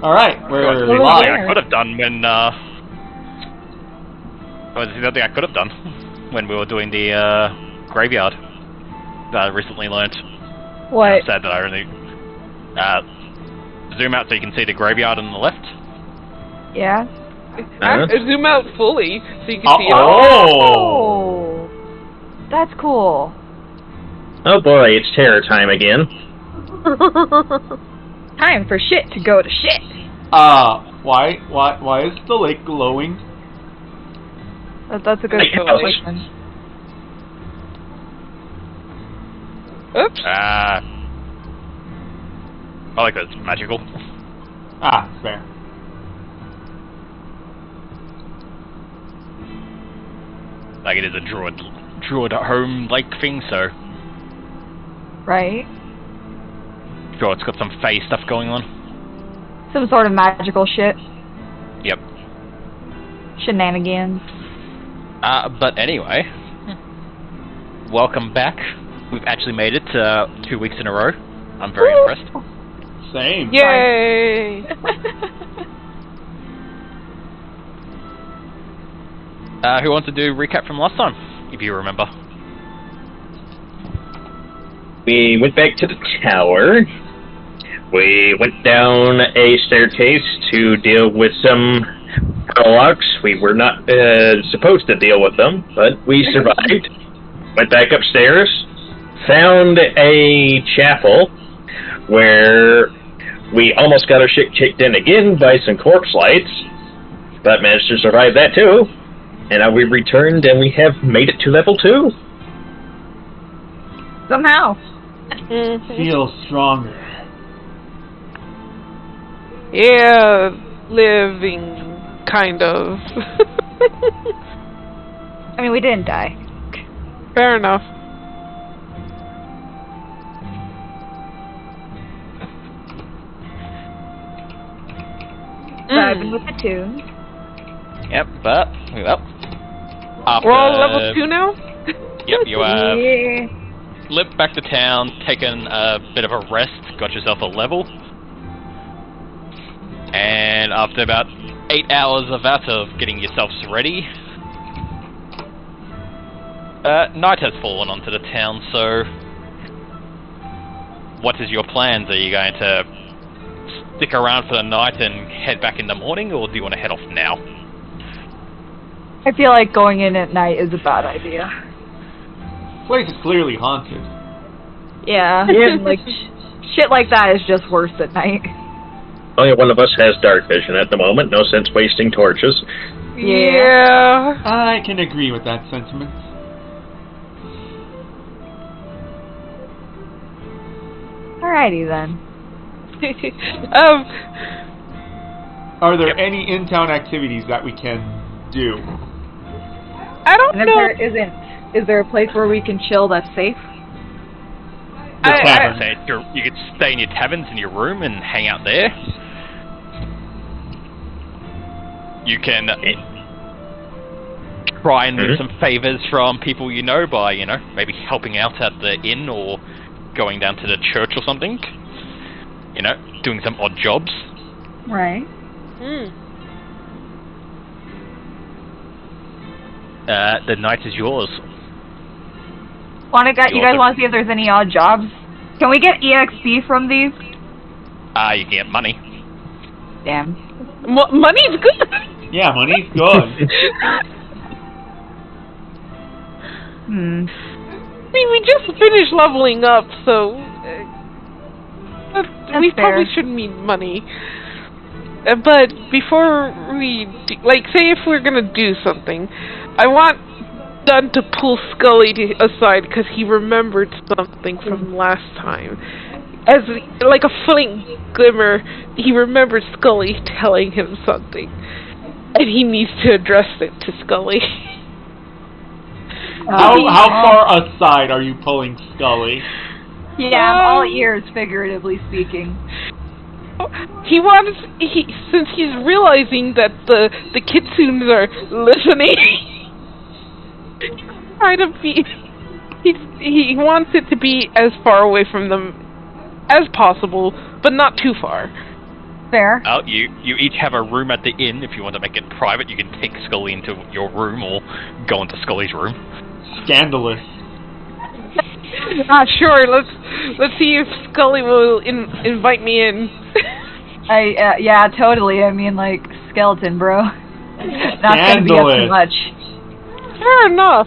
Alright, we're The live. thing I could have done when, well, the other thing I could have done when we were doing the, graveyard that I recently learnt. What? I'm sad that I only, zoom out so you can see the graveyard on the left. Yeah. Zoom out fully so you can see it. Oh! That's cool. Oh boy, it's terror time again. Time for shit to go to shit. Why is the lake glowing? That's a good question. Oops. I like that it's magical. Ah, fair. Like it is a druid at home lake thing, so Right? sure it's got some fae stuff going on. Some sort of magical shit. Yep. Shenanigans. But anyway, welcome back. We've actually made it 2 weeks in a row. I'm very impressed. Same. Yay! Who wants to do a recap from last time, if you remember? We went back to the tower. We went down a staircase to deal with some warlocks. We were not supposed to deal with them, but we survived. Went back upstairs, found a chapel where we almost got our shit kicked in again by some corpse lights, but managed to survive that too. And now we returned and we have made it to level 2. Somehow. Feel stronger. Yeah, living, kind of. I mean, we didn't die. Fair enough. Vibing with the tune. Yep, but well, after, We're all level 2 now? Yep, you have Yeah. limped back to town, taken a bit of a rest, got yourself a level, and after about 8 hours of that of getting yourselves ready, night has fallen onto the town. So, what is your plans? Are you going to stick around for the night and head back in the morning, or do you want to head off now? I feel like going in at night is a bad idea. This place is clearly haunted. Yeah. And, like, shit like that is just worse at night. Only one of us has dark vision at the moment. No sense wasting torches. Yeah. I can agree with that sentiment. Alrighty then. Are there any in-town activities that we can do? I don't And if know. there isn't, is there a place where we can chill that's safe? The tavern. Say you could stay in your taverns in your room and hang out there. You can try and move some favors from people you know by, you know, maybe helping out at the inn or going down to the church or something. You know, doing some odd jobs. Right. The night is yours. You guys want to see if there's any odd jobs? Can we get EXP from these? You can get money. Damn. Money's good. Yeah, money's good. I mean, we just finished leveling up, so we probably shouldn't need money. But before we, say if we're gonna do something, I want Dunn to pull Scully aside because he remembered something from last time. As like a faint glimmer, he remembered Scully telling him something, and he needs to address it to Scully. How far aside are you pulling Scully? Yeah, I'm all ears, figuratively speaking. Since he's realizing that the kitsunes are listening, he wants it to be as far away from them as possible, but not too far. Fair. You each have a room at the inn. If you want to make it private, you can take Scully into your room or go into Scully's room. Scandalous. Sure. Let's see if Scully will invite me in. Yeah, totally. I mean, like, skeleton, bro. Not gonna be up too much. Fair enough.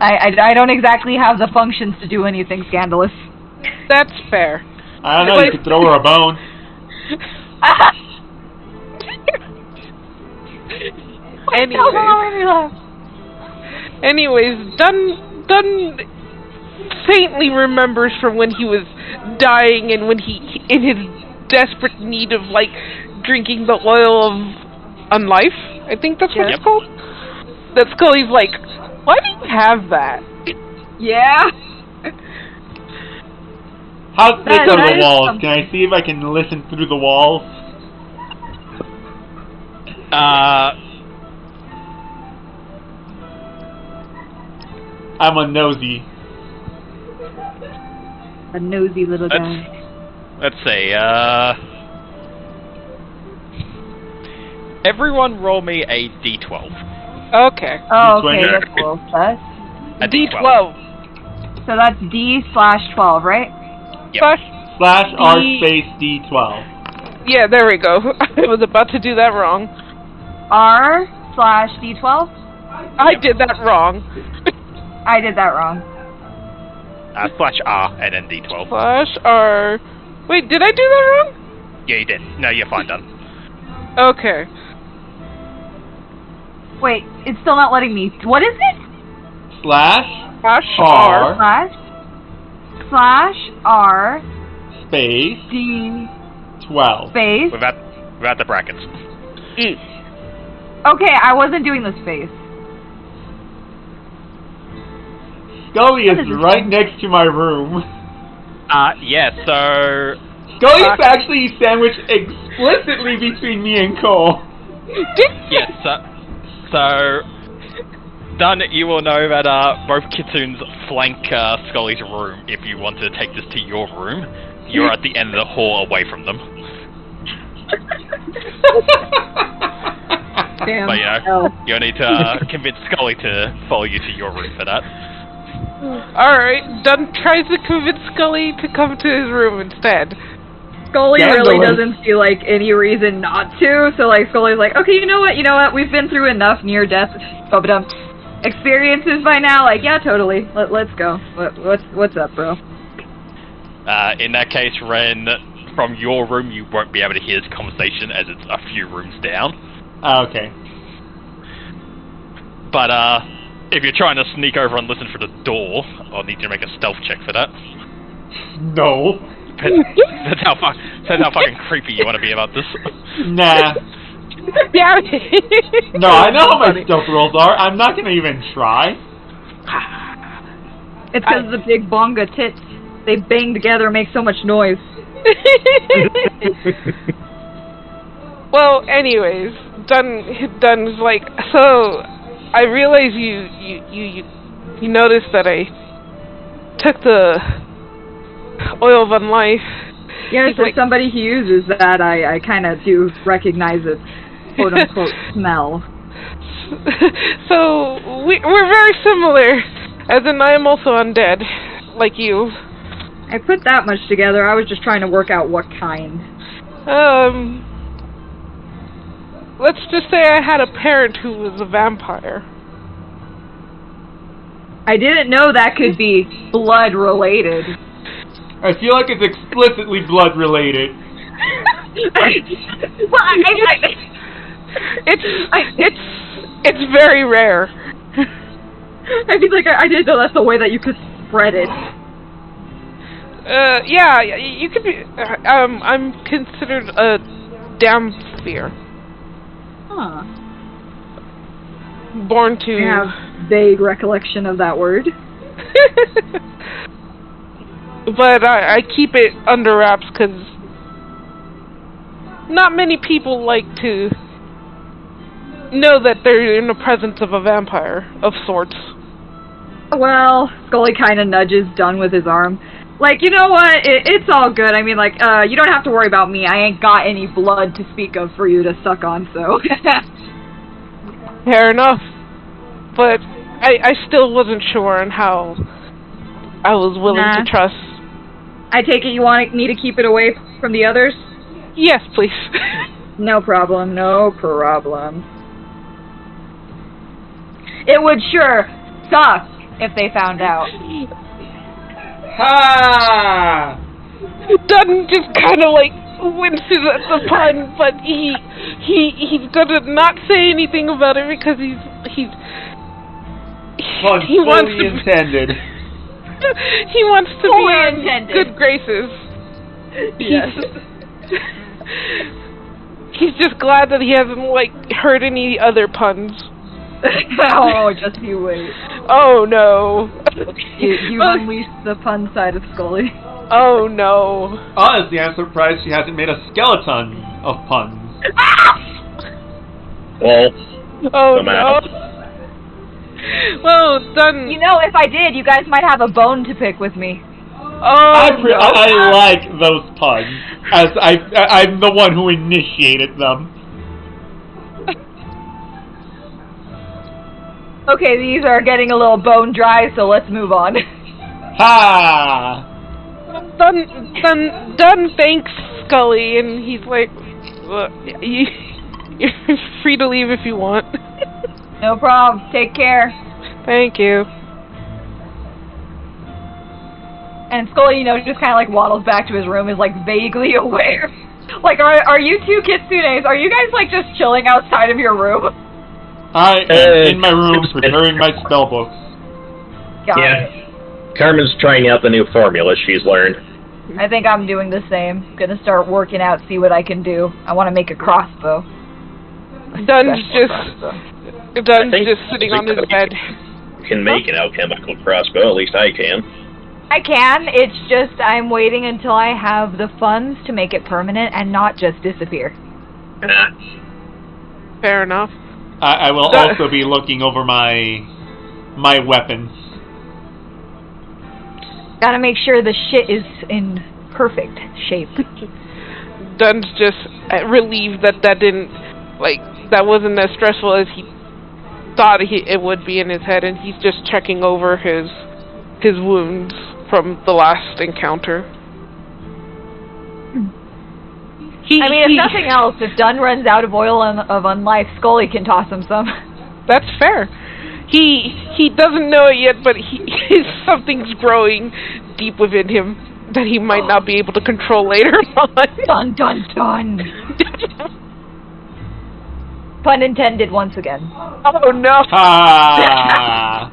I don't exactly have the functions to do anything scandalous. That's fair. I don't know, you could throw her a bone. Anyways, Dunn faintly remembers from when he was dying and when he, in his desperate need of, like, drinking the oil of unlife. I think that's what it's called. That Scully's like, why do you have that? Yeah. How's this on the walls? Can I see if I can listen through the walls? I'm a nosy. A nosy little guy. Let's see, everyone roll me a d12. Okay. Oh, okay, that's cool. Plus? A d12. So that's D/12, right? Yep. /R space D12. Yeah, there we go. I was about to do that wrong. R/D12? I did that wrong. I did that wrong. /R and then d12. /R. Wait, did I do that wrong? Yeah, you did. No, you're fine, done. Okay. Wait, it's still not letting me. What is it? /R /R space D12 space without the brackets. Okay, I wasn't doing the space. Scully is right next to my room. Yeah, so... Scully's actually sandwiched explicitly between me and Cole. Yes, so... Done, you will know that both Kitsunes flank Scully's room. If you want to take this to your room, you're at the end of the hall away from them. Damn. But, you know, you'll need to convince Scully to follow you to your room for that. Alright, Dunn tries to convince Scully to come to his room instead. Scully really doesn't feel like any reason not to, so like Scully's like, okay, you know what, we've been through enough near-death experiences by now, like, yeah, totally, let's go. What's up, bro? In that case, Ren, from your room you won't be able to hear this conversation as it's a few rooms down. Okay. But, if you're trying to sneak over and listen for the door, I'll need you to make a stealth check for that. No. That's how fucking creepy you want to be about this. Nah. Yeah. No, I know how my stealth rolls are. I'm not gonna even try. It's because the big bonga tits, they bang together and make so much noise. Well, anyways, Dunn's like, so I realize you noticed that I took the oil of unlife. Yeah, for like, somebody who uses that, I kind of do recognize its quote-unquote smell. So, we're very similar, as in I am also undead, like you. I put that much together, I was just trying to work out what kind. Let's just say I had a parent who was a vampire. I didn't know that could be blood-related. I feel like it's explicitly blood-related. Well, it's very rare. I feel like I didn't know that's the way that you could spread it. Yeah, you could be. I'm considered a damn sphere. Huh. Born to. I have vague recollection of that word. But I keep it under wraps because not many people like to know that they're in the presence of a vampire of sorts. Well, Scully kind of nudges Dunn with his arm. Like, you know what? It's all good. I mean, like, you don't have to worry about me. I ain't got any blood to speak of for you to suck on, so. Fair enough. But I still wasn't sure on how I was willing to trust. I take it you want me to keep it away from the others? Yes, please. No problem, no problem. It would sure suck if they found out. Ha! Dunn just kind of like winces at the pun, but he's gonna not say anything about it because he wants to intended. he wants to Fully be in intended. good graces. Yes. He's just glad that he hasn't like heard any other puns. Oh, just you wait. Oh no. You unleashed the pun side of Scully. Oh no. Honestly, I'm surprised she hasn't made a skeleton of puns. Well, Oh I'm no. out. Well, Dunn. You know, if I did, you guys might have a bone to pick with me. Oh, I like those puns, as I'm the one who initiated them. Okay, these are getting a little bone dry, so let's move on. Ha! Dunn thanks Scully, and he's like, you're free to leave if you want. No problem. Take care. Thank you. And Scully, you know, just kind of like waddles back to his room, is like vaguely aware. Like, are you two kitsunes? Are you guys like just chilling outside of your room? I am in my room preparing my spell books. Got Yeah. it. Carmen's trying out the new formula she's learned. I think I'm doing the same. Gonna start working out, see what I can do. I want to make a crossbow. Dunn's just think- sitting on his bed. You can make an alchemical crossbow, at least I can. I can. It's just I'm waiting until I have the funds to make it permanent and not just disappear. Fair enough. I will also be looking over my weapons. Gotta make sure the shit is in perfect shape. Dunn's just relieved that that wasn't as stressful as he thought it would be in his head, and he's just checking over his wounds from the last encounter. I mean, if nothing else, if Dunn runs out of oil of unlife, Scully can toss him some. That's fair. He doesn't know it yet, but something's growing deep within him that he might not be able to control later on. Dun, dun, dun. Pun intended once again. Oh no! Ah.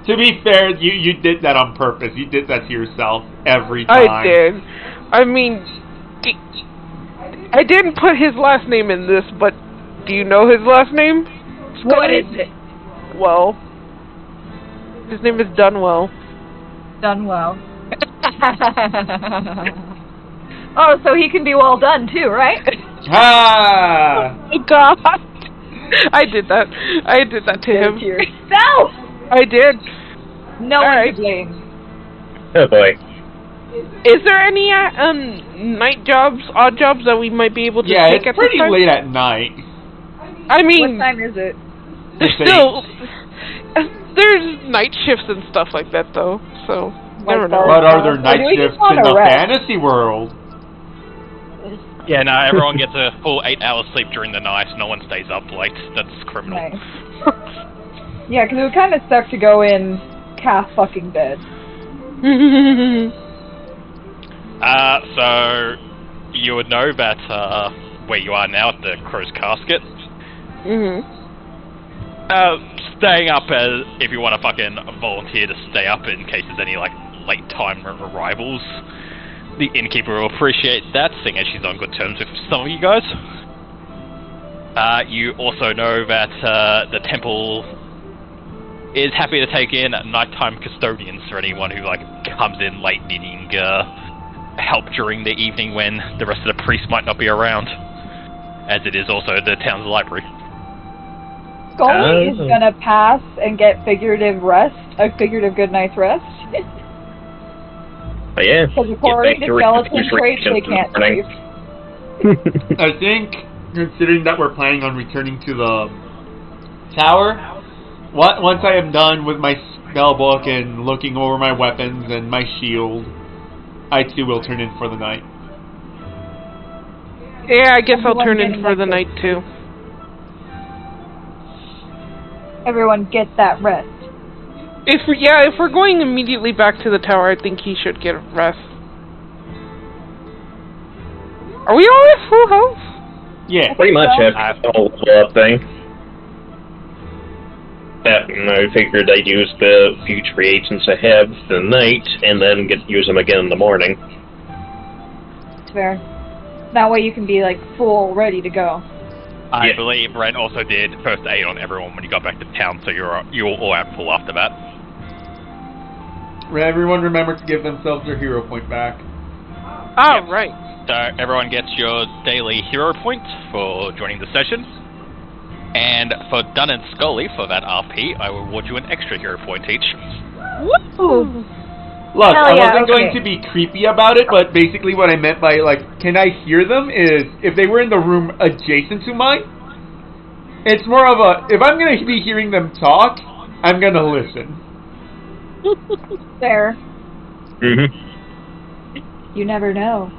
To be fair, you did that on purpose. You did that to yourself every time. I did. I mean, I didn't put his last name in this, but do you know his last name? What is it? Well, his name is Dunwell. Done well. Oh, so he can be well done too, right? Ah. Oh God! I did that. I did that to him. To yourself. I did. No All one right. to blame. Oh boy. Is there any night jobs, odd jobs that we might be able to Yeah, take it's at pretty this time? late at night. I mean, What time is it? there's still there's night shifts and stuff like that though. So never know. What are there night Or do we just shifts wanna in the rest? fantasy world? Yeah, no, everyone gets a full 8 hours sleep during the night. No one stays up late. That's criminal. Nice. Yeah, because it would kind of suck to go in half fucking dead. So you would know that where you are now at the crow's casket. Staying up as if you want to fucking volunteer to stay up in case there's any like late time arrivals. The innkeeper will appreciate that, seeing as she's on good terms with some of you guys. You also know that the temple is happy to take in nighttime custodians for anyone who like comes in late needing help during the evening when the rest of the priests might not be around, as it is also the town's library. Scully is gonna pass and get figurative rest, a figurative good night's rest. But yeah. Because according to skeleton traits, they can't sleep. I think, considering that we're planning on returning to the tower, once I am done with my spell book and looking over my weapons and my shield, I too will turn in for the night. Yeah, I guess I'll turn in for the night too. Everyone get that rest. If we're going immediately back to the tower, I think he should get rest. Are we all at full health? Yeah. Pretty much have the whole up thing. Yeah, I figured I'd use the future reagents I have the night, and then use them again in the morning. It's fair. That way you can be like full, ready to go. I believe Ren also did first aid on everyone when you got back to town, so you're all out full after that. Everyone remember to give themselves their hero point back. Oh, right. So everyone gets your daily hero point for joining the session. And for Dunn and Scully, for that RP, I will award you an extra hero point each. Woo! Look, Hell I yeah, wasn't going okay. to be creepy about it, but basically what I meant by, like, can I hear them is, if they were in the room adjacent to mine, it's more of a, if I'm going to be hearing them talk, I'm going to listen. Fair. Mm-hmm. You never know.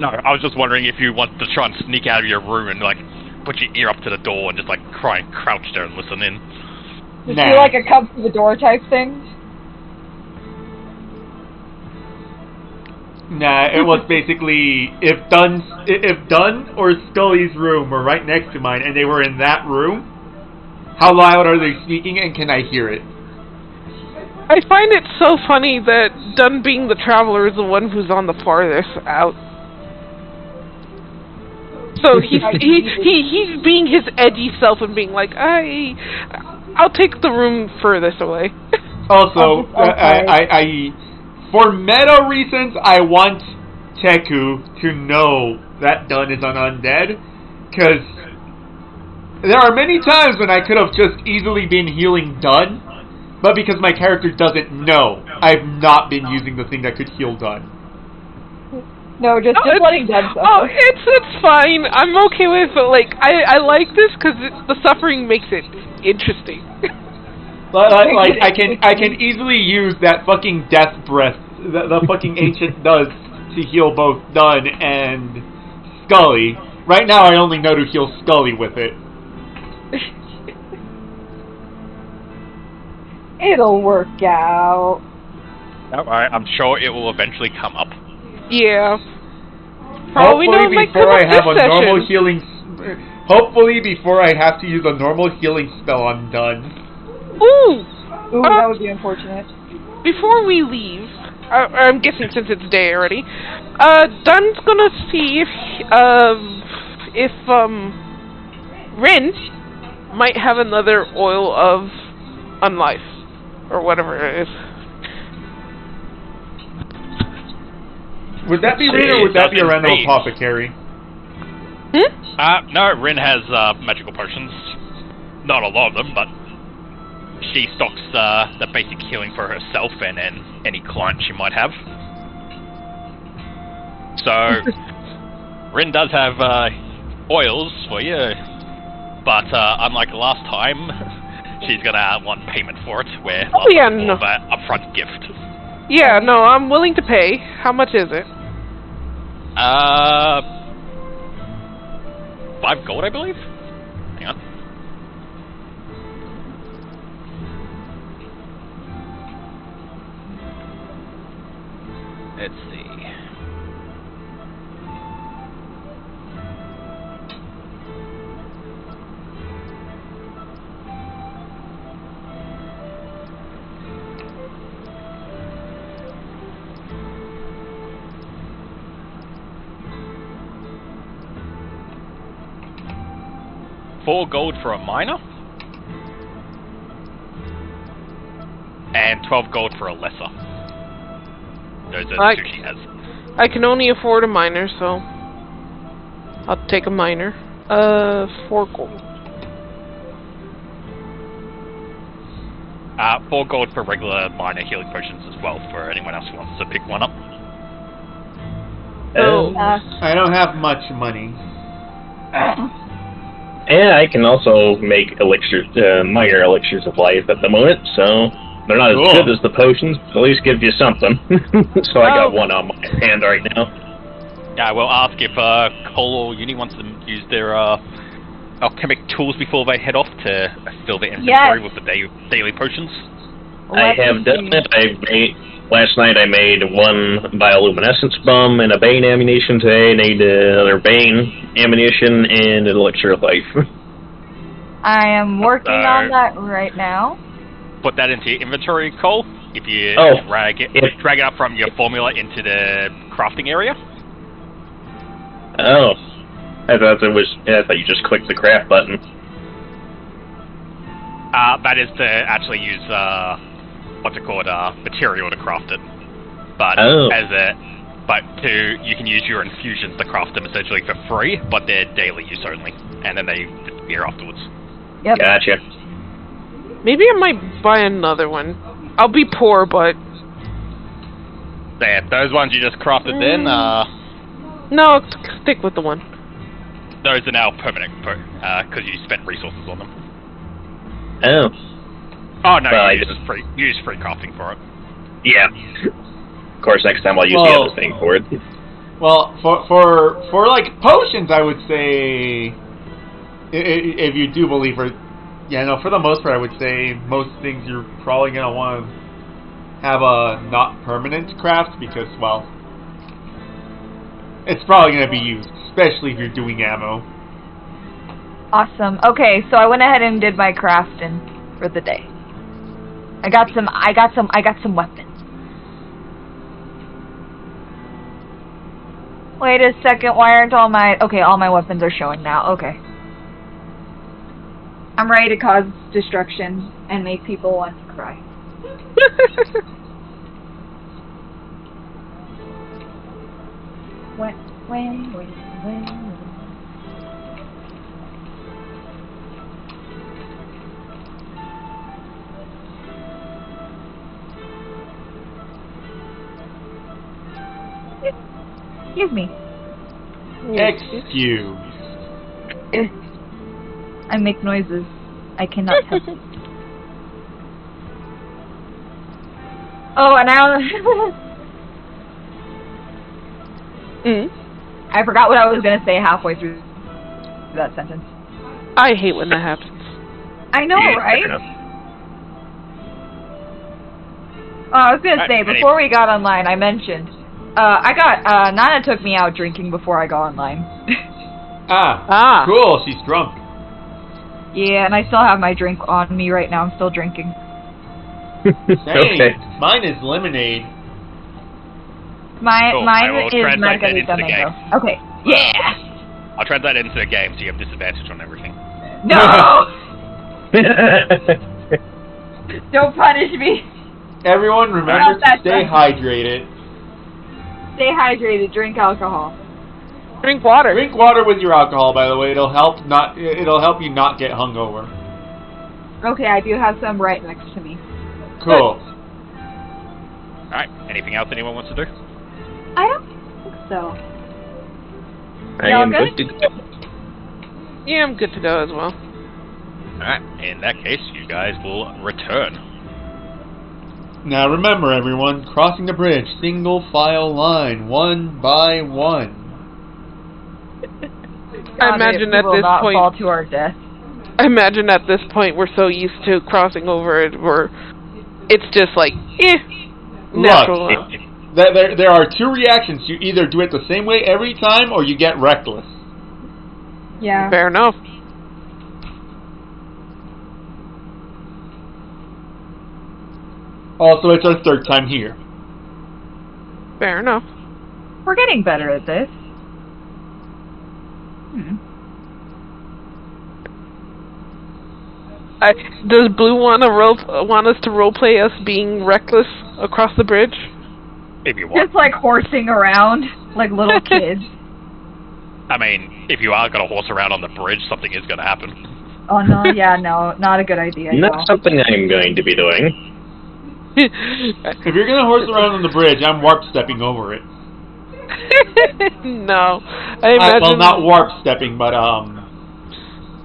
No, I was just wondering if you want to try and sneak out of your room and, like, put your ear up to the door and just, like, crouch there and listen in. Just Nah. do like a come to the door type thing. Nah, it was basically, if Dunn or Scully's room were right next to mine and they were in that room, how loud are they speaking and can I hear it? I find it so funny that Dunn, being the traveler, is the one who's on the farthest out. So he's being his edgy self and being like, I'll take the room furthest away. Also, I for meta reasons, I want Teku to know that Dunn is an undead, because there are many times when I could have just easily been healing Dunn, but because my character doesn't know, I've not been using the thing that could heal Dunn. No, just letting Dunn suffer. Oh, it's fine. I'm okay with it. Like, I like this because the suffering makes it interesting. Like I can easily use that fucking death breath the fucking ancient does to heal both Dunn and Scully. Right now I only know to heal Scully with it. It'll work out. I'm sure it will eventually come up. Yeah. Hopefully before I have a normal healing. Hopefully before I have to use a normal healing spell on Dunn. Ooh, that would be unfortunate. Before we leave, I'm guessing since it's day already, Dunn's gonna see if Rin might have another oil of unlife, or whatever it is. Would that be Rin or would that be a random apothecary? No, Rin has magical potions. Not a lot of them, but she stocks the basic healing for herself and any client she might have. So, Rin does have oils for you, but unlike last time, she's gonna want payment for it, where last time more of an upfront gift. Yeah, no, I'm willing to pay. How much is it? 5 gold, I believe? Hang on. Let's see. $4 gold for a miner, and 12 gold for a lesser. Those are the two she has. I can only afford a miner, so I'll take a miner. 4 gold. 4 gold for regular minor healing potions as well, for anyone else who wants to pick one up. So, I don't have much money. And I can also make elixirs, minor elixirs of life at the moment, so they're not as good as the potions, but at least give you something. So I got one on my hand right now. Yeah, I will ask if Cole or Uni wants to use their alchemic tools before they head off to fill their inventory with the daily potions. I have done it. Last night I made one bioluminescence bomb and a Bane ammunition. Today I made another Bane ammunition and an elixir of life. I am working on that right now. Put that into your inventory, Cole. If you drag it up from your formula into the crafting area. Oh, I thought you just clicked the craft button. That is to actually use material to craft it. But you can use your infusions to craft them essentially for free, but they're daily use only, and then they disappear afterwards. Yep. Gotcha. maybe I might buy another one. I'll be poor, but... There, those ones you just crafted then, No, stick with the one. those are now permanent, because you spent resources on them. Oh. Oh no, Well, you use free crafting for it. Yeah. Of course, next time I'll use the other thing for it. Well, for like potions, I would say, if you do believe for the most part, I would say most things you're probably gonna want to have a not permanent craft because, well, it's probably gonna be used, especially if you're doing ammo. Awesome. Okay, so I went ahead and did my crafting for the day. I got some weapons. Wait a second, why aren't all my weapons are showing now. Okay. I'm ready to cause destruction and make people want to cry. When. Excuse me. Excuse. I make noises. I cannot help it. Oh, and now I forgot what I was gonna say halfway through that sentence. I hate when that happens. I know, right? Oh, I was gonna say before we got online, I mentioned Nana took me out drinking before I got online. Cool. She's drunk. Yeah, and I still have my drink on me right now. I'm still drinking. Okay. Mine is lemonade. Mine is translate that margarita into the mango. game. Okay. Yeah. I'll translate it into the game so you have disadvantage on everything. No. Don't punish me. Everyone, remember to stay hydrated. Stay hydrated. Drink alcohol. Drink water. Drink water with your alcohol, by the way. It'll help you not get hungover. Okay, I do have some right next to me. Cool. Alright, anything else anyone wants to do? I don't think so. I am good to go. Yeah, I'm good to go as well. Alright, in that case, you guys will return. Now remember, everyone, crossing the bridge, single file line, one by one. I imagine at this point fall to our death. I imagine at this point we're so used to crossing over it, it's just like, natural. Look, there are two reactions. You either do it the same way every time, or you get reckless. Yeah. Fair enough. Also, it's our third time here. Fair enough. We're getting better at this. Does Blue want us to roleplay us being reckless across the bridge? If you want. Just like horsing around like little kids. I mean, if you are going to horse around on the bridge, something is going to happen. Oh no, yeah, no, not a good idea. Not something I'm going to be doing. If you're gonna horse around on the bridge, I'm warp stepping over it. No. I imagine... well, not warp stepping, but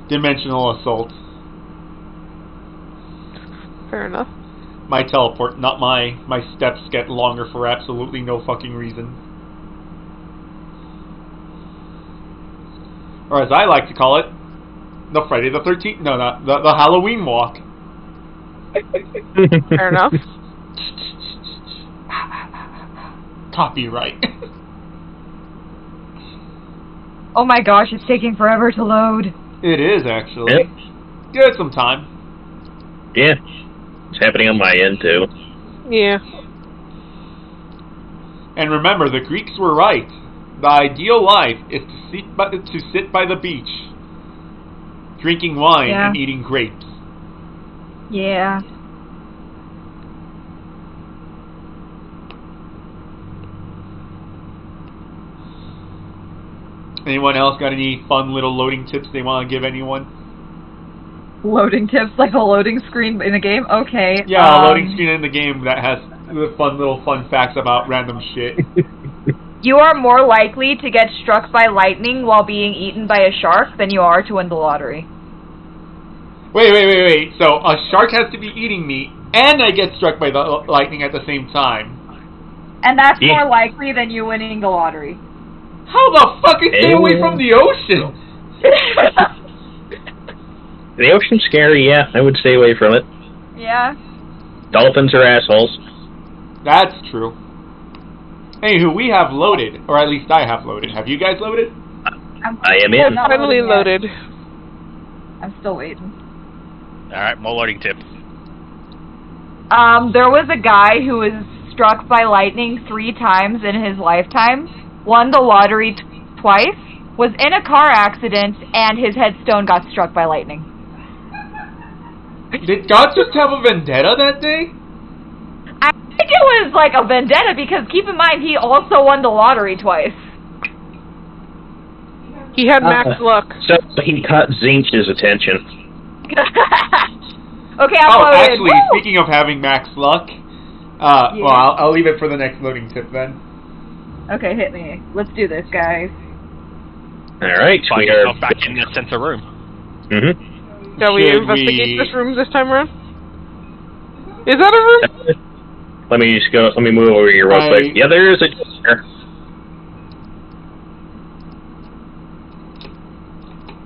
dimensional assault. Fair enough. My teleport, not my steps get longer for absolutely no fucking reason. Or as I like to call it, the Friday the 13th. No, not the Halloween walk. Fair enough. Copyright. Oh my gosh, it's taking forever to load. It is actually. Yep. Give it some time. Yeah. It's happening on my end, too. Yeah. And remember, the Greeks were right. The ideal life is to sit by the beach, drinking wine and eating grapes. Yeah. Anyone else got any fun little loading tips they want to give anyone? Loading tips, like a loading screen in a game? Okay. Yeah, a loading screen in the game that has the fun facts about random shit. You are more likely to get struck by lightning while being eaten by a shark than you are to win the lottery. Wait. So a shark has to be eating me, and I get struck by the lightning at the same time. And that's more likely than you winning the lottery. How the fuck is stay away from the ocean? The ocean's scary, yeah. I would stay away from it. Yeah. Dolphins are assholes. That's true. Anywho, we have loaded, or at least I have loaded. Have you guys loaded? I am in. Finally loaded. I'm still waiting. Alright, more loading tips. There was a guy who was struck by lightning 3 times in his lifetime, won the lottery twice, was in a car accident, and his headstone got struck by lightning. Did God just have a vendetta that day? I think it was like a vendetta because keep in mind he also won the lottery twice. He had max luck. So he caught Zinch's attention. Okay, I'm loaded. Actually, Woo! speaking of having max luck, well, I'll leave it for the next loading tip then. Okay, hit me. Let's do this, guys. Alright, Find we are yourself back in the center room. Mm-hmm. Shall we investigate this room this time around? Is that a room? Let me move over here real quick. Yeah, there is a door.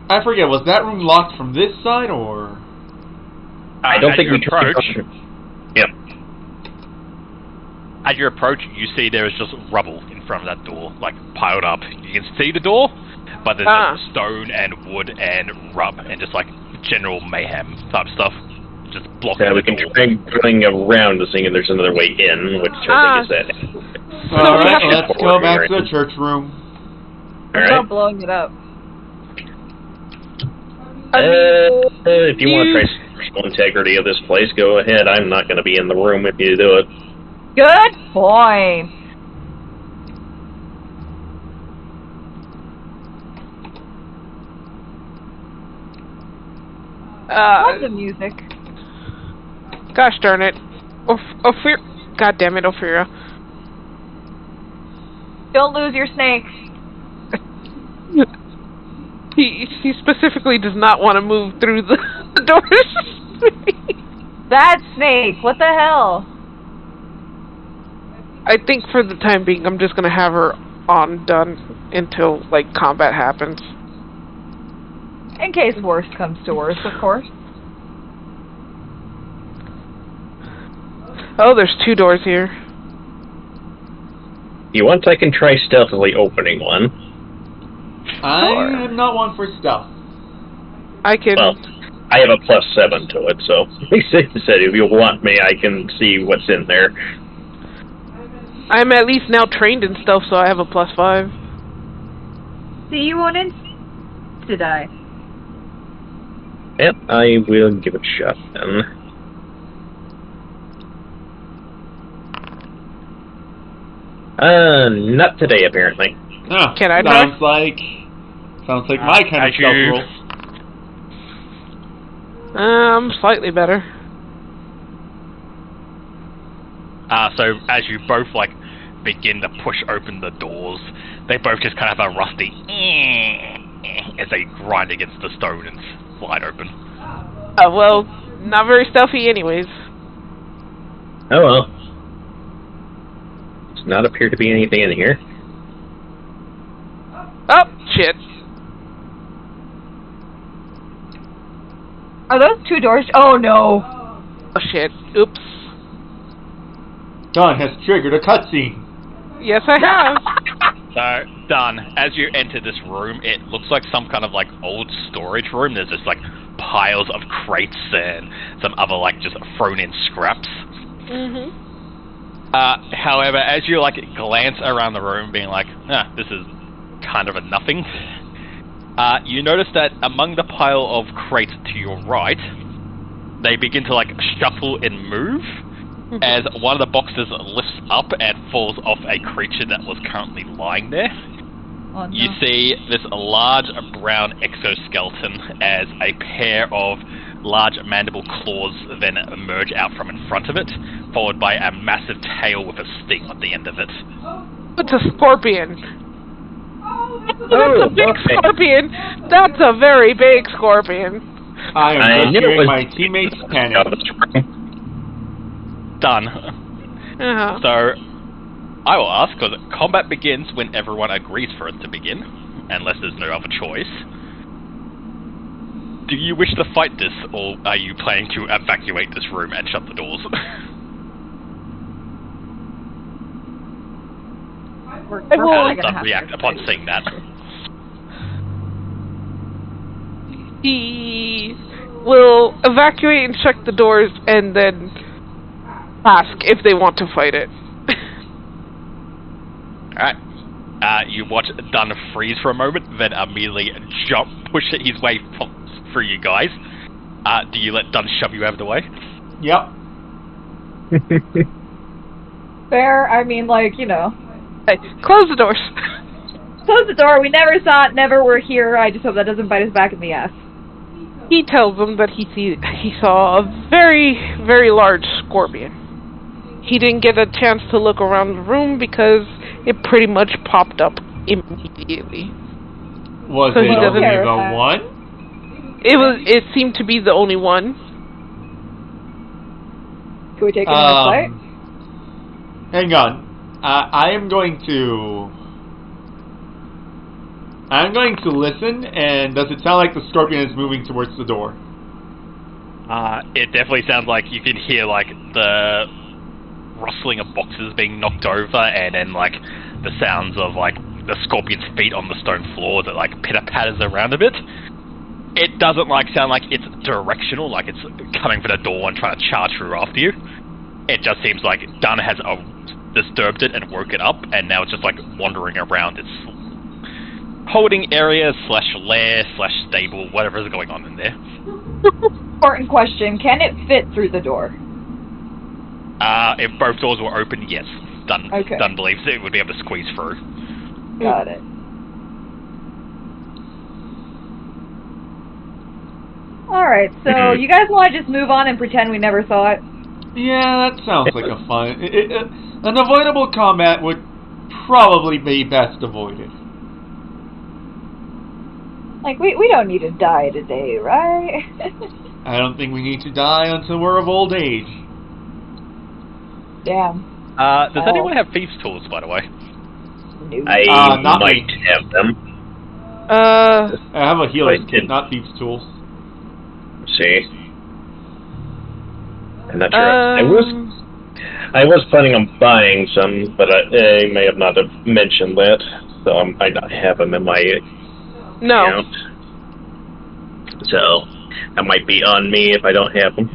I forget, was that room locked from this side, or...? I don't think we approach. Yep. As you approach, you see there is just rubble in front of that door, like piled up. You can see the door, but there's just stone and wood and rub and just like general mayhem type stuff. Just blocking we can try going around to see if there's another way in, which I think is that. Alright, let's go back to the church room. It's not blowing it up. If you want to try spiritual integrity of this place, go ahead. I'm not going to be in the room if you do it. Good point. What's the music? Gosh darn it. God damn it, Ophira. Don't lose your snake. He specifically does not want to move through the doors. That snake, what the hell? I think for the time being, I'm just gonna have her done until, like, combat happens. In case worst comes to worst, of course. Oh, there's 2 doors here. You want, I can try stealthily opening one. I am not one for stealth. I can... Well, I have a +7 to it, so he said if you want me, I can see what's in there. I'm at least now trained in stealth, so I have a +5. See, you won't to die. Yep, I will give it a shot then. Not today, apparently. Oh, Can I sounds like my kind of stealth roll. Slightly better. So as you both like begin to push open the doors. They both just kind of have a rusty as they grind against the stone and slide open. Well, not very stealthy anyways. Oh well. Does not appear to be anything in here. Oh, shit. Are those 2 doors? Oh no. Oh, shit. Oops. Don has triggered a cutscene. Yes, I have. So, done. As you enter this room, it looks like some kind of like old storage room. There's just like piles of crates and some other like just thrown in scraps. Mm-hmm. However, as you like glance around the room, being like, this is kind of a nothing, you notice that among the pile of crates to your right, they begin to like shuffle and move as one of the boxes lifts up and falls off a creature that was currently lying there. Oh, no. You see this large brown exoskeleton as a pair of large mandible claws then emerge out from in front of it, followed by a massive tail with a sting at the end of it. It's a scorpion. That's a big okay. scorpion. That's a very big scorpion. I am I just knew it hearing was- my teammates panic. Done. Uh-huh. So, I will ask, because combat begins when everyone agrees for it to begin, unless there's no other choice. Do you wish to fight this, or are you planning to evacuate this room and shut the doors? We're I will- probably How does gonna Dun have react to upon fight. seeing that? He will evacuate and check the doors and then ask if they want to fight it. Alright. You watch Dun freeze for a moment, then immediately push his way through you guys. Do you let Dun shove you out of the way? Yep. Fair, I mean, like, you know. Hey, close the doors. Close the door, we never saw it, never were here, I just hope that doesn't bite us back in the ass. He tells them that he saw a very, very large scorpion. He didn't get a chance to look around the room because it pretty much popped up immediately. Was So it he doesn't- only the Terrified. one? It seemed to be the only one. Can we take it in a fight? Hang on. I'm going to listen, and does it sound like the scorpion is moving towards the door? It definitely sounds like you can hear like the rustling of boxes being knocked over, and then like the sounds of like the scorpion's feet on the stone floor that like pitter patters around a bit. It doesn't like sound like it's directional, like it's coming for the door and trying to charge through after you. It just seems like Dun has disturbed it and woke it up, and now it's just like wandering around its holding area / lair / stable, whatever is going on in there. Important question, can it fit through the door? If both doors were open, yes. Dun believes it would be able to squeeze through. Got it. Alright, so you guys want to just move on and pretend we never saw it? Yeah, that sounds like a fun... an avoidable combat would probably be best avoided. Like, we don't need to die today, right? I don't think we need to die until we're of old age. Damn. Does anyone have thieves' tools, by the way? No. I not might me. have them. I have a healer's Wait, kit, not thieves' tools. Let's see. I'm not sure. I was planning on buying some, but I may have not have mentioned that, so I might not have them in my No. account. So that might be on me if I don't have them.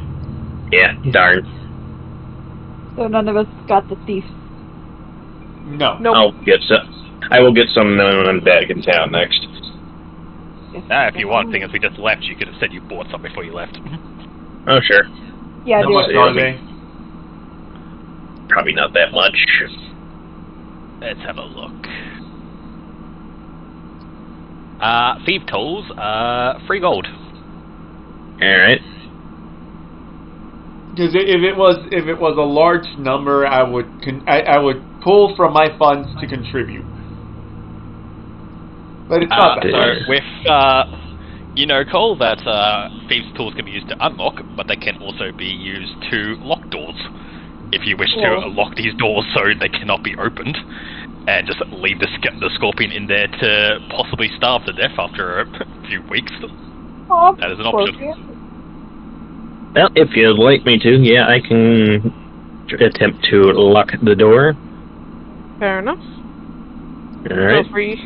Yeah, darn. So none of us got the thief. No. Nope. I will get some when I'm back in town next. If you want, thing is we just left, you could have said you bought some before you left. Oh, sure. Yeah, How do much it. Are they? Probably not that much. Let's have a look. Thief tools, 3 gold. Alright. Because if it was a large number, I would pull from my funds to contribute. But it's not that much. So with, you know, Cole, that thieves' tools can be used to unlock, but they can also be used to lock doors. If you wish to lock these doors so they cannot be opened, and just leave the scorpion in there to possibly starve to death after a few weeks, that is an option. Well, if you'd like me to, yeah, I can attempt to lock the door. Fair enough. Alright. Feel free.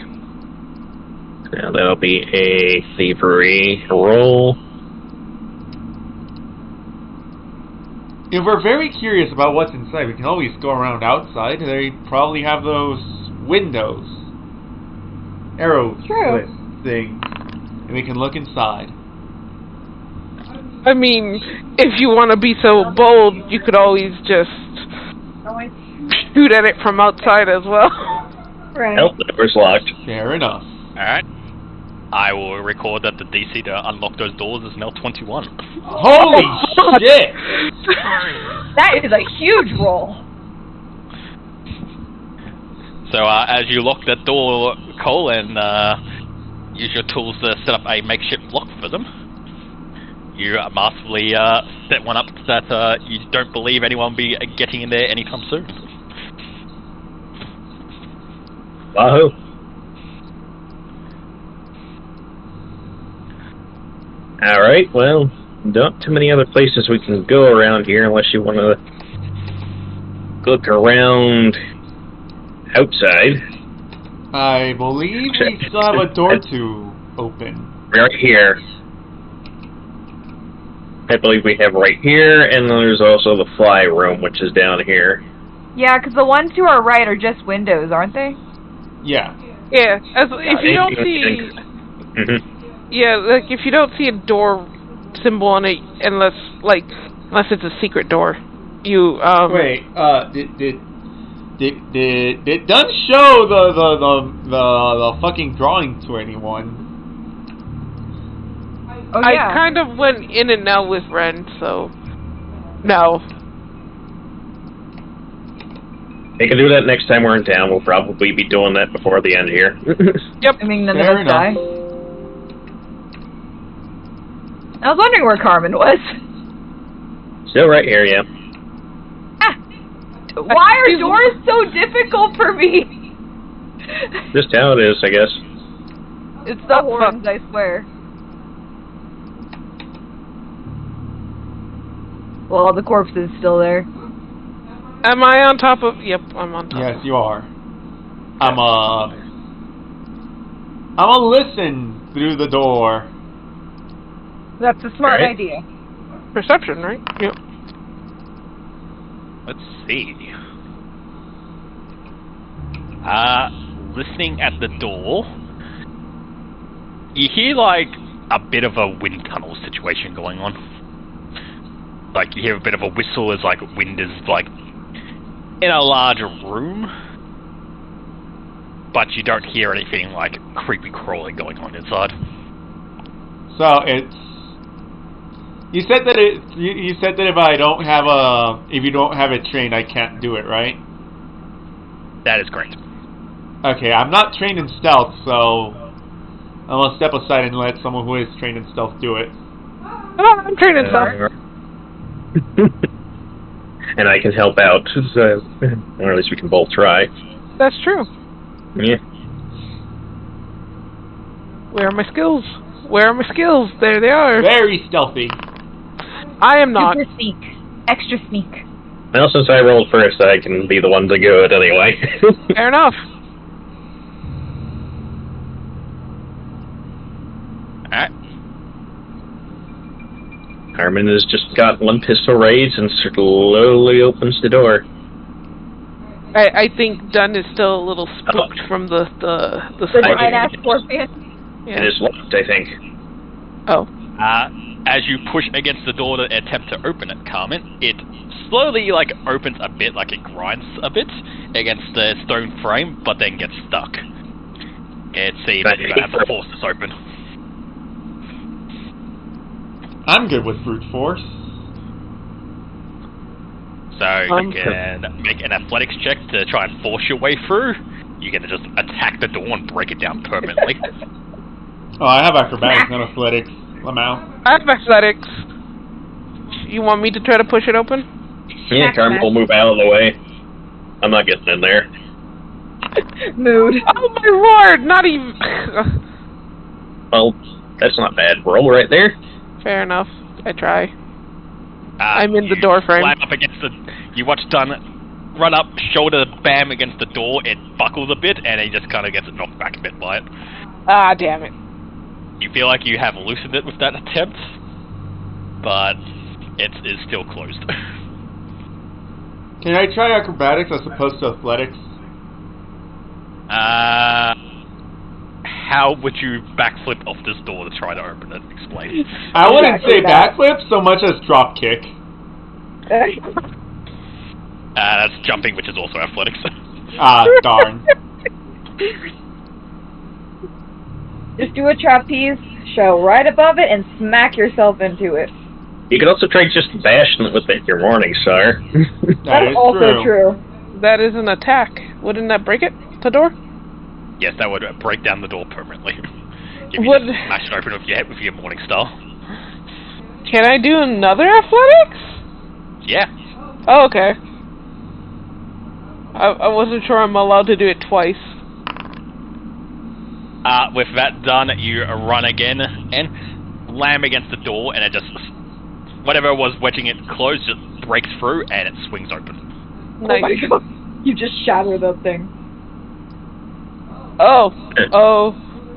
Now that'll be a thievery roll. If we're very curious about what's inside, we can always go around outside. They probably have those windows. Arrow slit things. And we can look inside. I mean, if you want to be so bold, you could always just shoot at it from outside as well. Right. Nope, the door's locked. Fair enough. Alright. I will record that the DC to unlock those doors is now 21. Holy shit! That is a huge roll. So as you lock that door, Cole, and use your tools to set up a makeshift lock for them, you masterfully set one up that you don't believe anyone will be getting in there anytime soon. Wahoo! Alright, well, not too many other places we can go around here unless you want to look around outside. I believe we still have a door to open. Right here. I believe we have right here, and then there's also the fly room, which is down here. Yeah, because the ones to our right are just windows, aren't they? Yeah. Yeah, if you don't see... Yeah, like, if you don't see a door symbol on it, unless it's a secret door, you, Wait, it does show the fucking drawing to anyone. Oh, yeah. I kind of went in and out with Ren, so... No. They can do that next time we're in town. We'll probably be doing that before the end here. Yep. I mean, none Fair of us die. I was wondering where Carmen was. Still right here, yeah. Why are doors so difficult for me? Just how it is, I guess. It's the horns, I swear. Well, the corpse is still there. Am I on top of... Yep, I'm on top. Yes, you are. I'm gonna listen through the door. That's a smart Right. idea. Perception, right? Yep. Let's see. Listening at the door, you hear like a bit of a wind tunnel situation going on. Like you hear a bit of a whistle as like wind is like in a larger room, but you don't hear anything like creepy crawling going on inside. So it's. You said that you said that if you don't have it trained, I can't do it, right? That is correct. Okay, I'm not trained in stealth, so I'm gonna step aside and let someone who is trained in stealth do it. Oh, I'm trained in stuff. And I can help out, so, or at least we can both try. That's true. Yeah. Where are my skills? Where are my skills? There they are. Very stealthy. I am not. Super sneak. Extra sneak. Well, since I rolled first, I can be the one to go it anyway. Fair enough. Alright. Carmen has just got one pistol raised and slowly opens the door. I think Dunn is still a little spooked from the The spider. giant-ass scorpion. Yeah. It is locked, I think. Oh. As you push against the door to attempt to open it, Carmen, it slowly like opens a bit, like it grinds a bit against the stone frame, but then gets stuck. It seems But you don't have the force to open. I'm good with brute force. So you can make an athletics check to try and force your way through. You can just attack the door and break it down permanently. Oh, I have acrobatics, not athletics. Lamau. I have athletics. You want me to try to push it open? Yeah, Carmen will move out of the way. I'm not getting in there. Mood. Oh my lord! Not even. Well, that's not bad. Roll right there. Fair enough. I try. I'm in the door frame. Slam up against the. You watch Dunn run up, shoulder bam against the door. It buckles a bit, and he just kind of gets knocked back a bit by it. Ah, damn it. You feel like you have loosened it with that attempt, but it is still closed. Can I try acrobatics as opposed to athletics? How would you backflip off this door to try to open it? Explain. I wouldn't say backflip so much as drop kick. That's jumping, which is also athletics. Ah, darn. Just do a trapeze show right above it and smack yourself into it. You could also try just bashing it with your morning star. That is also true. That is an attack. Wouldn't that break it? The door? Yes, that would break down the door permanently. If you Would- just smash it open with your morning star. Can I do another athletics? Yeah. Oh, okay. I wasn't sure I'm allowed to do it twice. With that done, you run again and slam against the door, and it just whatever was wedging it closed just breaks through, and it swings open. Oh my god. You just shattered that thing. Oh,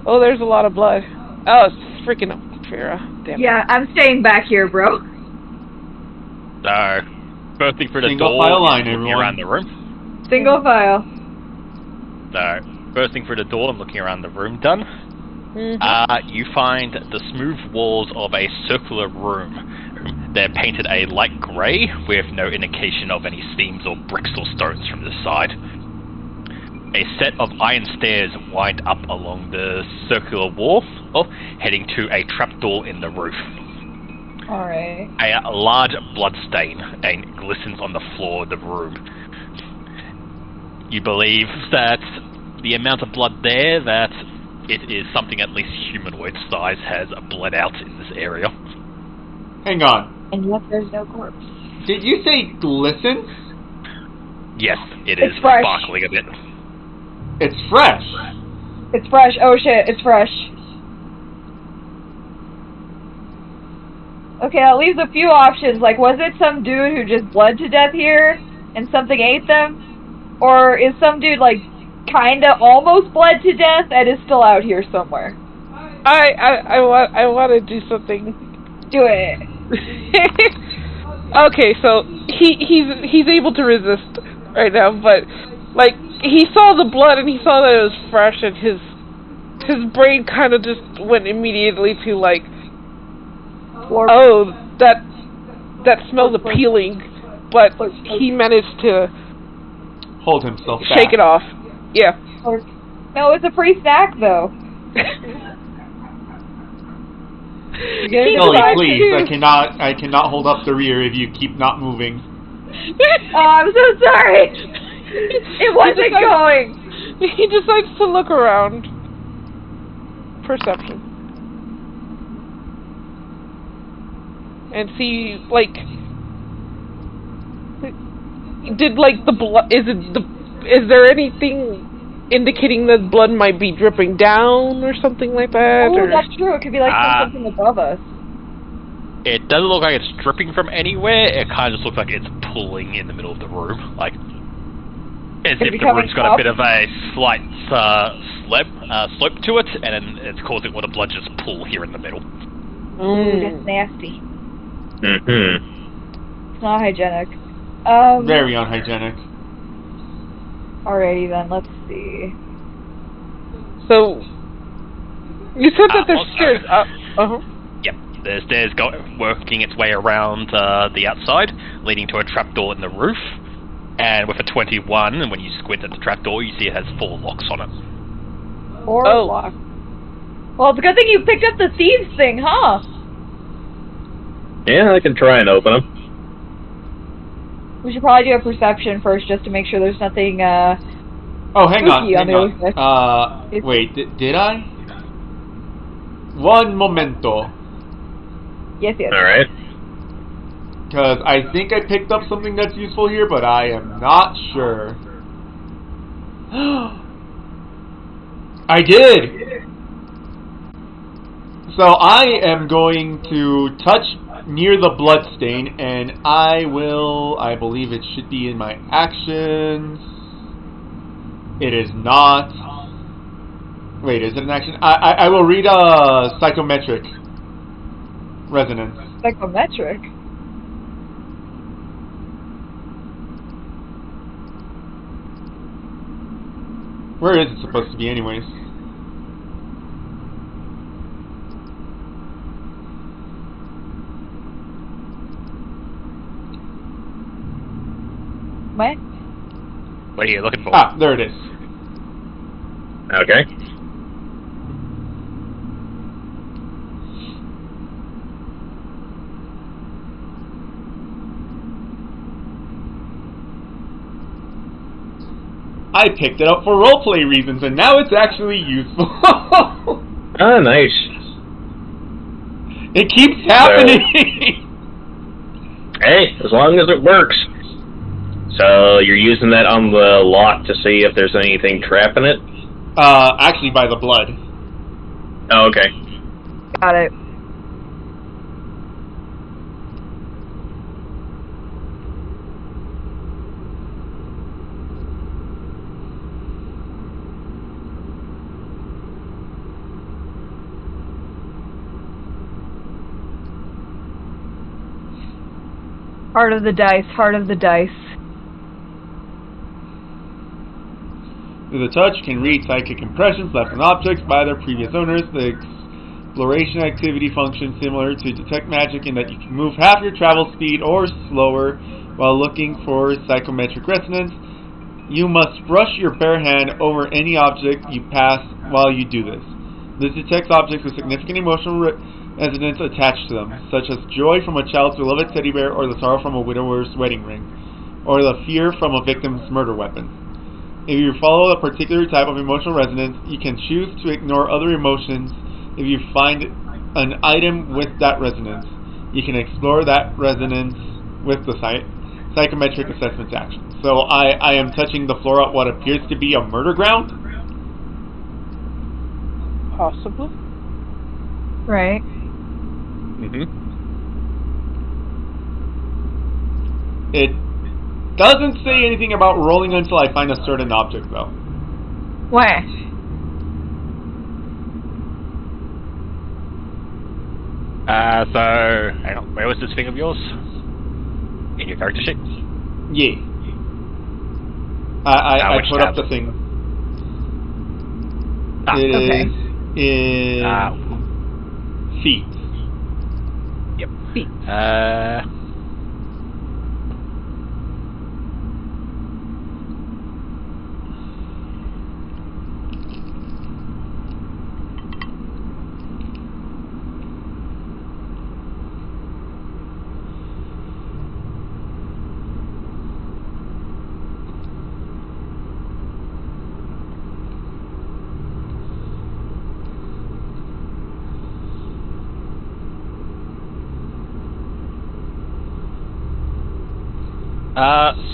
there's a lot of blood. Oh, it's freaking Fira. Damn it. Yeah, I'm staying back here, bro. So, bursting through the Single door, file line, looking everyone. around the room. Single file. So, bursting through the door and looking around the room, done. You find the smooth walls of a circular room. They're painted a light grey, with no indication of any seams or bricks or stones from the side. A set of iron stairs wind up along the circular wall, heading to a trapdoor in the roof. Alright. A large blood stain glistens on the floor of the room. You believe that the amount of blood there, that it is something at least humanoid size, has bled out in this area. Hang on. And yet there's no corpse. Did you say glisten? Yes, it It's is fresh. sparkling a bit. It's fresh. It's fresh. Oh shit, it's fresh. Okay, that leaves a few options. Like, was it some dude who just bled to death here and something ate them? Or is some dude, like, kinda almost bled to death and is still out here somewhere? I want to do something. Do it. Okay, so he's able to resist right now, but like he saw the blood and he saw that it was fresh, and his brain kind of just went immediately to like, oh, that smells appealing, but he managed to Hold himself back. shake it off. Yeah. No, it's a free snack though. Scully, please. I cannot hold up the rear if you keep not moving. Oh, I'm so sorry. It wasn't going. He decides to look around. Perception. And see, like, did like the blood? Is there anything indicating that blood might be dripping down or something like that? Oh, or? that's true. It could be like something above us. It doesn't look like it's dripping from anywhere. It kind of just looks like it's pulling in the middle of the room, like as if the room's got a bit of a slight slope to it, and then it's causing all the blood just pull here in the middle. Ooh, that's nasty. Mm-hmm. It's not hygienic. Very unhygienic. Alrighty then, let's see. So, you said that there's stairs up. Yep, the stairs working its way around the outside, leading to a trapdoor in the roof. And with a 21, and when you squint at the trapdoor, you see it has 4 locks on it. 4 locks. Well, it's a good thing you picked up the thieves thing, huh? Yeah, I can try and open them. We should probably do a perception first, just to make sure there's nothing. Oh, hang on. Spooky on the other side. Wait, did I? One momento. Yes, yes. Alright. Because I think I picked up something that's useful here, but I am not sure. I did! So I am going to touch near the bloodstain, and I believe it should be in my actions. It is not. Wait, is it an action? I will read a psychometric resonance. Psychometric? Where is it supposed to be anyways? What? What are you looking for? Ah, there it is. Okay. I picked it up for roleplay reasons, and now it's actually useful. Ah, nice. It keeps happening! Hey, as long as it works. So, you're using that on the lock to see if there's anything trapping it? Actually by the blood. Oh, okay. Got it. Heart of the dice, heart of the dice. The touch can read psychic impressions left on objects by their previous owners. The exploration activity functions similar to detect magic in that you can move half your travel speed or slower while looking for psychometric resonance. You must brush your bare hand over any object you pass while you do this. This detects objects with significant emotional resonance attached to them, such as joy from a child's beloved teddy bear, or the sorrow from a widower's wedding ring, or the fear from a victim's murder weapon. If you follow a particular type of emotional resonance, you can choose to ignore other emotions. If you find an item with that resonance, you can explore that resonance with the psychometric assessment action. So I am touching the floor at what appears to be a murder ground? Possibly. Right. Mm-hmm. It doesn't say anything about rolling until I find a certain object, though. Where? So, hang on, where was this thing of yours? In your character sheet? Yeah. I which put up tab? the thing. Ah, It okay. is in feet. Yep. Feet.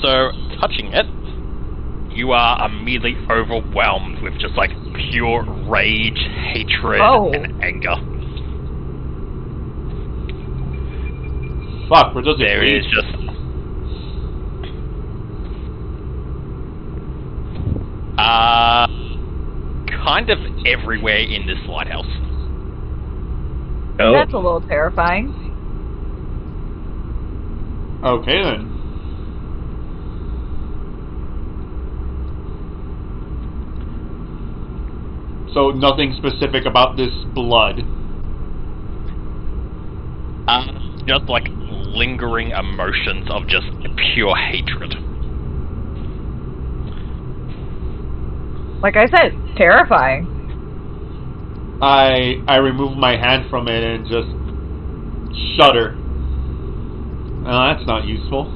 So, touching it, you are immediately overwhelmed with just like pure rage, hatred, and anger. Fuck, we're just There is just kind of everywhere in this lighthouse. Oh, That's a little terrifying. Okay then. So nothing specific about this blood. Just like lingering emotions of just pure hatred. Like I said, terrifying. I remove my hand from it and just shudder. That's not useful.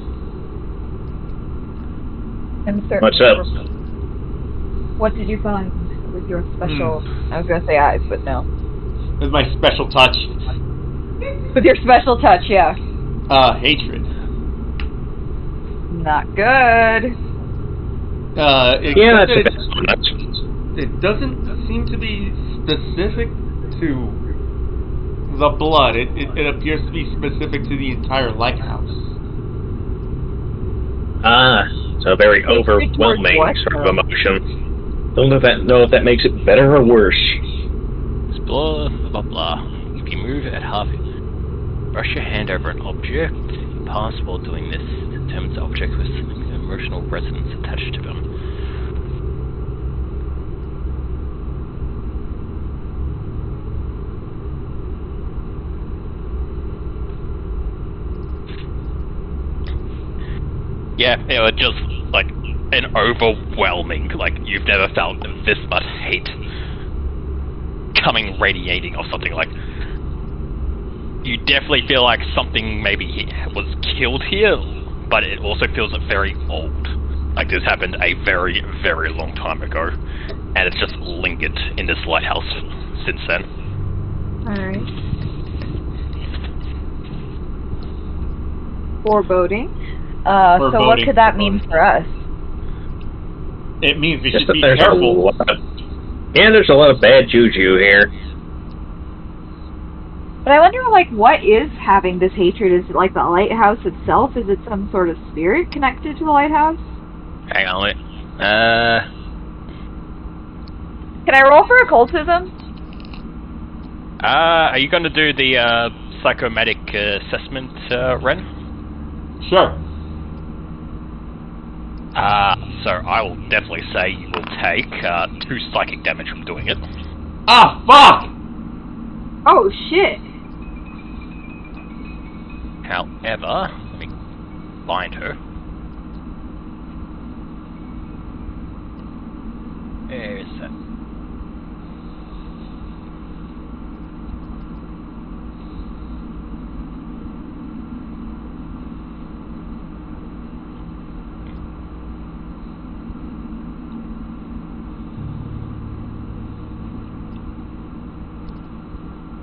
I'm certain. What's up? What did you find with your special? I was gonna say eyes, but no. With my special touch. With your special touch, yeah. Hatred. Not good. Yeah, that's a bit much. It doesn't seem to be specific to the blood. It appears to be specific to the entire lighthouse. Ah, so very Hatred towards overwhelming what, sort of though? emotion. Don't know if that makes it better or worse. It's blah, blah, blah. If you move at half, brush your hand over an object. You pass while doing this. Determines the object with emotional resonance attached to them. Yeah, it was just like an overwhelming, like you've never felt this much hate coming radiating or something. Like you definitely feel like something maybe was killed here, but it also feels very old. Like this happened a very, very long time ago, and it's just lingered in this lighthouse since then. Alright. Foreboding. So what could that mean for us? It means we Just should that be there's careful. there's a lot of bad juju here. But I wonder, like, what is having this hatred? Is it like the lighthouse itself? Is it some sort of spirit connected to the lighthouse? Hang on, wait. Can I roll for occultism? Are you going to do the psychomatic assessment, Ren? Sure. So I will definitely say you will take 2 psychic damage from doing it. Ah, fuck! Oh, shit. However, let me find her. Where is that?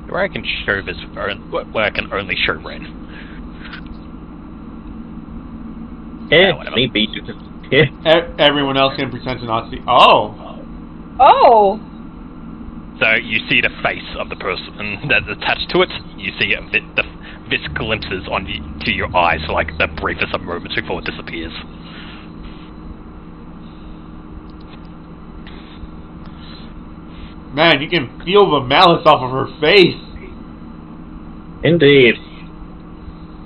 Where I can show this, where I can only show Ren. Whatever. Maybe. Everyone else can pretend to not see. Oh! Oh! So you see the face of the person that's attached to it. You see this glimpses to your eyes for like the briefest of moments before it disappears. Man, you can feel the malice off of her face. Indeed.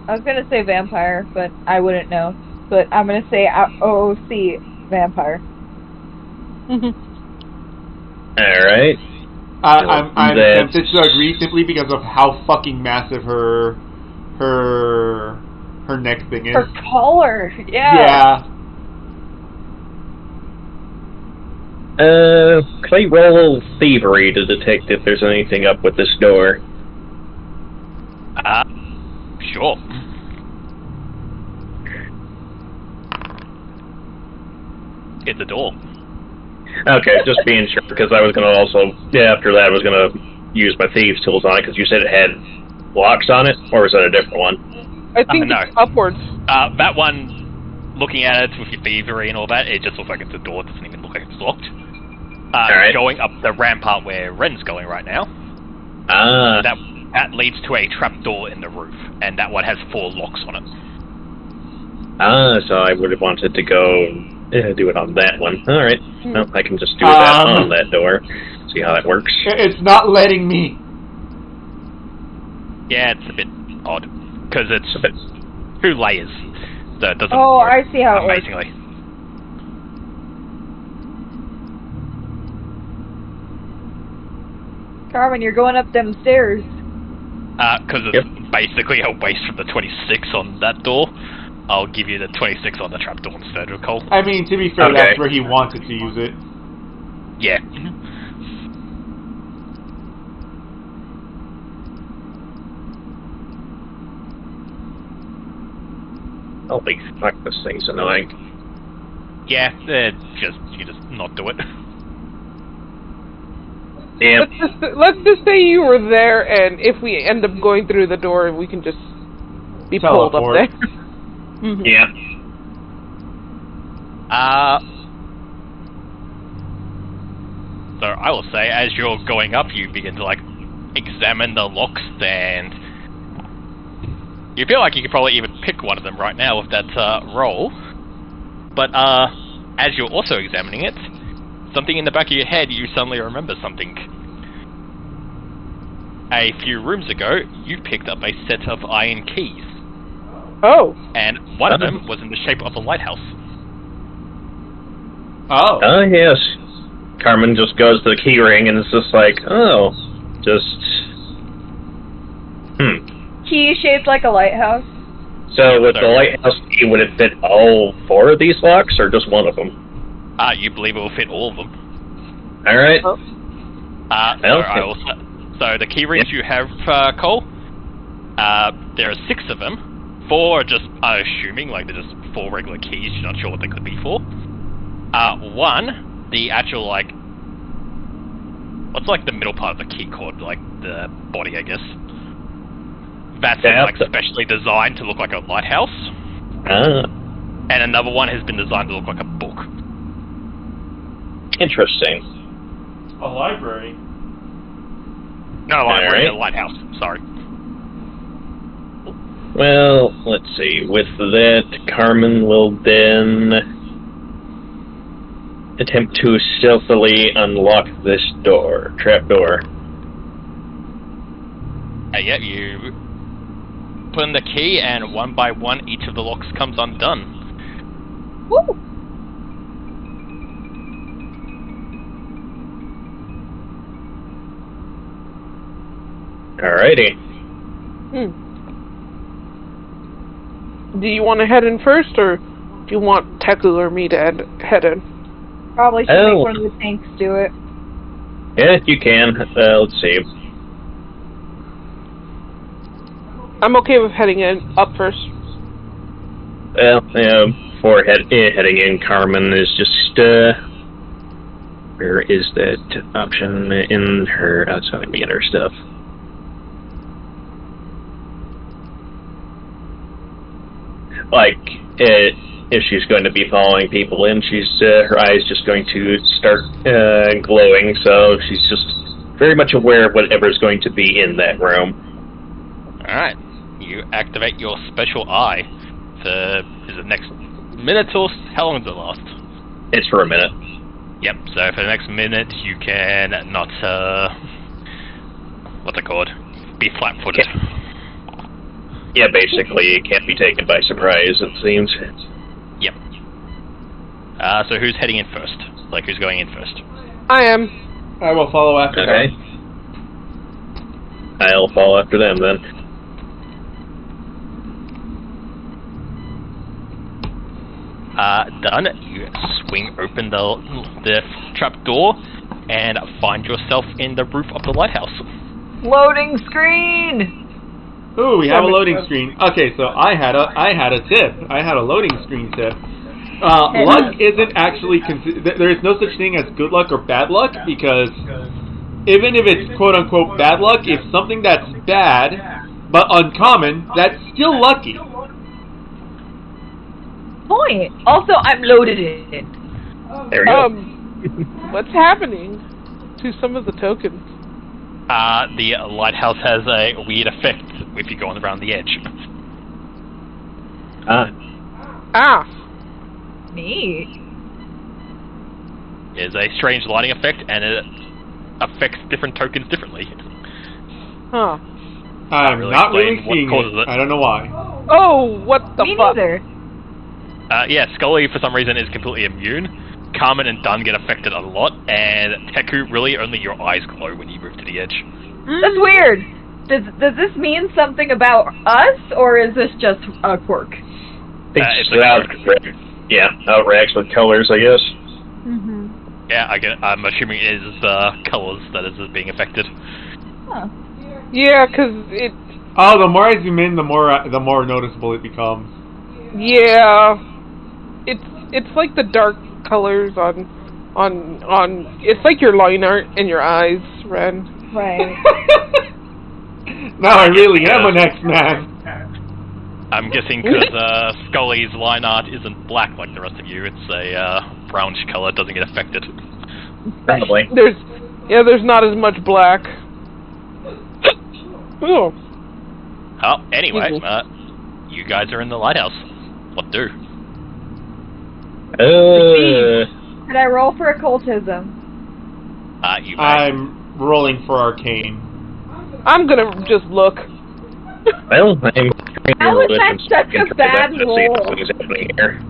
I was gonna say vampire, but I wouldn't know. But I'm gonna say OOC vampire. Alright. I'm tempted to agree simply because of how fucking massive her neck thing is. Her collar, yeah. Yeah. Could I roll thievery to detect if there's anything up with this door? Sure. It's a door. Okay, just being sure, because I was going to also, after that, I was going to use my thieves tools on it, because you said it had blocks on it, or was that a different one? I think no. it's upwards. That one, looking at it with your thievery and all that, it just looks like it's a door. It doesn't even look like it's locked. Alright. Going up the rampart where Ren's going right now, that leads to a trapdoor in the roof, and that one has 4 locks on it. So I would have wanted to go do it on that one. Alright, well, I can just do that on that door. See how that works. It's not letting me. Yeah, it's a bit odd, because it's 2 layers, so it doesn't Oh, work I see how it works. amazingly. Carmen, you're going up them stairs. Because it's basically a waste from the 26 on that door. I'll give you the 26 on the trapdoor instead, Cole. I mean, to be fair, Okay. that's where he wanted to use it. Yeah. Holy fuck, this thing's annoying. Yeah, you just not do it. Yeah. Let's just say you were there, and if we end up going through the door, we can just be pulled up Teleport. there. Mhm. Yeah. So I will say, as you're going up, you begin to like examine the locks, and you feel like you could probably even pick one of them right now with that roll. But as you're also examining it, something in the back of your head, you suddenly remember something. A few rooms ago, you picked up a set of iron keys. Oh. And one of them was in the shape of a lighthouse. Oh. Oh, yes. Carmen just goes to the key ring and it's just like, oh, just... Key shaped like a lighthouse. So with the lighthouse key, would it fit all 4 of these locks, or just one of them? You believe it will fit all of them. Alright. So the key rings you have, Cole, there are 6 of them. 4 are just, assuming, like they're just 4 regular keys, you're not sure what they could be for. 1, the actual, like, what's like the middle part of the key called? Like the body, I guess. That's like specially designed to look like a lighthouse. And another one has been designed to look like a book. Interesting. A library. No, library, a lighthouse. Sorry. Well, let's see. With that, Carmen will then attempt to stealthily unlock this door, trap door. Yeah, you put in the key, and one by one, each of the locks comes undone. Woo! Alrighty. Do you want to head in first, or do you want Teku or me to head in? Probably should make one of the tanks do it. Yeah, you can. Let's see. I'm okay with heading up first. Well, before heading in, Carmen is just, where is that option in her, outside me and her stuff? Like, if she's going to be following people in, her eyes just going to start glowing, so she's just very much aware of whatever's going to be in that room. Alright, you activate your special eye for, is it next minute or how long does it last? It's for a minute. Yep, so for the next minute you can not, what's it called? Be flat-footed. Yeah, basically, it can't be taken by surprise, it seems. Yep. So who's heading in first? Like, who's going in first? I am. I will follow after Okay. them. I'll follow after them, then. Done. You swing open the trap door and find yourself in the roof of the lighthouse. Loading screen! Ooh, we have a loading screen. Okay, so I had a tip. I had a loading screen tip. Luck isn't actually there is no such thing as good luck or bad luck, because even if it's quote unquote bad luck, if something that's bad but uncommon, that's still lucky. Point. Also, I'm loaded in. There we go. What's happening to some of the tokens? The lighthouse has a weird effect if you go on around the edge. Ah. Neat. It's a strange lighting effect, and it affects different tokens differently. Huh. I'm not really seeing it. I don't know why. Oh, what the Me fuck? neither. Yeah, Scully for some reason is completely immune. Carmen and Dunn get affected a lot, and Teku, really only your eyes glow when you move to the edge. That's weird. Does this mean something about us, or is this just a quirk? It's how it reacts with colors, I guess. Mm-hmm. Yeah, I'm assuming it is colors that is being affected. Huh. Yeah, because it... Oh, the more I zoom in, the more noticeable it becomes. Yeah. It's like the dark colors on. It's like your line art in your eyes, Ren. Right. Now I really am an X-Man. I'm guessing because Scully's line art isn't black like the rest of you. It's a brownish color. Doesn't get affected. Probably. There's not as much black. Oh. Oh, anyway, you guys are in the lighthouse. What do? Can I roll for occultism? You may. I'm rolling for arcane. I'm gonna just look. Well, I'm How was that such a bad roll? What's happening here.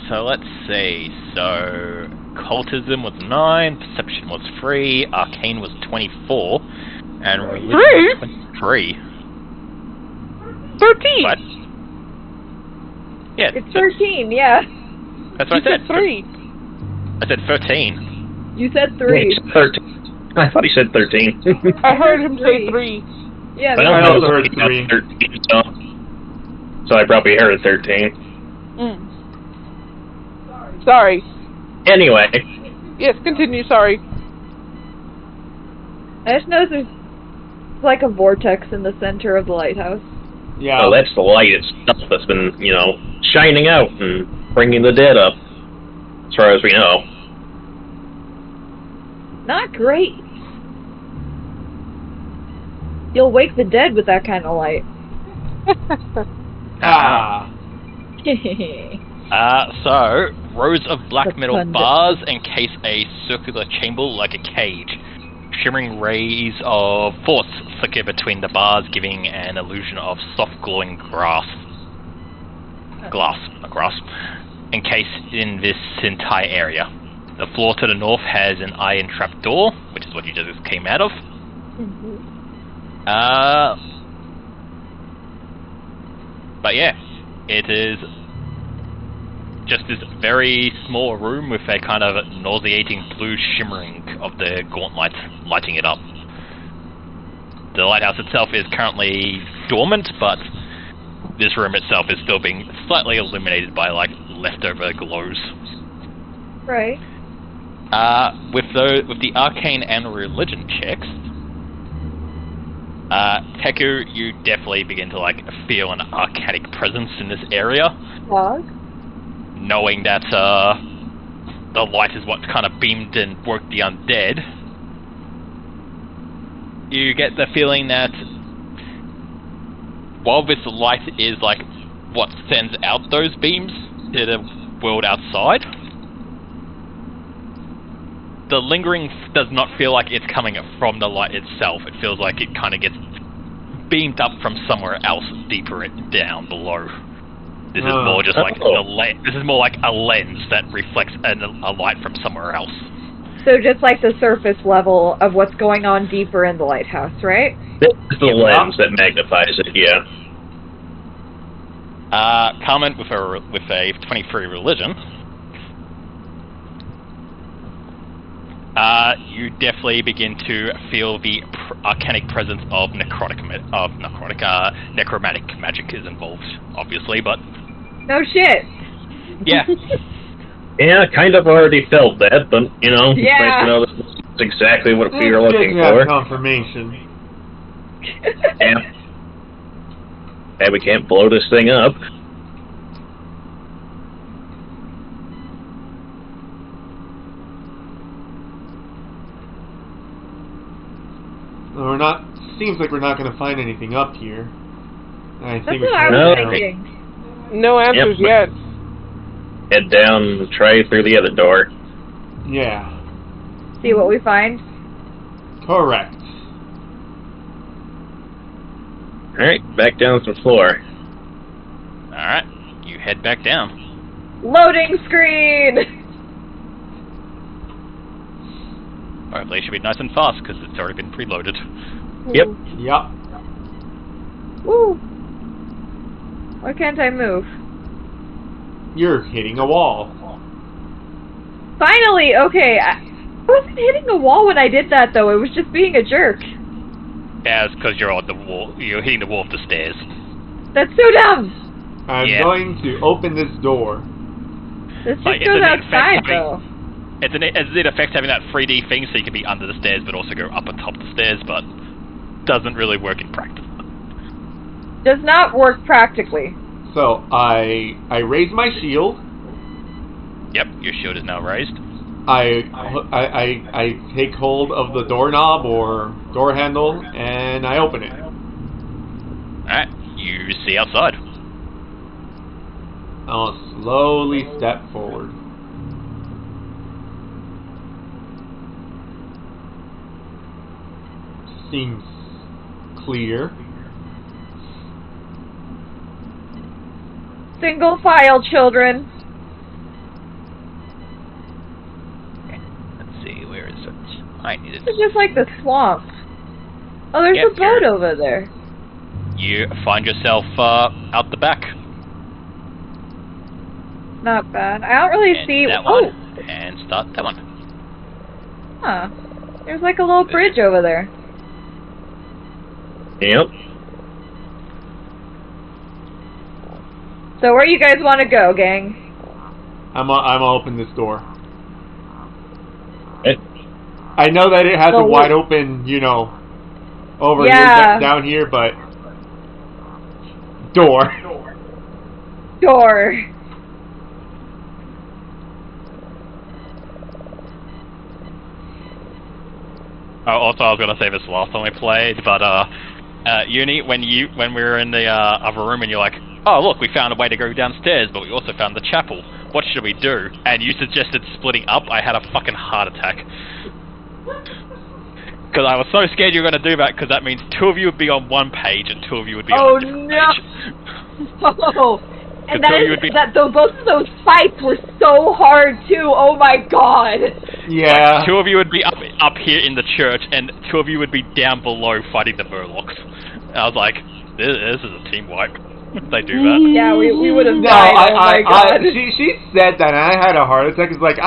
So let's see. So, occultism was 9, perception was 3, arcane was 24, and religion was 23. 13. What? Yeah, It's 13, yeah. that's what I said. 3. I said 13. You said He 3. said 13. I thought he said 13. I heard him say 3. Yeah, Well, I I also was heard looking at 3. 13, so I probably heard 13. Sorry. Anyway, Yes, continue, sorry. I just noticed there's like a vortex in the center of the lighthouse. Yeah. well, that's the light itself that's been, shining out and bringing the dead up, as far as we know. Not great. You'll wake the dead with that kind of light. Ah. So, rows of black The metal thunder. bars encase a circular chamber like a cage. Shimmering rays of force flicker between the bars, giving an illusion of soft glowing glass, encased in this entire area. The floor to the north has an iron trap door, which is what you just came out of. But yeah, it is just this very small room with a kind of nauseating blue shimmering of the gauntlet lighting it up. The lighthouse itself is currently dormant, but this room itself is still being slightly illuminated by like leftover glows. Right. With the arcane and religion checks, Teku, you definitely begin to like feel an arcanic presence in this area. Dog. Knowing that the light is what kind of beamed and woke the undead, you get the feeling that while this light is like what sends out those beams to the world outside, the lingering does not feel like it's coming from the light itself. It feels like it kind of gets beamed up from somewhere else deeper down below. This is more just like this is more like a lens that reflects a light from somewhere else. So just like the surface level of what's going on deeper in the lighthouse, right? It's the lens that magnifies it, yeah. Comment with a 23 religion. You definitely begin to feel the arcanic presence of necromatic magic is involved, obviously, but No shit. yeah. Yeah, kind of already felt that, but, it's Yeah. nice to know this is exactly what we were Just looking have for. confirmation. Yeah. Hey, we can't blow this thing up. We're not. Seems like we're not going to find anything up here. I That's think what we I should was go down. thinking. No answers yet. Head down and try through the other door. Yeah. See what we find. Correct. Alright, back down to the floor. Alright, you head back down. Loading screen! Hopefully it should be nice and fast, because it's already been preloaded. Yep. Yup. Woo! Why can't I move? You're hitting a wall. Finally! Okay, I wasn't hitting a wall when I did that, though. It was just being a jerk. as because you're on the wall. You're hitting the wall of the stairs. That's so dumb! I'm Yeah. going to open this door. This just Like, goes isn't it outside, effect though. It affects having that 3D thing, so you can be under the stairs, but also go up on top of the stairs, but doesn't really work in practice. Does not work practically. So I raise my shield. Yep, your shield is now raised. I take hold of the doorknob or door handle and I open it. Alright, you see outside. I'll slowly step forward. Seems clear. Single file, children. Let's see, where is it? I need It's it. just like the swamp. Oh, there's Yep, a boat you're- over there. You find yourself out the back. Not bad. I don't really And see. that Oh, one, and start that one. huh. There's like a little bridge over there. Yep. So where you guys want to go, gang? I'm gonna open this door. Eh, I know that it has Well, a wide open, over Yeah. here, down here, but door. Door. Oh, also, I was gonna say this last time we played, but Uni, when we were in the other room, and you're like, "Oh, look, we found a way to go downstairs, but we also found the chapel. What should we do?" And you suggested splitting up. I had a fucking heart attack because I was so scared you were gonna do that, because that means two of you would be on one page and two of you would be on a different page. Oh, and Because that you is would be- both of those fights were so hard too. Oh my god. Yeah. Two of you would be up here in the church, and two of you would be down below fighting the Murlocs. And I was like, this is a team wipe. They do that. Yeah, we would have No, died. Oh my god. she said that, and I had a heart attack. It's like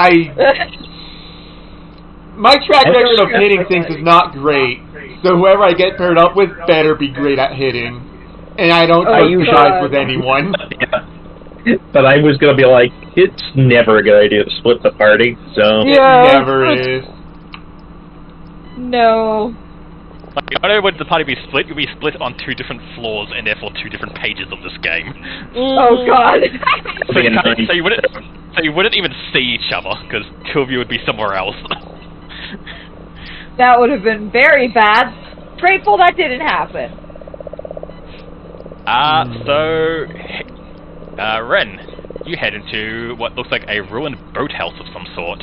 my track record of hitting things is not great. So whoever I get paired up with better be great at hitting, and I don't Oh, trust God. guys with anyone. Yeah. But I was gonna be like, it's never a good idea to split the party, so... Yeah. It never is. No. Like, I know when the party be split, you'll be split on two different floors and therefore two different pages of this game. Oh god. So you wouldn't even see each other, because two of you would be somewhere else. That would have been very bad. Grateful that didn't happen. Ren, you head into what looks like a ruined boathouse of some sort.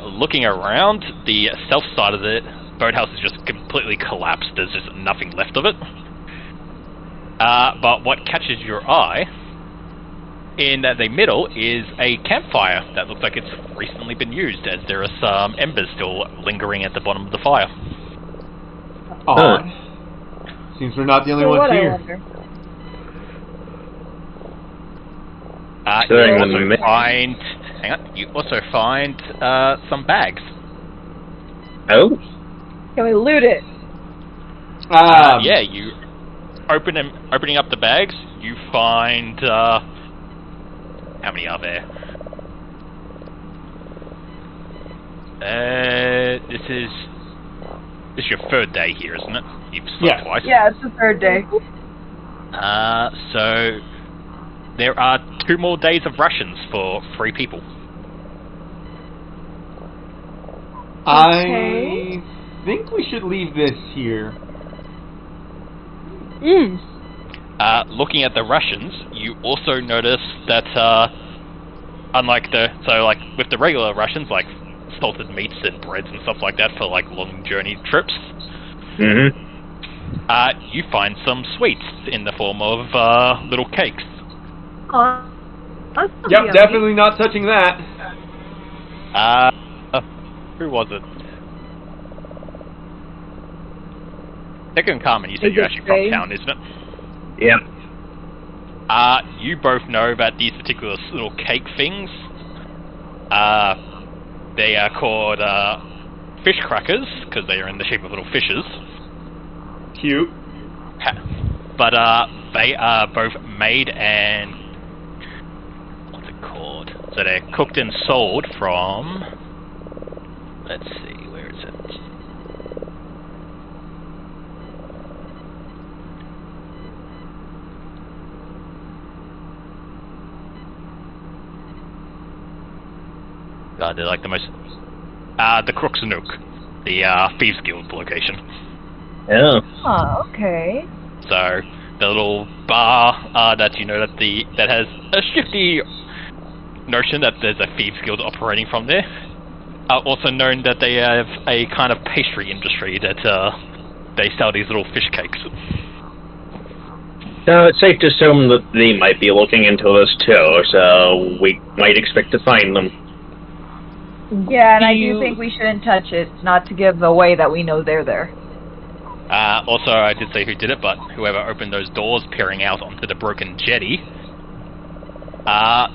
Looking around, the south side of the boathouse is just completely collapsed. There's just nothing left of it. But what catches your eye, in the middle, is a campfire that looks like it's recently been used, as there are some embers still lingering at the bottom of the fire. Odd. Seems we're not the only For ones what, I here. wonder? You also find some bags. Oh? Can we loot it? Yeah, you opening up the bags, you find how many are there? This is your third day here, isn't it? You've slept Yeah. twice. Yeah, it's the third day. So there are 2 more days of rations for 3 people. I think we should leave this here. Looking at the rations, you also notice that unlike with the regular rations, like salted meats and breads and stuff like that for like long journey trips, Mm-hmm. you find some sweets in the form of little cakes. Oh, that's so Yep, yummy. definitely not touching that. Who was it? Deku and Carmen, you said Is you're it actually Faye? from town, isn't it? Yep. You both know about these particular little cake things. They are called fish crackers, because they are in the shape of little fishes. Cute. But they are both made and what's it called? So they're cooked and sold from. Let's see, where is it? They're like the most. The Crooks Nook, the Thieves Guild location. Oh. Oh, okay. So the little bar that you know that has a shifty notion that there's a Thieves Guild operating from there. Also known that they have a kind of pastry industry that they sell these little fish cakes. So it's safe to assume that they might be looking into this too, so we might expect to find them. Yeah, and I do think we shouldn't touch it, not to give away that we know they're there. Also, I did say who did it, but whoever opened those doors peering out onto the broken jetty,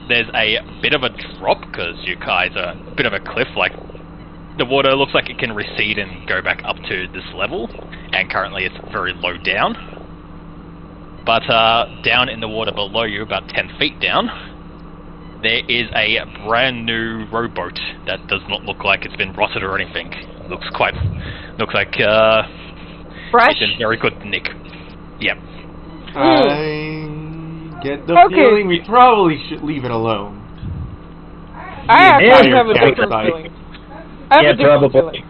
there's a bit of a drop, because you guys are a bit of a cliff, like, the water looks like it can recede and go back up to this level, and currently it's very low down. But down in the water below you, about 10 feet down, there is a brand new rowboat that does not look like it's been rotted or anything. Looks like Fresh? it's in very good nick. Yep. I get the feeling we probably should leave it alone. I actually entire have a different campsite. feeling. I have a different feeling.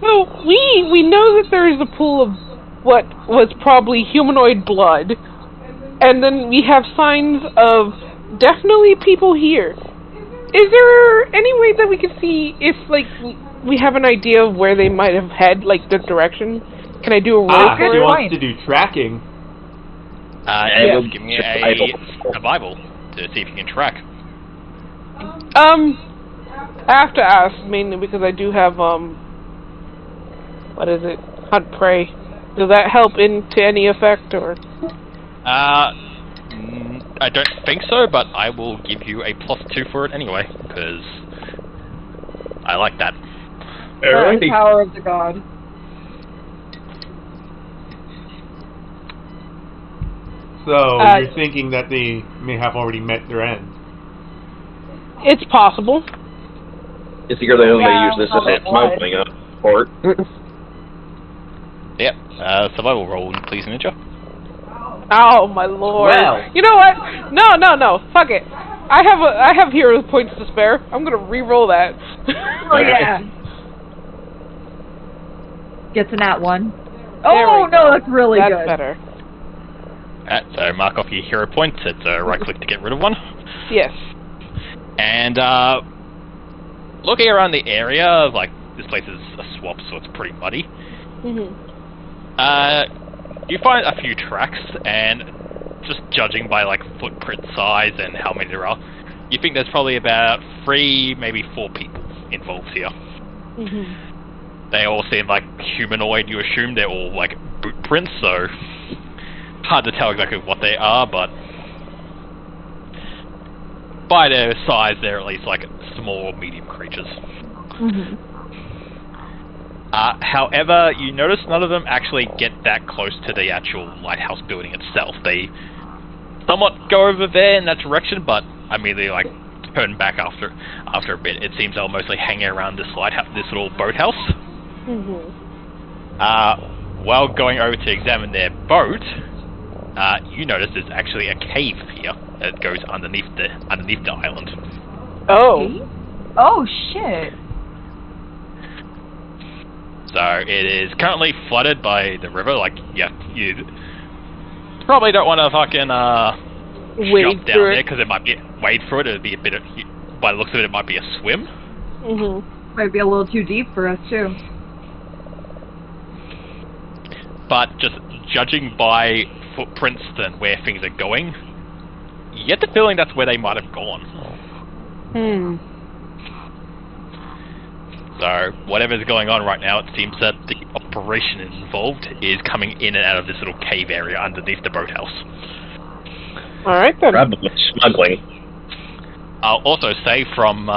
So we know that there is a pool of what was probably humanoid blood, and then we have signs of definitely people here. Is there any way that we can see if, like, we have an idea of where they might have head, like, the direction? Can I do a roll for he it? wants to do tracking. Give me a Bible to see if you can track. I have to ask, mainly because I do have, what is it? Hunt Prey. Does that help into any effect, or? I don't think so, but I will give you a +2 for it anyway, because I like that. The power of the god. So, you're thinking that they may have already met their end? It's possible. You figure they only use this as a smuggling port. Yep. Survival roll, please, Ninja. Oh my lord! Well. You know what? No. Fuck it. I have hero points to spare. I'm gonna re-roll that. Oh yeah. Gets an at one. There Oh we no, go. that's really That's good. better. Alright, so mark off your hero points. It's right click to get rid of one. Yes. And looking around the area, like this place is a swamp, so it's pretty muddy. You find a few tracks, and just judging by like footprint size and how many there are, you think there's probably about 3, maybe 4 people involved here. They all seem like humanoid. You assume they're all like boot prints, so hard to tell exactly what they are, but by their size, they're at least like small, medium creatures. However, you notice none of them actually get that close to the actual lighthouse building itself. They somewhat go over there in that direction, but immediately like turn back after a bit. It seems they'll mostly hang around this this little boathouse. While going over to examine their boat, you notice there's actually a cave here that goes underneath the island. Oh. Oh shit. So it is currently flooded by the river. Like, yeah, you probably don't want to fucking jump down there because it might be wade through it. It'd be a bit of, by the looks of it, it might be a swim. Might be a little too deep for us too. But just judging by footprints and where things are going, you get the feeling that's where they might have gone. So, whatever's going on right now, it seems that the operation involved is coming in and out of this little cave area underneath the boathouse. Alright then. Probably smuggling. I'll also say from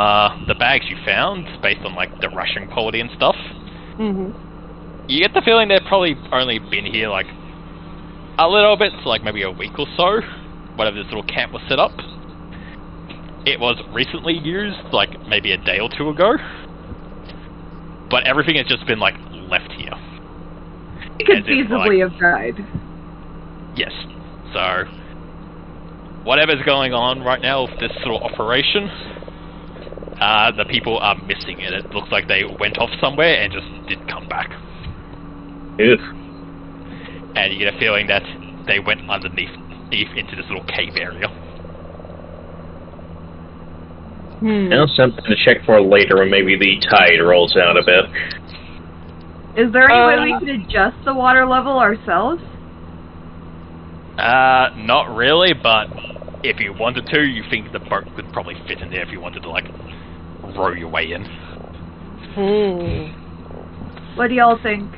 the bags you found, based on like the ration quality and stuff, You get the feeling they've probably only been here like a little bit, so like maybe a week or so, whenever this little camp was set up. It was recently used, like maybe a day or two ago, but everything has just been like left here. It could feasibly have died. Yes. So, whatever's going on right now with this sort of operation, the people are missing it. It looks like they went off somewhere and just didn't come back. Oof. And you get a feeling that they went underneath into this little cave area. Now something to check for later when maybe the tide rolls out a bit. Is there any way we could adjust the water level ourselves? Not really, but if you wanted to, you think the boat could probably fit in there if you wanted to, like, row your way in. What do y'all think?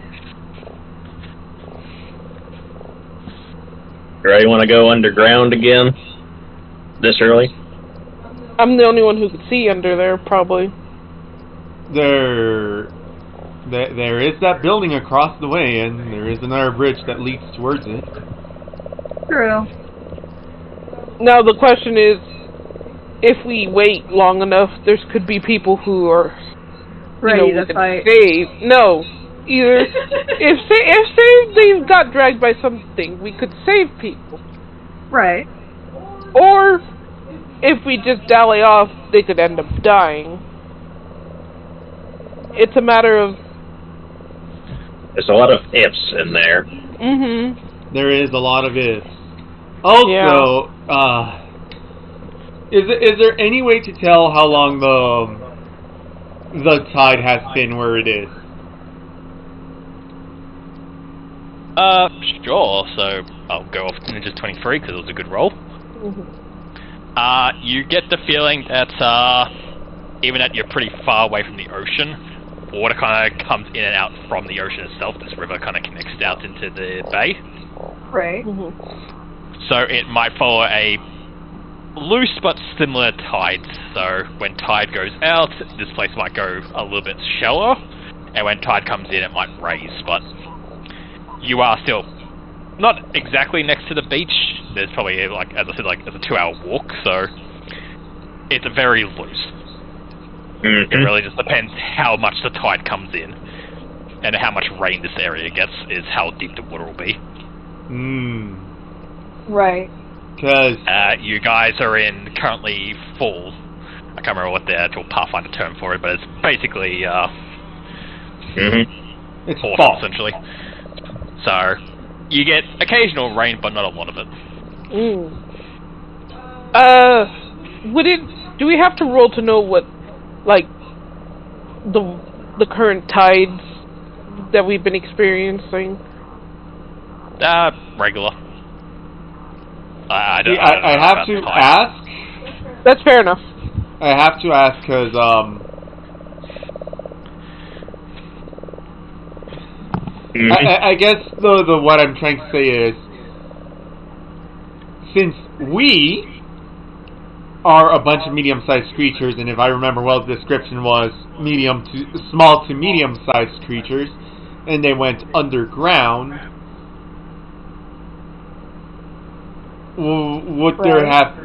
You really want to go underground again? This early? I'm the only one who could see under there, probably. There is that building across the way, and there is another bridge that leads towards it. True. Now the question is, if we wait long enough, there could be people who are Ready to fight. No, either if they got dragged by something, we could save people. Right. Or if we just dally off, they could end up dying. It's a matter of... There's a lot of ifs in there. There is a lot of ifs. Also, is there any way to tell how long the tide has been where it is? Sure, so I'll go off Ninja's 23 because it was a good roll. You get the feeling that, even that you're pretty far away from the ocean, water kind of comes in and out from the ocean itself. This river kind of connects out into the bay. Right. So it might follow a loose but similar tide. So when tide goes out, this place might go a little bit shallower, and when tide comes in, it might raise. But you are still not exactly next to the beach. There's probably, like as I said, like it's a 2-hour walk, so it's very loose. It really just depends how much the tide comes in and how much rain this area gets is how deep the water will be. Right. Because you guys are in currently fall. I can't remember what the actual PathFinder term for it, but it's basically it's autumn, fall, essentially. So you get occasional rain, but not a lot of it. Do we have to roll to know what, like, the current tides that we've been experiencing? Regular. I have to ask. That's fair enough. I have to ask because I guess the what I'm trying to say is, since we are a bunch of medium-sized creatures, and if I remember well, the description was small to medium-sized creatures, and they went underground. Would there have,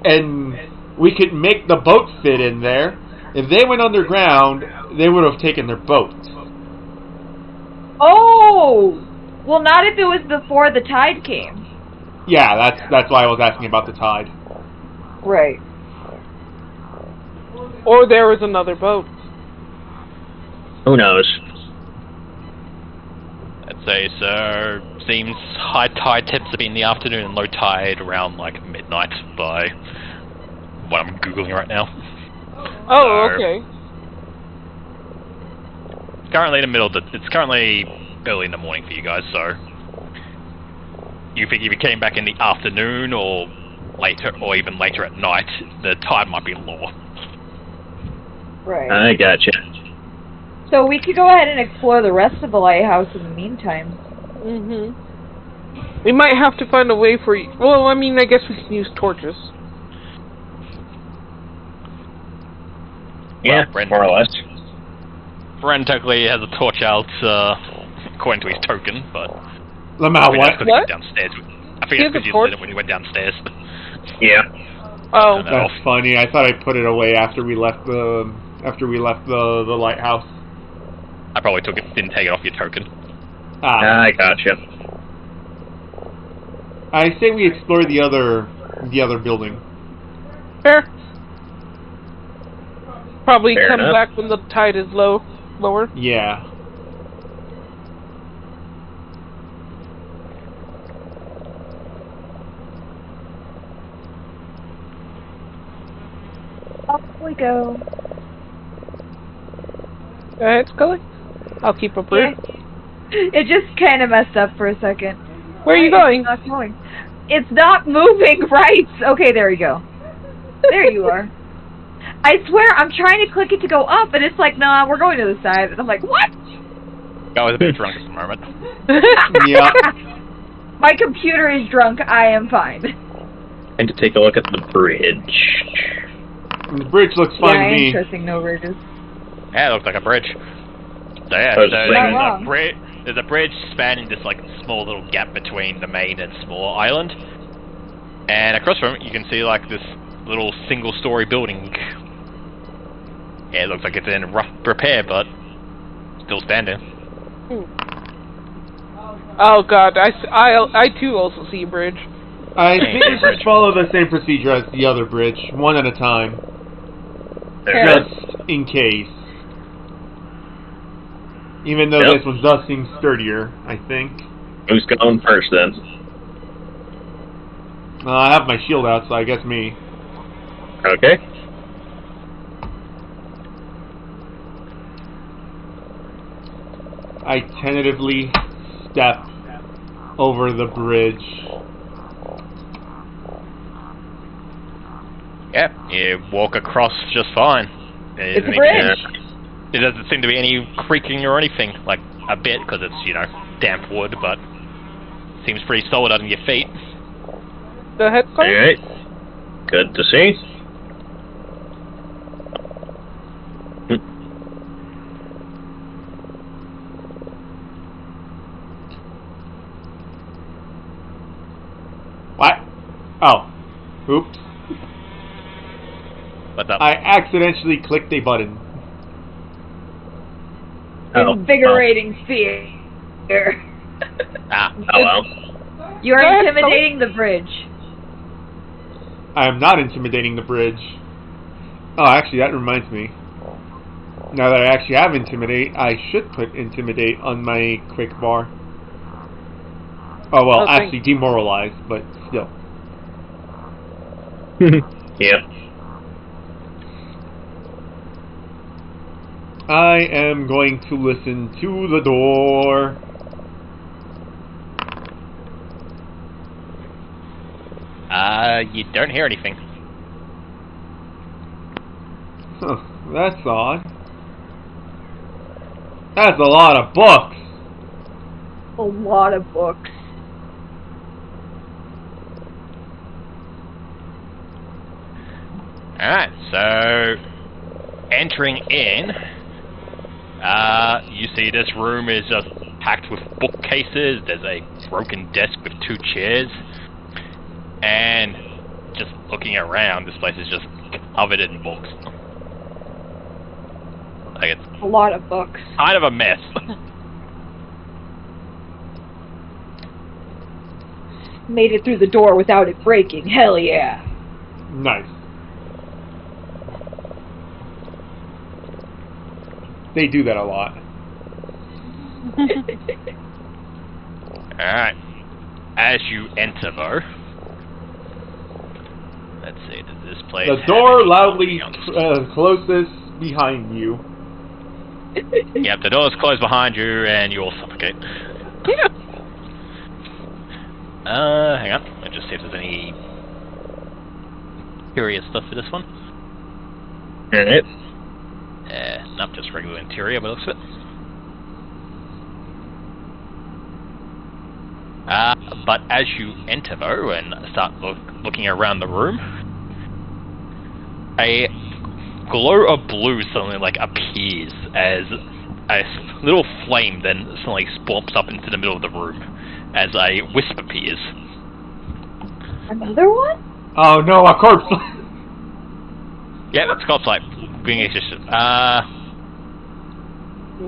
and we could make the boat fit in there. If they went underground, they would have taken their boat. Oh! Well, not if it was before the tide came. Yeah, that's why I was asking about the tide. Right. Or there was another boat. Who knows? I'd say so. Seems high tide tends to be in the afternoon and low tide around like midnight by what I'm googling right now. Oh, so, okay. It's currently in the middle of it's currently early in the morning for you guys, so you think if you came back in the afternoon or later or even later at night, the tide might be lower. Right. I gotcha. So we could go ahead and explore the rest of the lighthouse in the meantime. We might have to find a way for you. Well, I mean, I guess we can use torches. Yeah, Brendan, more or less. Ren technically has a torch out, according to his token, but... Lamau, what? He went downstairs. I think it's because you lit it when you went downstairs. Yeah. Oh. That's funny. I thought I put it away after we left the lighthouse. I probably didn't take it off your token. Ah. I gotcha. I say we explore the other building. Fair. Probably Fair come enough. back when the tide is lower. Yeah. Up we go. Go ahead, Scully. I'll keep a brief. It just kind of messed up for a second. Where are you going? It's not going. It's not moving right. Okay, there you go. There you are. I swear, I'm trying to click it to go up, and it's like, nah, we're going to the side. And I'm like, what? I was a bit drunk at the moment. Yeah. My computer is drunk. I am fine. And to take a look at the bridge. The bridge looks fine to me. Interesting, no ridges. Yeah, it looks like a bridge. So yeah, Oh, so it's there's a bridge spanning this like small little gap between the main and smaller island. And across from it, you can see like this little single-story building. Yeah, it looks like it's in rough repair, but still standing. Oh god, I too also see a bridge. I think we should follow the same procedure as the other bridge, one at a time. Just in case. Even though this one does seem sturdier, I think. Who's going first then? I have my shield out, so I guess me. Okay. I tentatively step over the bridge. Yeah, you walk across just fine. It's a bridge. There doesn't seem to be any creaking or anything, like a bit, because it's, you know, damp wood, but seems pretty solid under your feet. Go ahead, Scully. Alright. Good to see. What? Oh. Oops. What's up? I accidentally clicked a button. Invigorating fear. Ah. Oh well. You are Go ahead, intimidating the bridge. I am not intimidating the bridge. Oh, actually, that reminds me. Now that I actually have Intimidate, I should put Intimidate on my quick bar. Oh, well, actually Demoralize, but still. Yeah. I am going to listen to the door. You don't hear anything. Huh, that's odd. That's a lot of books. A lot of books. Alright, so entering in, you see this room is just packed with bookcases. There's a broken desk with 2 chairs, and just looking around, this place is just covered in books. Like it's A lot of books. kind of a mess. Made it through the door without it breaking. Hell yeah. Nice. They do that a lot. Alright, as you enter though, let's see, does this place The have door any loudly ambiance? closes behind you. Yep, the door's closed behind you and you all suffocate. Yeah. Hang on, let me just see if there's any curious stuff for this one. Alright. Not just regular interior, but it looks it. But as you enter though and start looking around the room, a glow of blue suddenly like appears as a little flame then suddenly spawns up into the middle of the room as a wisp appears. Another one? Oh no, a corpse! Yeah, that's got like being existent.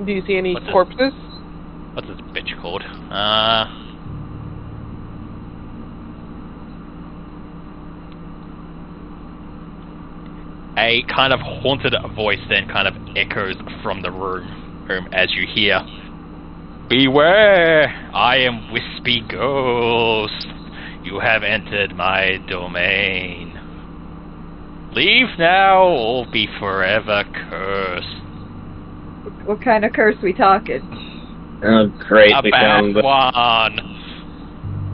Do you see any What's this? corpses? What's this bitch called? A kind of haunted voice then kind of echoes from the room as you hear, "Beware! I am Wispy Ghost. You have entered my domain. Leave now or be forever cursed." What kind of curse we talking? Oh, great. A bad one.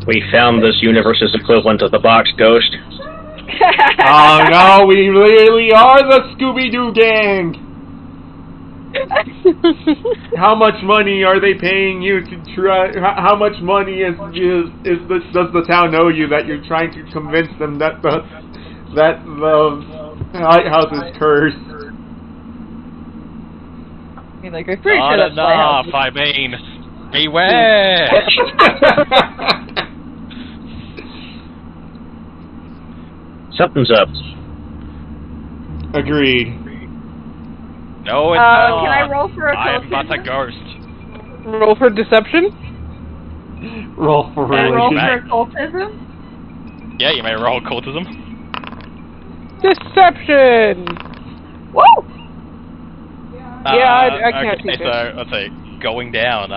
We found this universe's equivalent of the box ghost. Oh no, we really are the Scooby-Doo gang! How much money are they paying you to try? How much money does the town owe you that you're trying to convince them that the lighthouse is cursed? I mean, like, I'm pretty sure Not that's lighthouse. enough, I mean, beware! Something's up. Agreed. No, it's not. Can I roll for a I am not a occultism? ghost. Roll for deception? Roll for Can I roll religion. for occultism? Yeah, you may roll occultism. Deception! Woo! Yeah, I can't okay, see so, let's see, going down,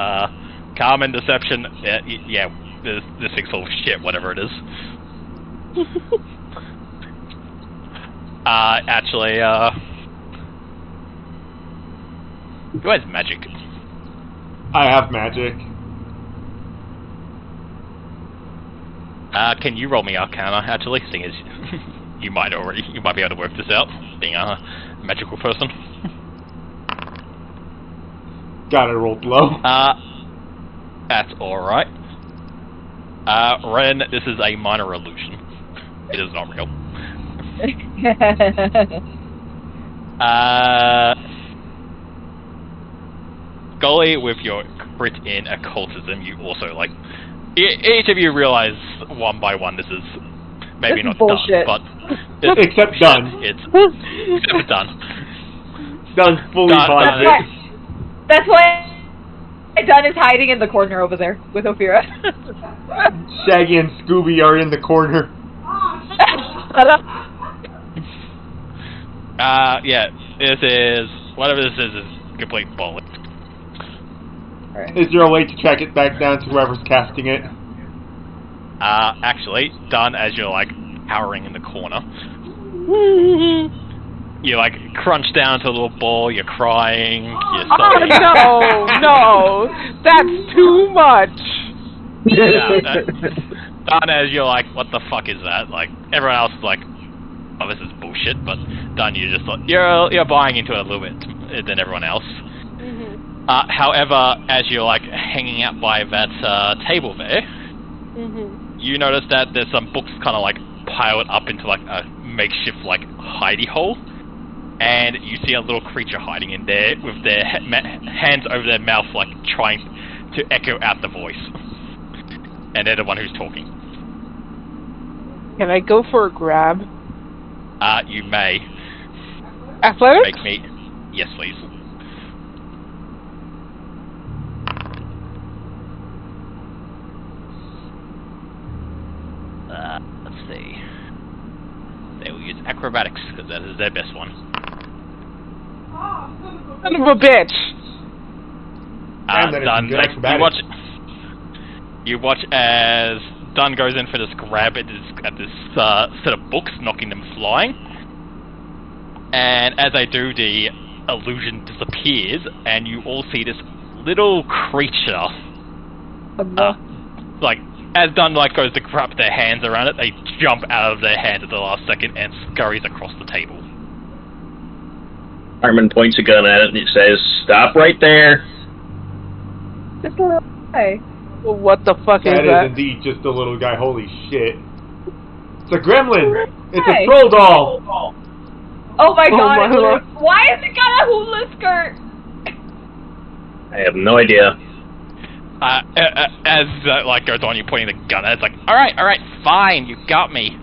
calm and deception, yeah, this thing's full of shit, whatever it is. Actually, who has magic? I have magic. Can you roll me Arcana, actually, seeing as you might be able to work this out, being a magical person. Gotta roll low. That's alright. Ren, this is a minor illusion. It is not real. Golly, with your crit in occultism, you also, like, each of you realize one by one this is maybe This is not bullshit. done, but Except done. Except done. Done fully Done, buys done. it. That's why Dunn is hiding in the corner over there with Ophira. Shaggy and Scooby are in the corner. Yeah, this is, whatever this is complete bollocks. Is there a way to track it back down to whoever's casting it? Actually, done as you're, like, cowering in the corner. You, like, crunch down to a little ball, you're crying, you're Oh, sobbing. no! That's too much! Yeah, done as you're like, what the fuck is that? Like, everyone else is like, oh, this is bullshit, but done, you're just like, you're buying into it a little bit than everyone else. Mm-hmm. However, as you're, like, hanging out by that table there, Mm-hmm. you notice that there's some books kind of, like, piled up into, like, a makeshift, like, hidey hole. And you see a little creature hiding in there with their hands over their mouth, like, trying to echo out the voice. And they're the one who's talking. Can I go for a grab? You may. Athletics? Make me... Yes, please. Let's see. They will use acrobatics, because that is their best one. Son of a bitch! Damn, that is Dun, good like, acrobatics. you watch as Dun goes in for this grab at this set of books, knocking them flying. And as they do, the illusion disappears, and you all see this little creature. Like, as Dun like goes to grab their hands around it, they jump out of their hands at the last second and scurries across the table. Harmon points a gun at it and he says, "Stop right there." Just a little guy. Well, what the fuck is That that? is indeed just a little guy. Holy shit. It's a gremlin! It's Hey. a troll doll! Oh my god, my lord. why has it got a hula skirt? I have no idea. As like goes on, you're pointing the gun at it. It's like, all right, fine, you got me.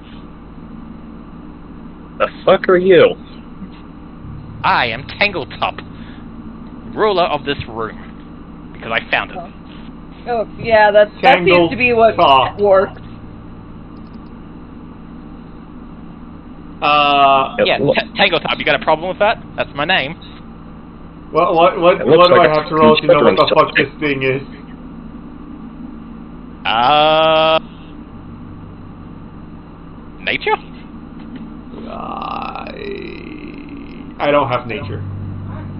The fuck are you? I am Tangletop, ruler of this room, because I found it. Oh, yeah, that seems to be what works. Yeah, Tangletop, you got a problem with that? That's my name. What do I have to roll to know what the fuck this thing is? Nature? I don't have nature.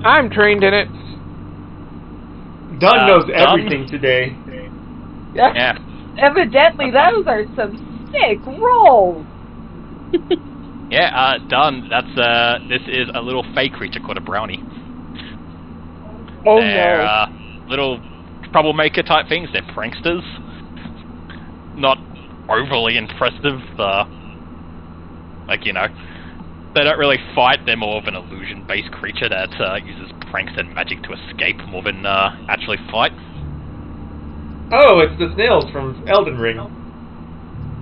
I'm trained in it. Dunn knows everything today. Yeah. Evidently, those are some sick rolls. Yeah, Dunn, this is a little fey creature called a brownie. Oh They're, little troublemaker type things. They're pranksters. Not overly impressive, like, you know. They don't really fight, they're more of an illusion-based creature that uses pranks and magic to escape more than actually fight. Oh, it's the snails from Elden Ring.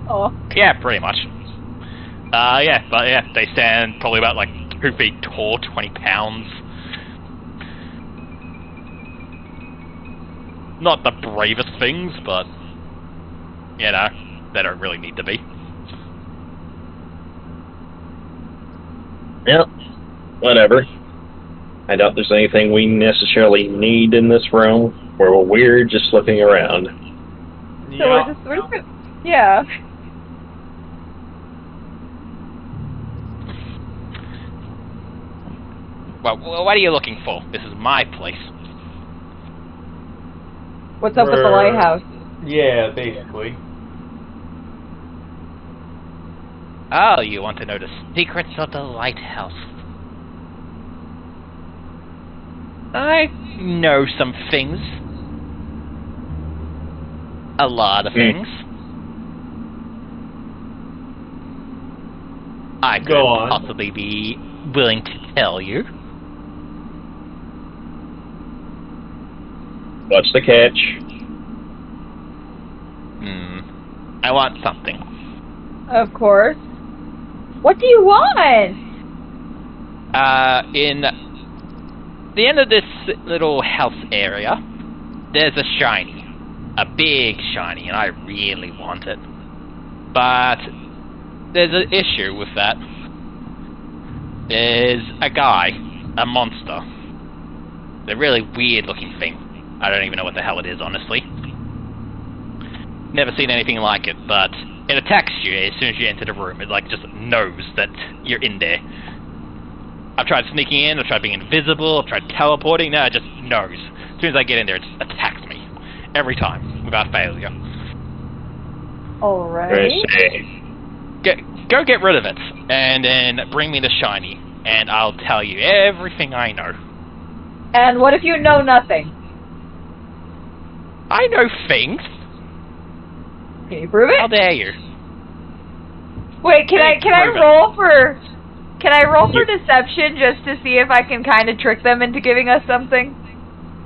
Oh. Yeah, pretty much. They stand probably about like 2 feet tall, 20 pounds. Not the bravest things, but, you know, they don't really need to be. Yep. Whatever. I doubt there's anything we necessarily need in this room. We're just looking around. So we're just yeah. Well, what are you looking for? This is my place. What's up with the lighthouse? Yeah, basically. Oh, you want to know the secrets of the lighthouse? I know some things. A lot of things. I could possibly be willing to tell you. What's the catch? I want something. Of course. What do you want? In the end of this little house area, there's a shiny. A big shiny, and I really want it. But there's an issue with that. There's a guy, a monster. It's a really weird looking thing. I don't even know what the hell it is, honestly. Never seen anything like it, but it attacks you as soon as you enter the room. It like just knows that you're in there. I've tried sneaking in, I've tried being invisible, I've tried teleporting, no, it just knows. As soon as I get in there, it just attacks me. Every time, without failure. Alright. Go get rid of it, and then bring me the shiny, and I'll tell you everything I know. And what if you know nothing? I know things. Can you prove it? How dare you? Wait, can I roll for deception just to see if I can kind of trick them into giving us something?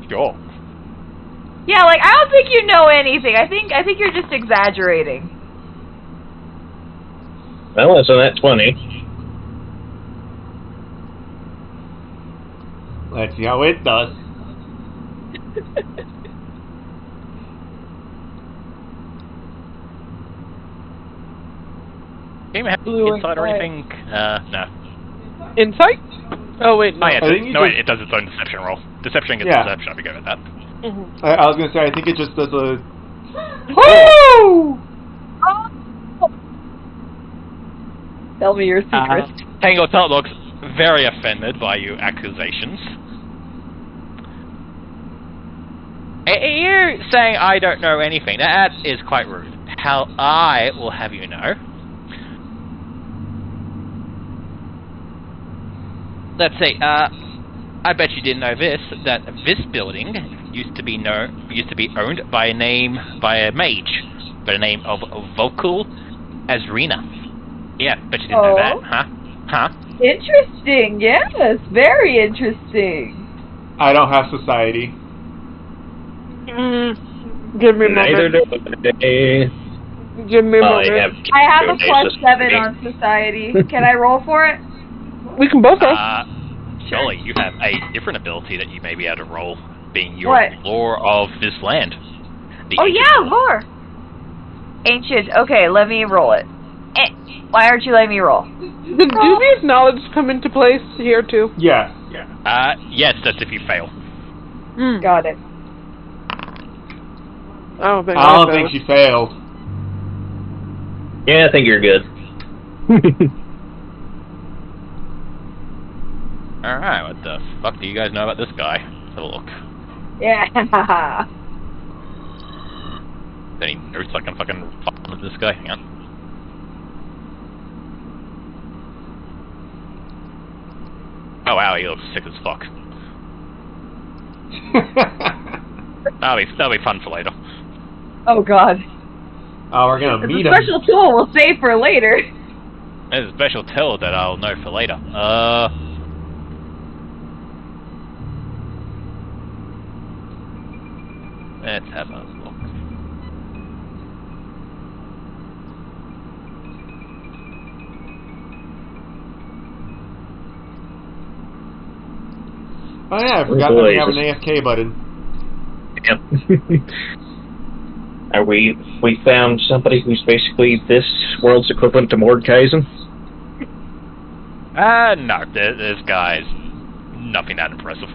Sure. Yeah, like I don't think you know anything. I think you're just exaggerating. Well, that's a nat 20. Let's see how it does. Do you have Blue insight or and anything? No. Insight? Oh, wait, no. Oh, yeah, it does its own deception roll. Deception gets deception, I'll be good with that. Mm-hmm. I was gonna say, I think it just does a... Woo! Oh. Tell me your secret. Tangletop looks very offended by your accusations. You're saying I don't know anything. That is quite rude. How I will have you know. Let's see, I bet you didn't know this, that this building used to be owned by a mage by the name of Vocal Azrina. Yeah, bet you didn't know that, huh? Interesting, yes, very interesting. I don't have society. Give me a Neither moment. do they. Give me a Well, moment. I have a Basis. +7 on society. Can I roll for it? We can both roll. Surely you have a different ability that you may be able to roll, being your What? lore of this land. The Oh ancient yeah, lore. lore. Ancient. Okay, let me roll it. Why aren't you letting me roll? Do these knowledge come into place here too? Yeah. Yes, that's if you fail. Got it. Oh, thank I don't God. think she failed. Yeah, I think you're good. Alright, what the fuck do you guys know about this guy? Let's have a look. Yeah. Any notes I can fucking find with this guy? Hang on. Oh wow, he looks sick as fuck. That'll be fun for later. Oh God. Oh, we're gonna It's meet a him. special tool we'll save for later. There's a special tell that I'll know for later. Let's have a look. Oh yeah, I forgot that we have an AFK button. Yep. We found somebody who's basically this world's equivalent to Mordekaiser? No, this guy's nothing that impressive.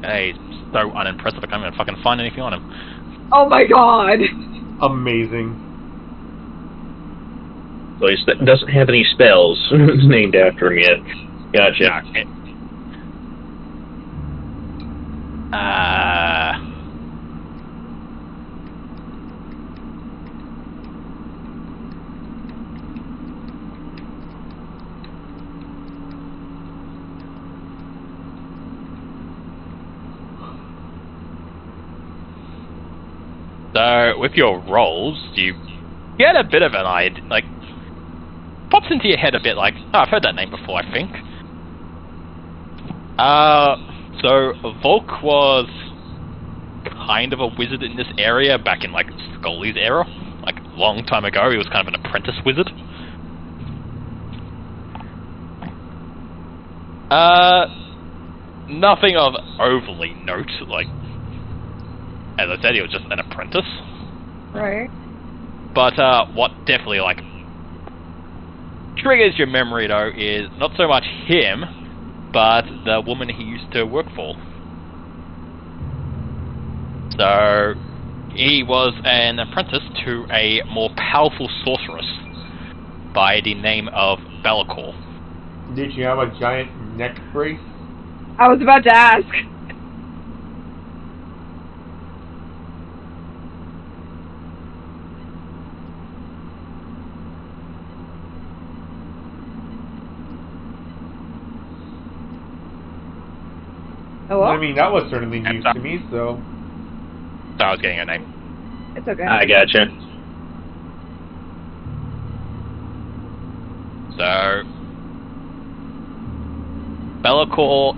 Hey, he's so unimpressive I can't even fucking find anything on him. Oh my God. Amazing. So he doesn't have any spells named after him yet. Gotcha. So, with your rolls, you get a bit of an idea, like, pops into your head a bit like, oh, I've heard that name before, I think. So, Volk was kind of a wizard in this area back in, like, Scully's era. Like, a long time ago, he was kind of an apprentice wizard. Nothing of overly note, like, as I said, he was just an apprentice. Right. But, what definitely, like, triggers your memory, though, is not so much him, but the woman he used to work for. So, he was an apprentice to a more powerful sorceress by the name of Bellicor. Did she have a giant neck brace? I was about to ask. Hello? I mean, that was certainly news to me, so... So I was getting her name. It's okay. I gotcha. So, Bellicor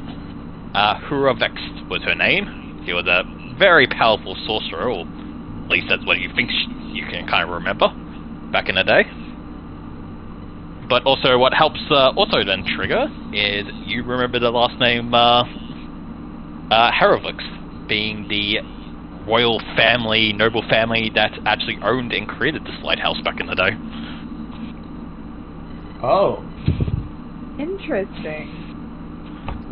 Huravex was her name. She was a very powerful sorcerer, or at least that's what you think you can kind of remember back in the day. But also, what helps also then trigger is you remember the last name Heravex, being the royal family, noble family that actually owned and created this lighthouse back in the day. Oh. Interesting.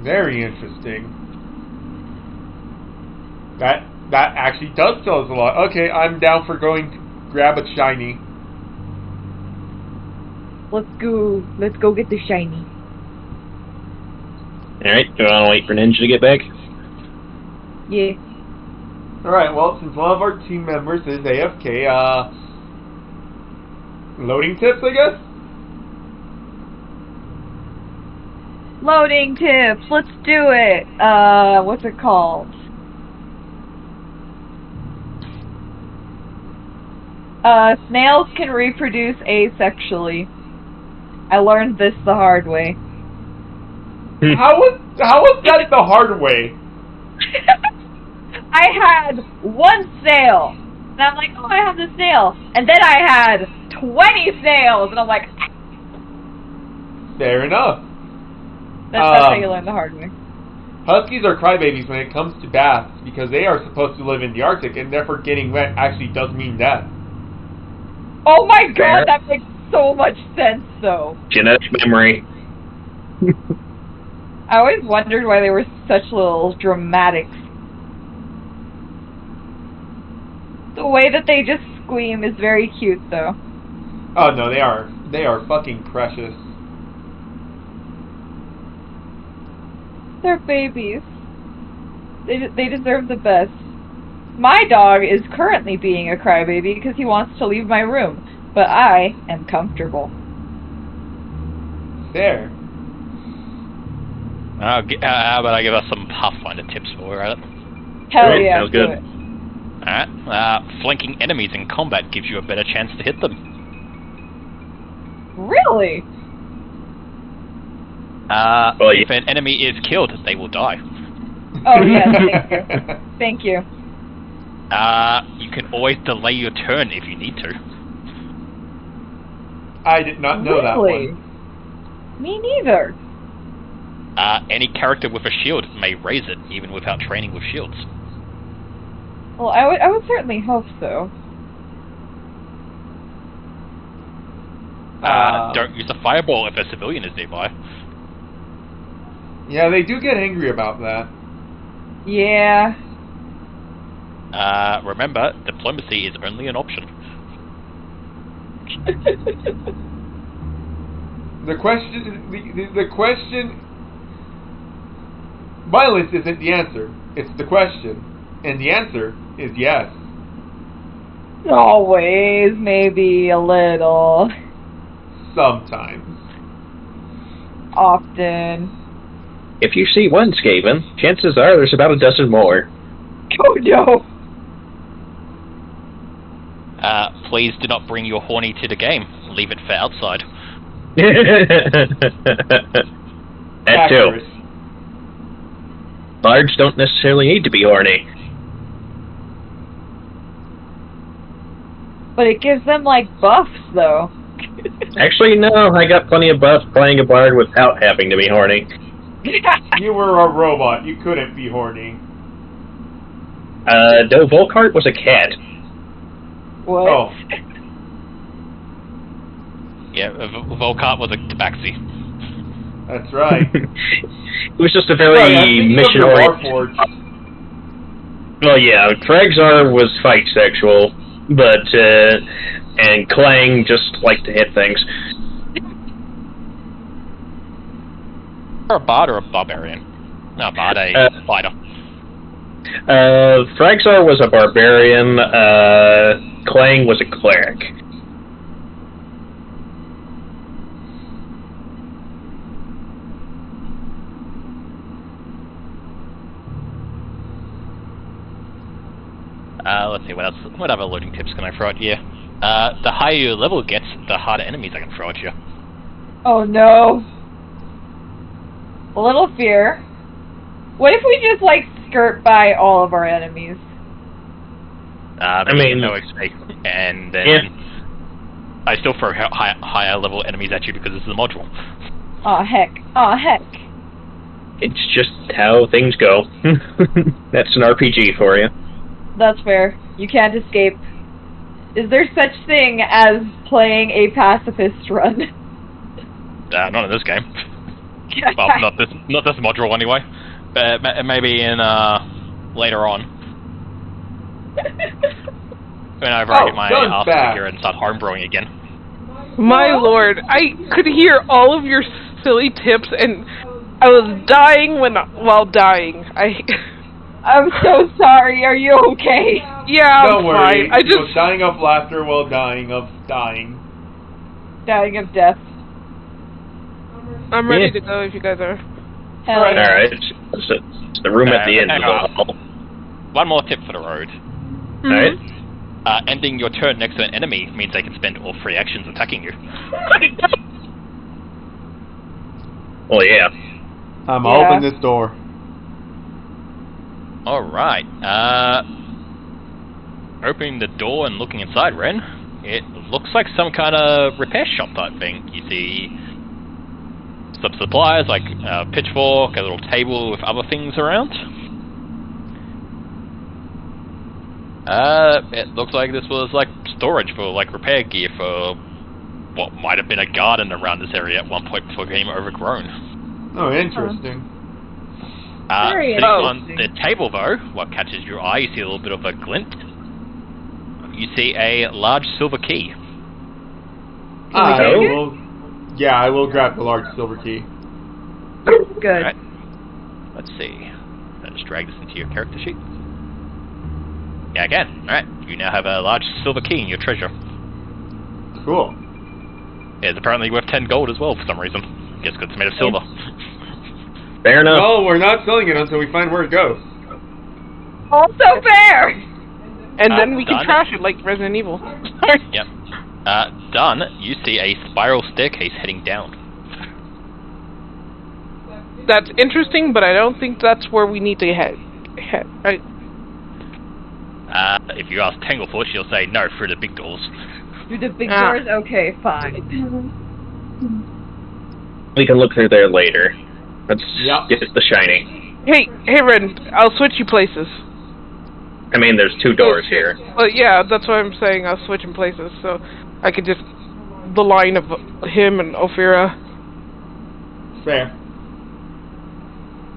Very interesting. That actually does tell us a lot. Okay, I'm down for going to grab a shiny. Let's go get the shiny. Alright, do I want to wait for Ninja to get back? Yeah. Alright, well, since one of our team members is AFK, loading tips, I guess? Loading tips, let's do it. What's it called? Snails can reproduce asexually. I learned this the hard way. How was that the hard way? I had one snail, and I'm like, oh, I have the snail. And then I had 20 snails, and I'm like... Fair enough. That's how you learn the hard way. Huskies are crybabies when it comes to baths because they are supposed to live in the Arctic, and therefore getting wet actually does mean death. Oh my god, that makes so much sense, though. Genetic memory. I always wondered why they were such little dramatics. The way that they just scream is very cute, though. Oh no, they are fucking precious. They're babies. They deserve the best. My dog is currently being a crybaby because he wants to leave my room, but I am comfortable. There. How about I give us some Pathfinder tips while we're at it? Hell Great, yeah, sounds do good. it. Alright. Flanking enemies in combat gives you a better chance to hit them. Really? If an enemy is killed, they will die. Oh yes, thank you. Thank you. You can always delay your turn if you need to. I did not know that Really? one. Me neither. Any character with a shield may raise it, even without training with shields. Well, I would certainly hope so. Don't use a fireball if a civilian is nearby. Yeah, they do get angry about that. Yeah. Remember, diplomacy is only an option. The question. Violence isn't the answer. It's the question, and the answer is yes. Always, maybe a little. Sometimes. Often. If you see one Skaven, chances are there's about a dozen more. Oh no! Please do not bring your horny to the game. Leave it for outside. That too. Bards don't necessarily need to be horny. But it gives them, like, buffs, though. Actually, no, I got plenty of buffs playing a bard without having to be horny. You were a robot. You couldn't be horny. No, Volkart was a cat. What? Oh. Yeah, Volkart was a tabaxi. That's right. It was just a Right, I'm very thinking of the mission-oriented... Warforged. Well, yeah, Tragzar was fight sexual, but, and Clang just liked to hit things. Or a bard or a barbarian? No, bard, a fighter. Fragzar was a barbarian, Clang was a cleric. Let's see, what else? What other loading tips can I throw at you? The higher your level gets, the harder enemies I can throw at you. Oh no. A little fear. What if we just, like, skirt by all of our enemies? I mean, no XP, and then I still throw higher level enemies at you because this is a module. Aw, heck. Aw, heck. It's just how things go. That's an RPG for you. That's fair. You can't escape. Is there such thing as playing a pacifist run? Not in this game. Well, not this module anyway. Maybe in later on. Whenever I get my ass together and start homebrewing again. My lord, I could hear all of your silly tips, and I was dying while dying. I'm so sorry. Are you okay? Yeah, I'm Don't worry. fine. I He was just dying of laughter while dying of dying. Dying of death. I'm ready to go if you guys are. Hell Right. yeah. Alright, it's the room at the end of the hall. One more tip for the road. Alright. ending your turn next to an enemy means they can spend all 3 actions attacking you. Well, yeah. I'm gonna open this door. Alright, opening the door and looking inside, Ren, it looks like some kind of repair shop type thing. You see some supplies like a pitchfork, a little table with other things around. It looks like this was like storage for like repair gear for what might have been a garden around this area at one point before it became overgrown. Oh, interesting. Sitting on the table though, what catches your eye, you see a little bit of a glint. You see a large silver key. I will grab the large silver key. Good. Right. Let's see. I'll just drag this into your character sheet. Yeah, again. Alright. You now have a large silver key in your treasure. Cool. It's apparently worth 10 gold as well for some reason. I guess because it's made of silver. Fair enough. No, we're not selling it until we find where it goes. Also fair! And then we can done. trash it like Resident Evil. Sorry. Yep. Done. You see a spiral staircase heading down. That's interesting, but I don't think that's where we need to head. Right? If you ask Tanglefoot, she'll say no through the big doors. Through the big doors? Okay, fine. We can look through there later. Let's get the shiny. Hey, Ren, I'll switch you places. I mean, there's 2 doors here. Well, yeah, that's why I'm saying I'll switch in places, so I could just... the line of him and Ophira. Fair.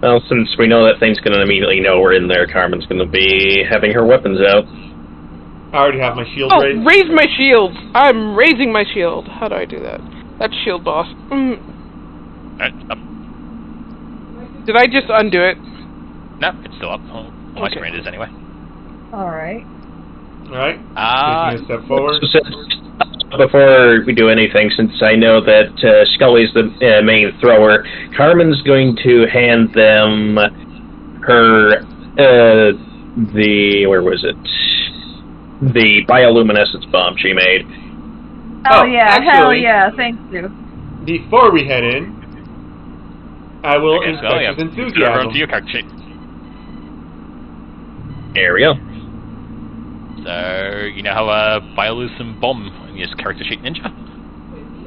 Well, since we know that thing's gonna immediately know we're in there, Carmen's gonna be having her weapons out. I already have my shield raised. Raise my shield! I'm raising my shield. How do I do that? That's shield boss. Did I just undo it? No, it's still up. Oh, my screen is anyway. Alright. Alright. Taking a step forward. Before we do anything, since I know that Scully's the main thrower, Carmen's going to hand them her, where was it? The bioluminescence bomb she made. Oh yeah, actually, hell yeah, thank you. Before we head in, I will inspect his Go enthusiasm. over to your character sheet. There we go. So, you now have a bioluminescent bomb in your character sheet, Ninja?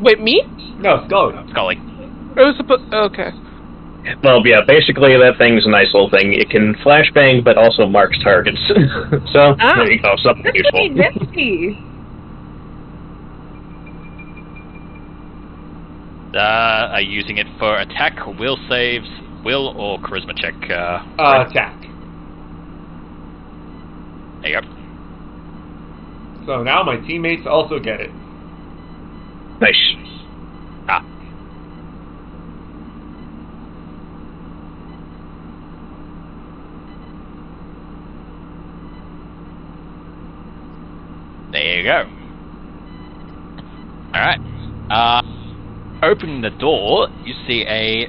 Wait, me? No, Scully. Scully. It was okay. Well, yeah, basically that thing's a nice little thing. It can flashbang, but also marks targets. So, there you go, something That's useful. pretty nifty. Are you using it for attack, will saves, will, or charisma check? Attack. There you go. So now my teammates also get it. Nice. Ah. There you go. Alright. Opening the door, you see a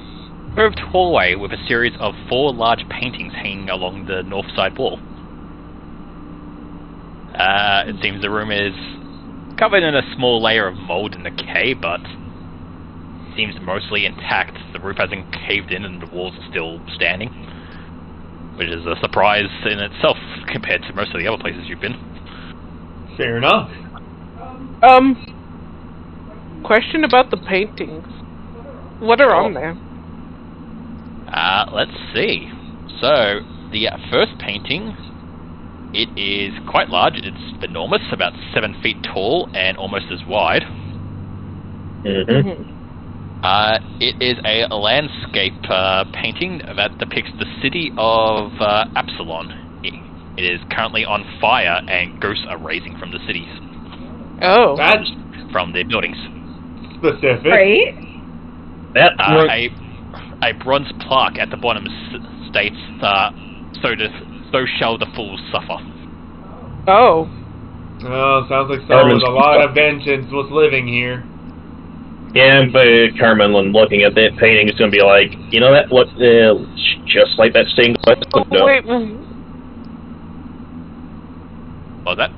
curved hallway with a series of 4 large paintings hanging along the north side wall. It seems the room is covered in a small layer of mold and decay, but seems mostly intact. The roof hasn't caved in and the walls are still standing, which is a surprise in itself compared to most of the other places you've been. Fair enough. Question about the paintings. What are on there? Let's see. So, the first painting, it is quite large. It's enormous, about 7 feet tall and almost as wide. Mm-hmm. It is a landscape painting that depicts the city of Absalon. It is currently on fire and ghosts are raising from the cities. Oh. That's From the buildings. specific. Right? That a bronze plaque at the bottom states, so shall the fools suffer. Oh. Oh, sounds like someone with a lot of vengeance was living here. Yeah, but Carmen, when looking at that painting, is going to be like, you know that? What? Just like that stained glass window. Wait. What was that?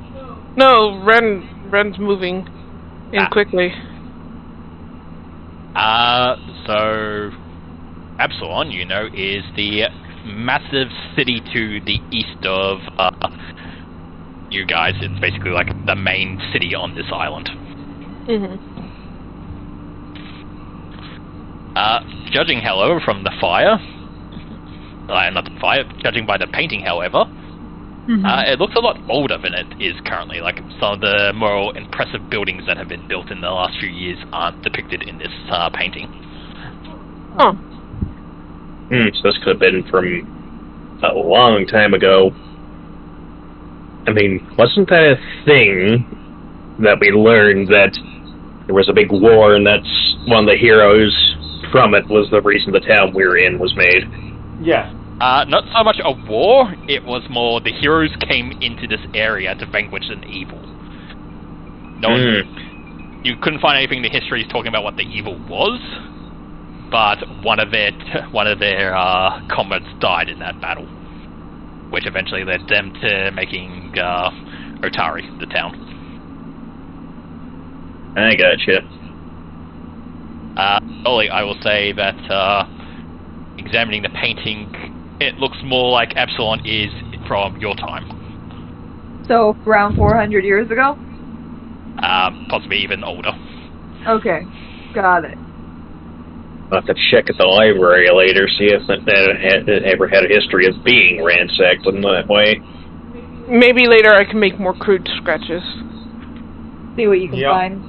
No, Ren's moving in quickly. So Absalon, you know, is the massive city to the east of you guys. It's basically like the main city on this island. Judging, however, from the fire, not the fire, judging by the painting, however, it looks a lot older than it is currently. Like, some of the more impressive buildings that have been built in the last few years aren't depicted in this painting. Oh. So this could have been from a long time ago. I mean, wasn't that a thing that we learned that there was a big war and that's one of the heroes from it was the reason the town we're in was made? Yeah. Not so much a war, it was more the heroes came into this area to vanquish an evil. No one, you couldn't find anything in the histories talking about what the evil was, but one of their comrades died in that battle, which eventually led them to making Otari, the town. I gotcha. Only I will say that examining the painting, it looks more like Absalon is from your time. So, around 400 years ago? Possibly even older. Okay, got it. I'll have to check at the library later, see if that ever had a history of being ransacked in that way. Maybe later I can make more crude scratches. See what you can find.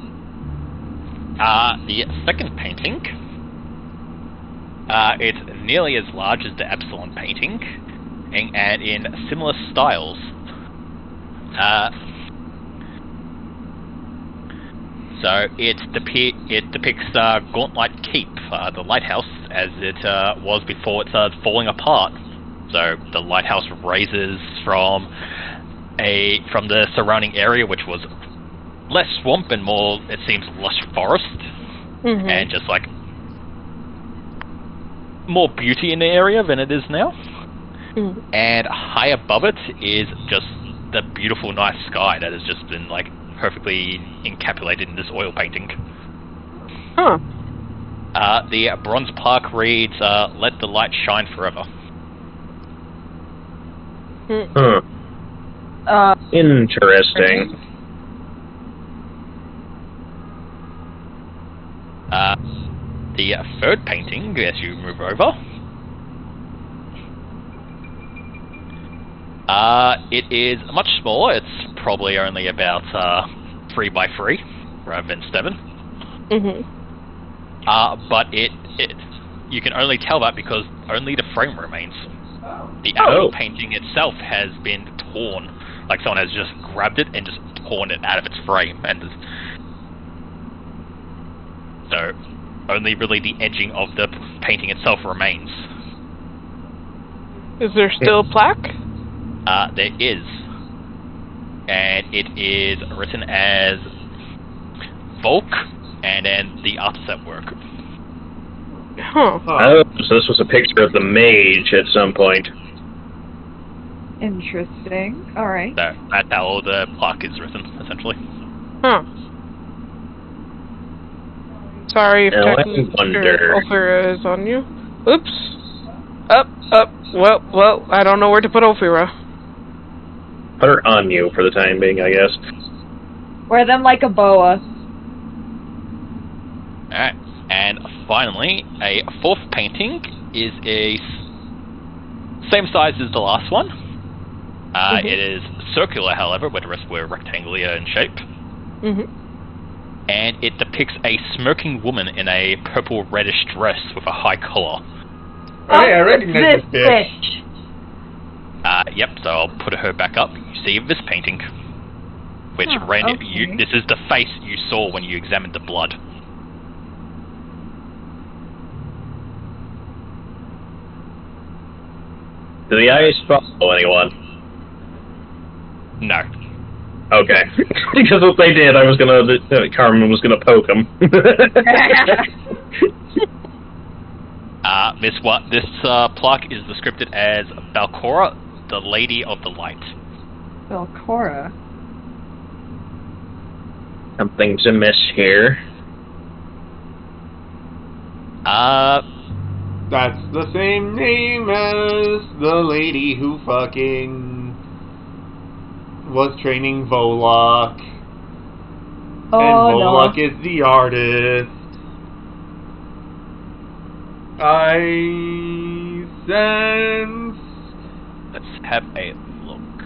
The second painting, it's nearly as large as the Absalon painting, and in similar styles. So it depicts Gauntlet Keep, the lighthouse, as it was before it started falling apart. So the lighthouse raises from the surrounding area, which was less swamp and more, it seems, lush forest, and just like more beauty in the area than it is now. And high above it is just the beautiful night sky that has just been like perfectly encapsulated in this oil painting. The bronze plaque reads, "Let the light shine forever." Interesting. The third painting, as you move over, it is much smaller. It's probably only about 3 by 3 rather than 7. But it you can only tell that because only the frame remains. The actual painting itself has been torn, like someone has just grabbed it and just torn it out of its frame, and so only really the edging of the painting itself remains. Is there still a plaque? There is, and it is written as Volk, and then the artisan work. Oh, so this was a picture of the mage at some point. Interesting. Alright. So that's how the plaque is written, essentially. Sorry if Now, I technically wonder. Ophira is on you. Oops. Up. Well, I don't know where to put Ophira. Put her on you for the time being, I guess. Wear them like a boa. Alright, and finally, a fourth painting is same size as the last one. It is circular, however, where the rest were rectangular in shape. And it depicts a smirking woman in a purple reddish dress with a high collar. Oh, hey, I recognize this bitch. Yep, so I'll put her back up. You see this painting, which this is the face you saw when you examined the blood. Do the eyes follow anyone? No. Okay. Because if they did, Carmen was gonna poke them. This plaque is described as Valcora, the Lady of the Light. Valcora? Something's amiss here. That's the same name as the lady who fucking was training Volok. Oh, and Volok no. is the artist. I sense... Let's have a look.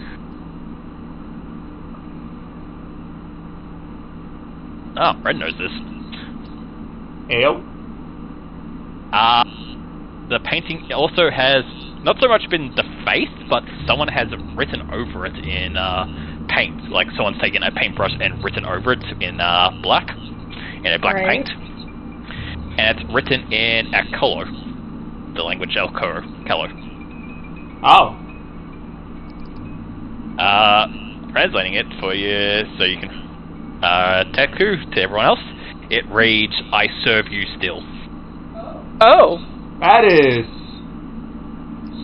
Oh, Red knows this. Ale? The painting also has not so much been defaced, but someone has written over it in paint. Like someone's taken a paintbrush and written over it in black, in a black paint. And it's written in Akolo, the language Kalo. Oh. Translating it for you so you can Teku to everyone else. It reads, "I serve you still." Oh. That is...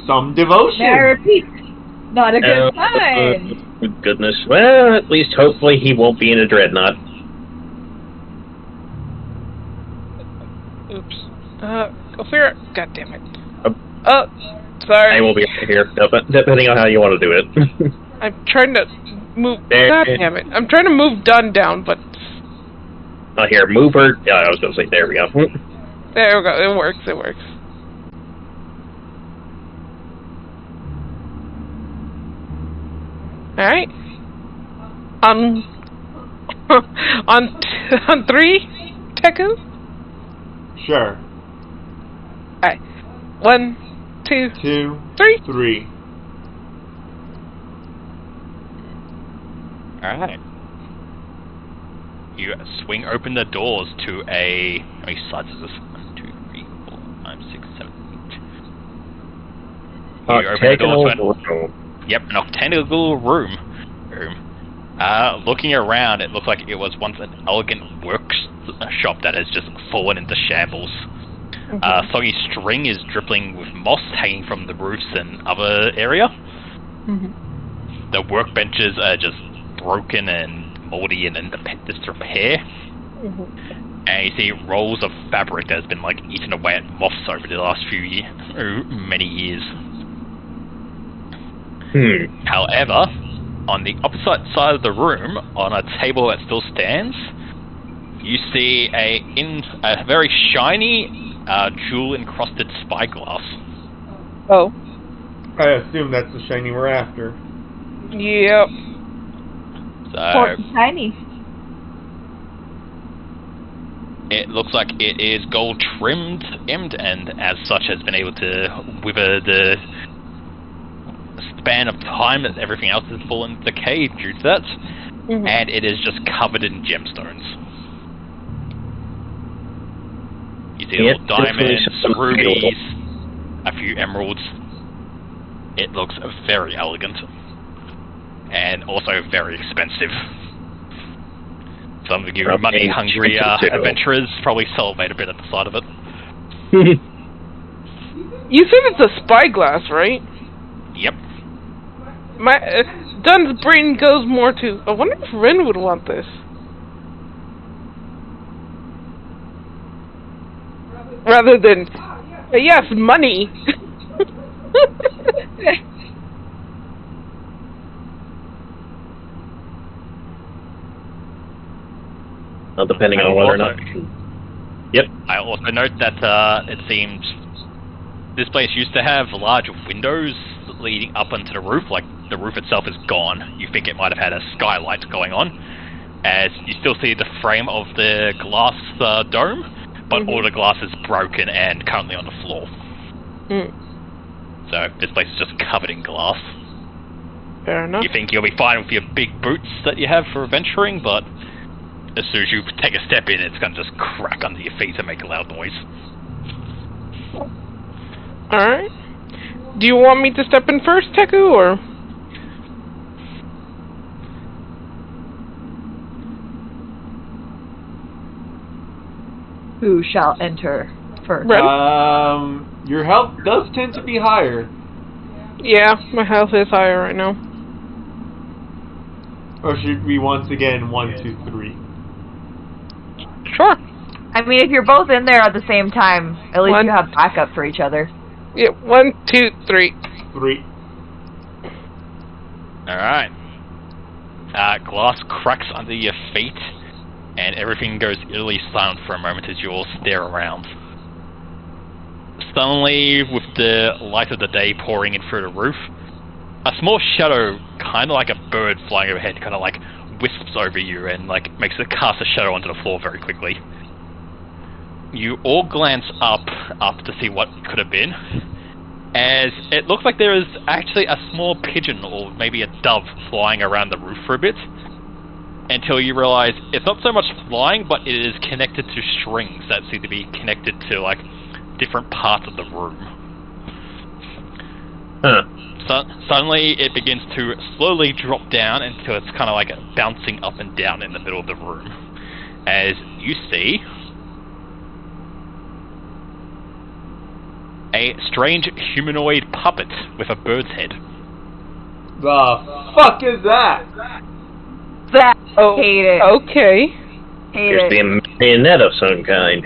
some devotion. May I repeat? Not a good sign. Goodness. Well, at least hopefully he won't be in a dreadnought. Oops. Go figure it. God damn it. Oh, sorry. I will be right here, depending on how you want to do it. I'm trying to move. There. God damn it. I'm trying to move Dunn down, but. Not here. Move her. Yeah, I was going to say, there we go. There we go. It works. It works. Alright. On 3, Teku? Sure. Alright. 1, 2, 2, 3. 3. Alright. You swing open the doors to a... How many sides is this? 1, 2, 3, 4, 5, 6, 7, 8. You open the doors to an octagonal room. Looking around, it looks like it was once an elegant workshop that has just fallen into shambles. Soggy string is dripping with moss hanging from the roofs and other area. The workbenches are just broken and moldy and in disrepair. And you see rolls of fabric that has been like eaten away at moths over the last many years. However, on the opposite side of the room, on a table that still stands, you see a very shiny, jewel-encrusted spyglass. Oh. I assume that's the shiny we're after. Yep. So Tiny. it looks like it is gold trimmed, and as such has been able to wither the span of time that everything else has fallen decay due to that, and it is just covered in gemstones. You see little diamonds, rubies, a few emeralds. It looks very elegant, and also very expensive. Some of you money-hungry adventurers probably salivate a bit at the sight of it. You said it's a spyglass, right? Yep. My Dunn's brain goes more to, I wonder if Ren would want this. Rather than, yes, money. Well, depending on whether or not. Yep. I also note that it seems this place used to have large windows leading up onto the roof, like the roof itself is gone. You think it might have had a skylight going on, as you still see the frame of the glass dome, but all the glass is broken and currently on the floor. So this place is just covered in glass. Fair enough. You think you'll be fine with your big boots that you have for adventuring, but as soon as you take a step in, it's going to just crack under your feet and make a loud noise. Alright. Do you want me to step in first, Teku, or? Who shall enter first? Ren? Your health does tend to be higher. Yeah, my health is higher right now. Or should we once again 1, 2, 3? Sure. I mean, if you're both in there at the same time, at least you have backup for each other. Yeah, 1, 2, 3. 3. Alright. Glass cracks under your feet, and everything goes eerily silent for a moment as you all stare around. Suddenly, with the light of the day pouring in through the roof, a small shadow, kind of like a bird flying overhead, kind of like wisps over you and like makes it cast a shadow onto the floor very quickly. You all glance up to see what it could have been, as it looks like there is actually a small pigeon or maybe a dove flying around the roof for a bit, until you realize it's not so much flying, but it is connected to strings that seem to be connected to like different parts of the room. Huh. Suddenly it begins to slowly drop down until it's kind of like bouncing up and down in the middle of the room, as you see a strange humanoid puppet with a bird's head. The fuck is that? That hate it. Okay. Hate Appears to be it. a marionette of some kind.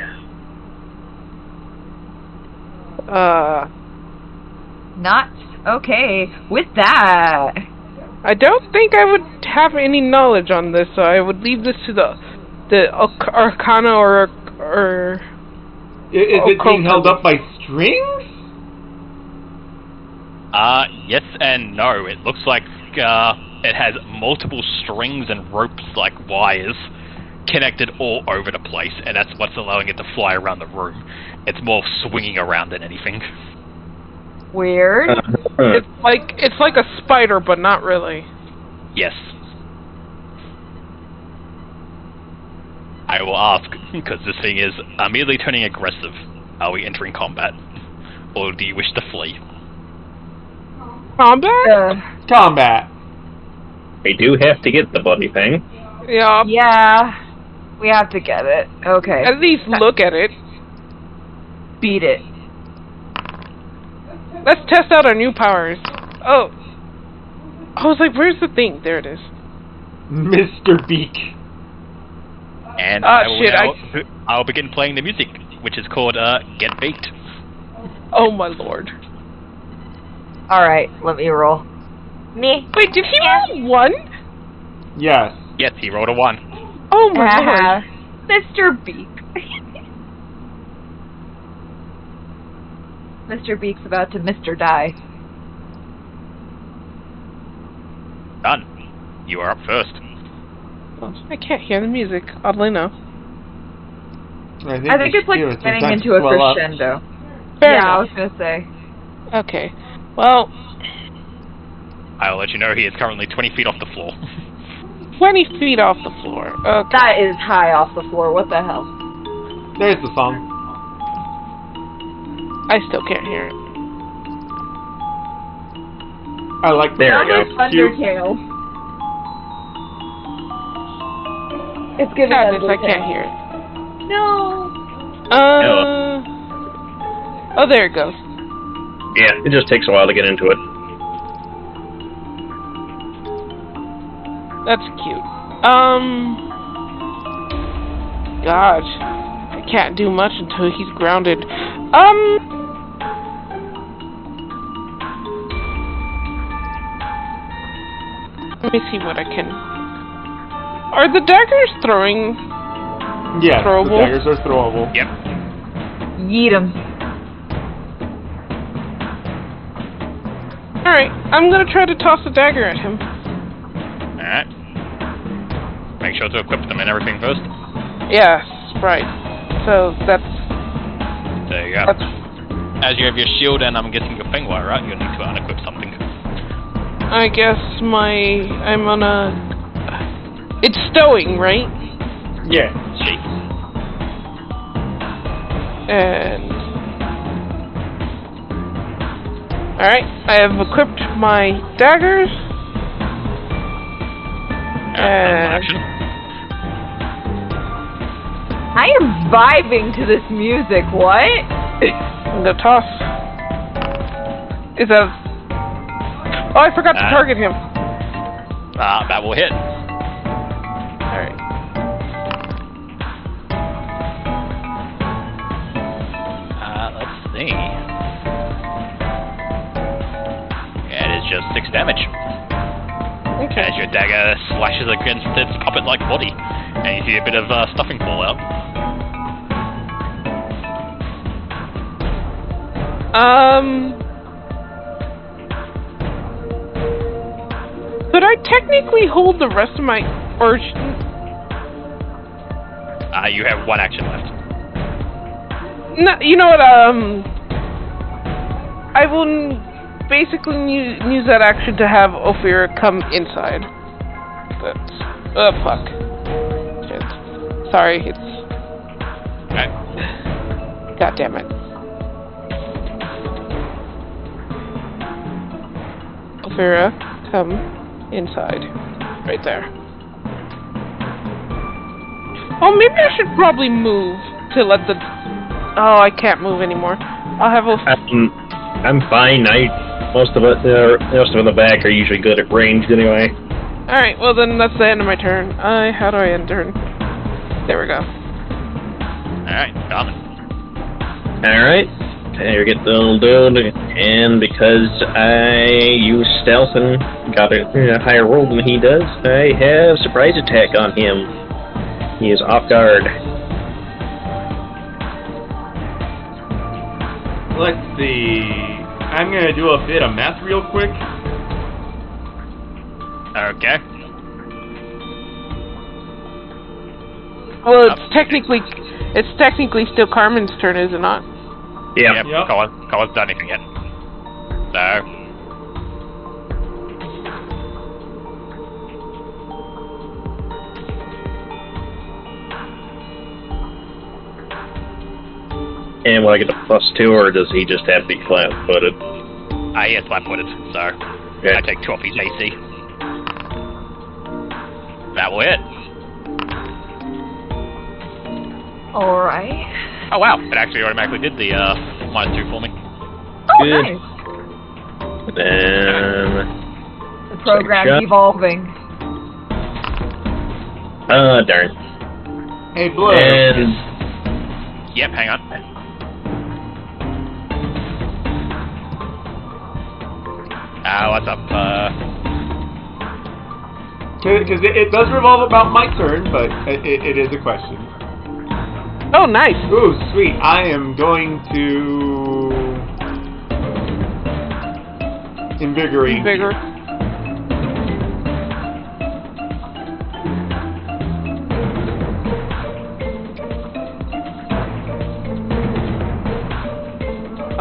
Not okay with that. I don't think I would have any knowledge on this, so I would leave this to the Arcana or Is it being held up by strings? Yes and no. It looks like it has multiple strings and ropes like wires connected all over the place, and that's what's allowing it to fly around the room. It's more swinging around than anything. Weird. It's like a spider, but not really. Yes. I will ask, because this thing is immediately turning aggressive. Are we entering combat? Or do you wish to flee? Combat? Combat. We do have to get the bloody thing. Yeah. Yeah. We have to get it. Okay. At least look at it. Beat it. Let's test out our new powers. Oh. I was like, where's the thing? There it is. Mr. Beak. And I'll begin playing the music, which is called Get Baked. Oh my lord. Alright, let me roll. Me. Wait, did he roll 1? Yes. Yes, he rolled a 1. Oh my lord. Mr. Beak. Mr. Beak's about to Mr. Die. Done. You are up first. I can't hear the music, oddly enough. I think it's like getting into a crescendo. Fair I enough. was gonna say. Okay. Well, I'll let you know he is currently 20 feet off the floor. 20 feet off the floor. Okay. That is high off the floor. What the hell? There's the song. I still can't hear it. I like There we go. Undertale. It's giving Goodness, I Undertale. can't hear it. No. Oh, there it goes. Yeah, it just takes a while to get into it. That's cute. Gosh. I can't do much until he's grounded. Let me see what I can... Are the daggers throwing... Yeah, Throwable? the daggers are throwable. Yep. Yeet 'em. Alright, I'm gonna try to toss a dagger at him. Alright. Make sure to equip them and everything first. Yes, right. So that's... There you go. As you have your shield and I'm guessing your fengwire, right? You'll need to unequip something. I guess I'm on a... It's stowing, right? Yeah. Sheath. And... Alright, I have equipped my daggers. And action. I am vibing to this music. What? I'm gonna toss. Is that... Oh, I forgot to target him. That will hit. Alright. me. It is just 6 damage. Okay. As your dagger slashes against its puppet-like body, and you see a bit of stuffing fall out. Could I technically hold the rest of my... or... You have 1 action left. No, you know what, I will basically use that action to have Ophira come inside. That's... oh, fuck. Shit. Sorry, it's... Okay. God damn it. Ophira, come inside. Right there. Oh, maybe I should probably move to let the... oh, I can't move anymore. I'll have I'm fine. Most of it, the rest of the back are usually good at ranged anyway. Alright, well then that's the end of my turn. How do I end turn? There we go. Alright, common. Alright. There get the little dude, and because I use stealth and got a higher roll than he does, I have surprise attack on him. He is off guard. Let's see. I'm gonna do a bit of math real quick. Okay. Well, it's technically still Carmen's turn, is it not? Yeah. Yep. Colin's done anything yet. So... And will I get a +2, or does he just have to be flat-footed? he is flat-footed, so... Yeah. I take 2 off his AC. That will hit. Alright. Oh wow, it actually automatically did the -2 for me. Oh, Good. nice. Then... The program's shot. evolving. Darn. Hey, Blue. And... Yep, hang on. What's up? Because it does revolve about my turn, but it is a question. Oh, nice. Ooh, sweet. I am going to... invigorate. Bigger.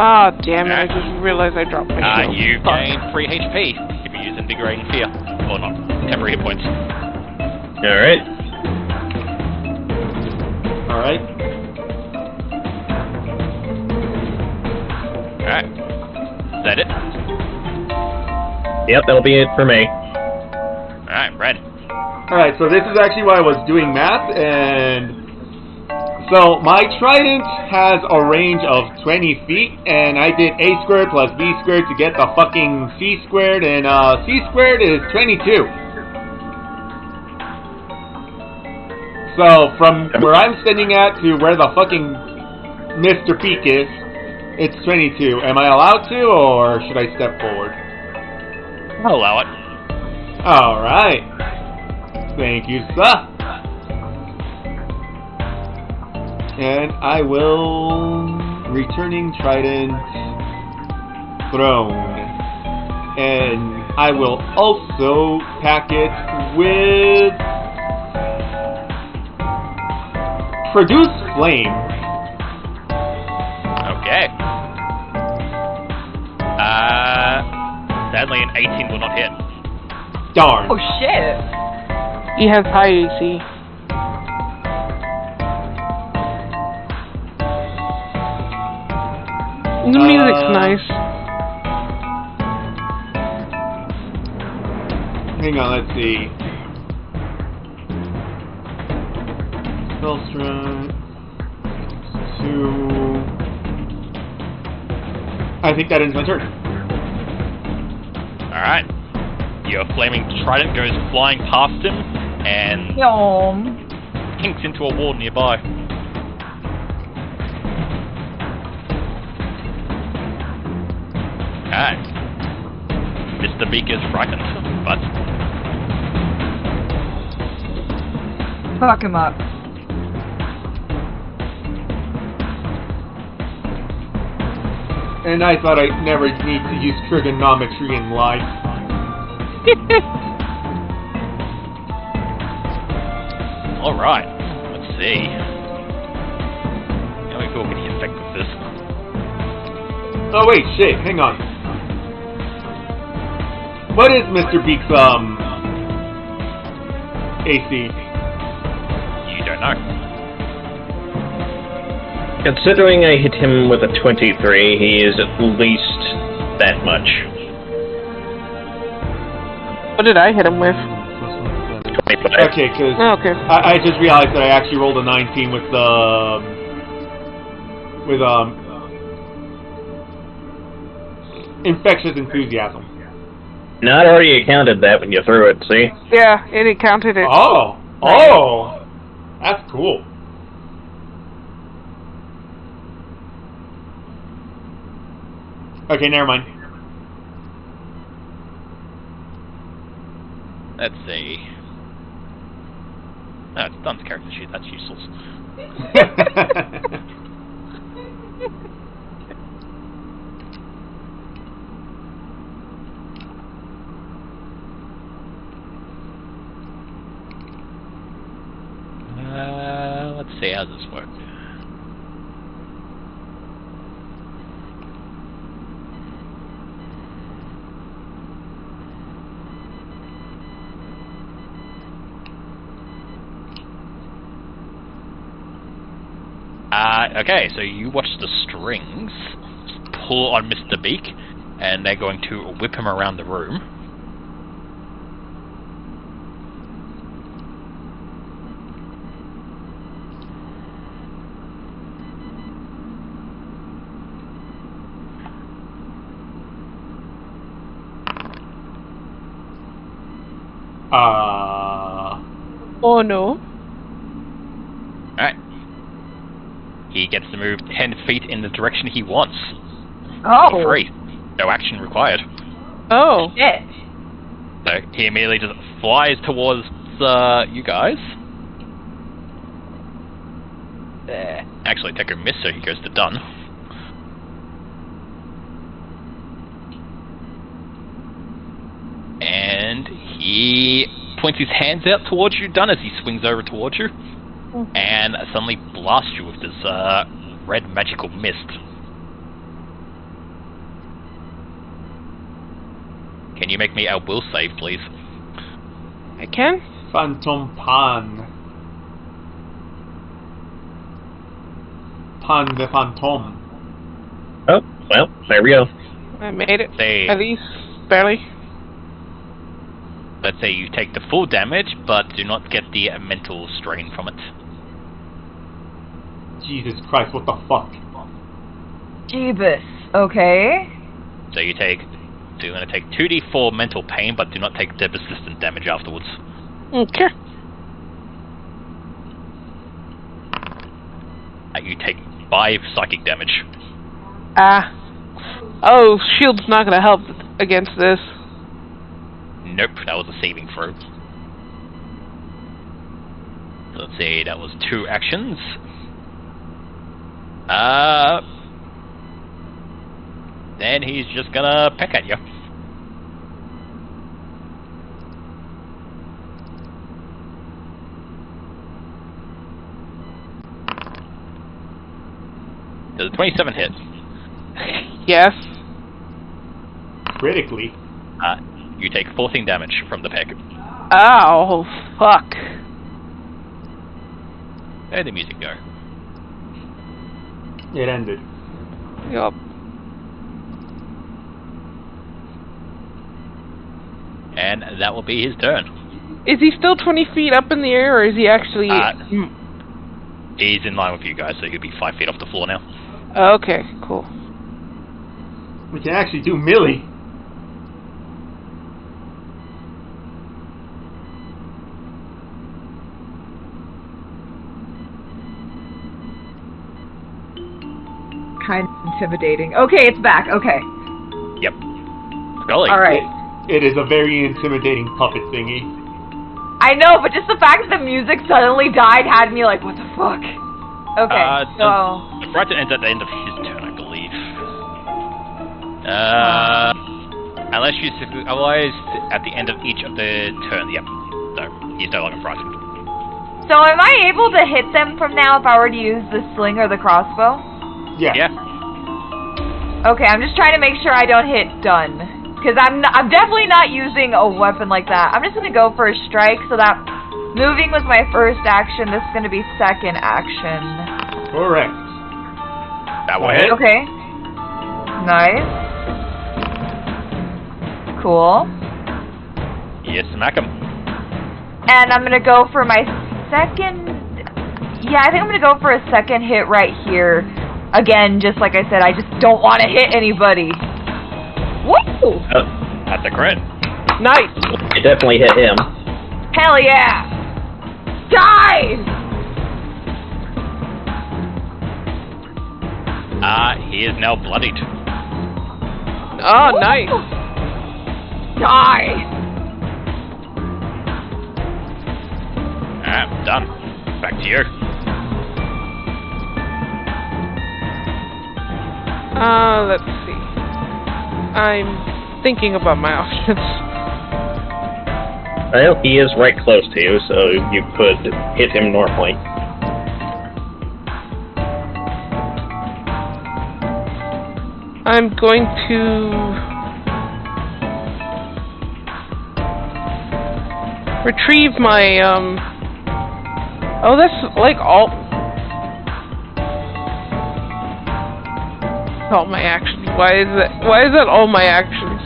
Ah, damn it, I just realized I dropped my shield. You Fuck. gain 3 HP if you use Invigorating Fear. Or not, temporary hit points. Alright. Alright. Alright. Is that it? Yep, that'll be it for me. Alright, Brad. Alright, so this is actually why I was doing math, and... so, my trident has a range of 20 feet, and I did a squared plus b squared to get the fucking c squared, and c squared is 22. So, from where I'm standing at to where the fucking Mr. Peak is, it's 22. Am I allowed to, or should I step forward? I'll allow it. Alright. Thank you, sir. And I will... returning trident... throne. And I will also pack it with... produce flame. Okay. Sadly an 18 will not hit. Darn. Oh shit. He has high AC. The music's nice. Hang on, let's see. Spell strike. 2. I think that ends my turn. Alright. Your flaming trident goes flying past him and Yum. kinks into a wall nearby. Alright. Mr. Beak is frightened, but... Fuck him up. And I thought I'd never need to use trigonometry in life. Alright, let's see. How we go with the effect of this? Oh wait, shit, hang on. What is Mr. Beak's, AC? You don't know. Considering I hit him with a 23, he is at least that much. What did I hit him with? 25. Okay, because Oh, okay. I just realized that I actually rolled a 19 with the... infectious enthusiasm. Not already accounted that when you threw it, see? Yeah, it counted it. Oh! Oh! That's cool. Okay, never mind. Let's see. No, it's done to character sheet, that's useless. Let's see how this works. Okay, so you watch the strings pull on Mr. Beak, and they're going to whip him around the room. Oh no. Alright. He gets to move 10 feet in the direction he wants. Oh. For free. No action required. Oh. Shit. So he immediately just flies towards you guys. Actually, Teku missed, so he goes to done. And he points his hands out towards you, Dun, as he swings over towards you, and suddenly blasts you with this red magical mist. Can you make me a will save, please? I can? Phantom Pan. Pan de Phantom. Oh, well, there we go. I made it. Say, At least, barely. let's say you take the full damage, but do not get the mental strain from it. Jesus Christ, what the fuck? Jeebus. Okay. So you take, so you're going to take 2d4 mental pain, but do not take the persistent damage afterwards. Okay. You take 5 psychic damage. Ah. Oh, shield's not gonna help against this. Nope, that was a saving throw. So let's see, that was 2 actions. Then he's just gonna peck at you. Does a 27 hit? Yes. Critically. You take 14 damage from the peck. Ow. Fuck. Where'd the music go? It ended. Yup. And that will be his turn. Is he still 20 feet up in the air, or is he actually... He's in line with you guys, so he'll be 5 feet off the floor now. Okay, cool. We can actually do melee. Kind of intimidating. Okay, it's back. Okay. Yep. Scully. Alright. It is a very intimidating puppet thingy. I know, but just the fact that the music suddenly died had me like, what the fuck? Okay, so... The frighten ends at the end of his turn, I believe. Otherwise, at the end of each of the turns, yep. So, he's no longer frightened. So am I able to hit them from now if I were to use the sling or the crossbow? Yeah. Yeah. Okay, I'm just trying to make sure I don't hit done. Because I'm definitely not using a weapon like that. I'm just going to go for a strike, so that moving was my first action. This is going to be second action. Correct. That will hit. Okay. Nice. Cool. Yes, smack him. And I'm going to go for my second... Yeah, I think I'm going to go for a second hit right here. Again, just like I said, I just don't want to hit anybody. Woo! That's a crit. Nice. It definitely hit him. Hell yeah! Die! He is now bloodied. Oh, nice. Die! Alright, done. Back to you. Let's see. I'm thinking about my options. Well, he is right close to you, so you could hit him normally. I'm going to retrieve my, oh, that's like all my actions. Why is that all my actions?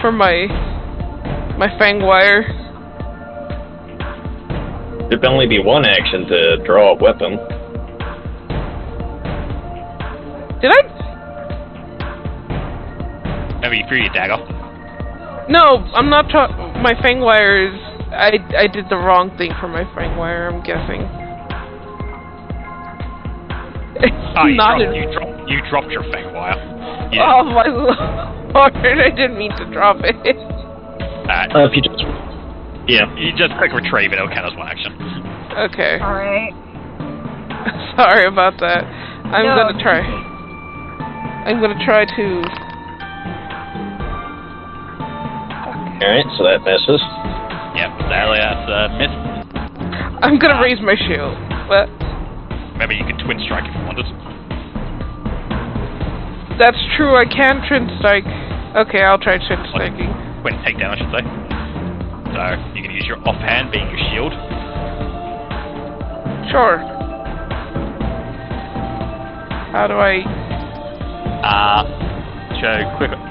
For my fang wire. There'd only be one action to draw a weapon. Did I? Maybe you threw your dagger. No, I'm not my fang wire is... I did the wrong thing for my fang wire, I'm guessing. Oh, Not you dropped your fang wire. Oh my lord, I didn't mean to drop it. If you just... Yeah. You just click retrieve and it'll count as one action. Okay. Alright. Sorry about that. I'm No. gonna try to... Alright, so that misses. Yep, sadly that's missed. I'm gonna raise my shield. What? Maybe you could twin strike if you wanted. That's true, I can twin strike. Okay, I'll try twin striking. Twin takedown, I should say. So, you can use your offhand being your shield. Sure. How do I...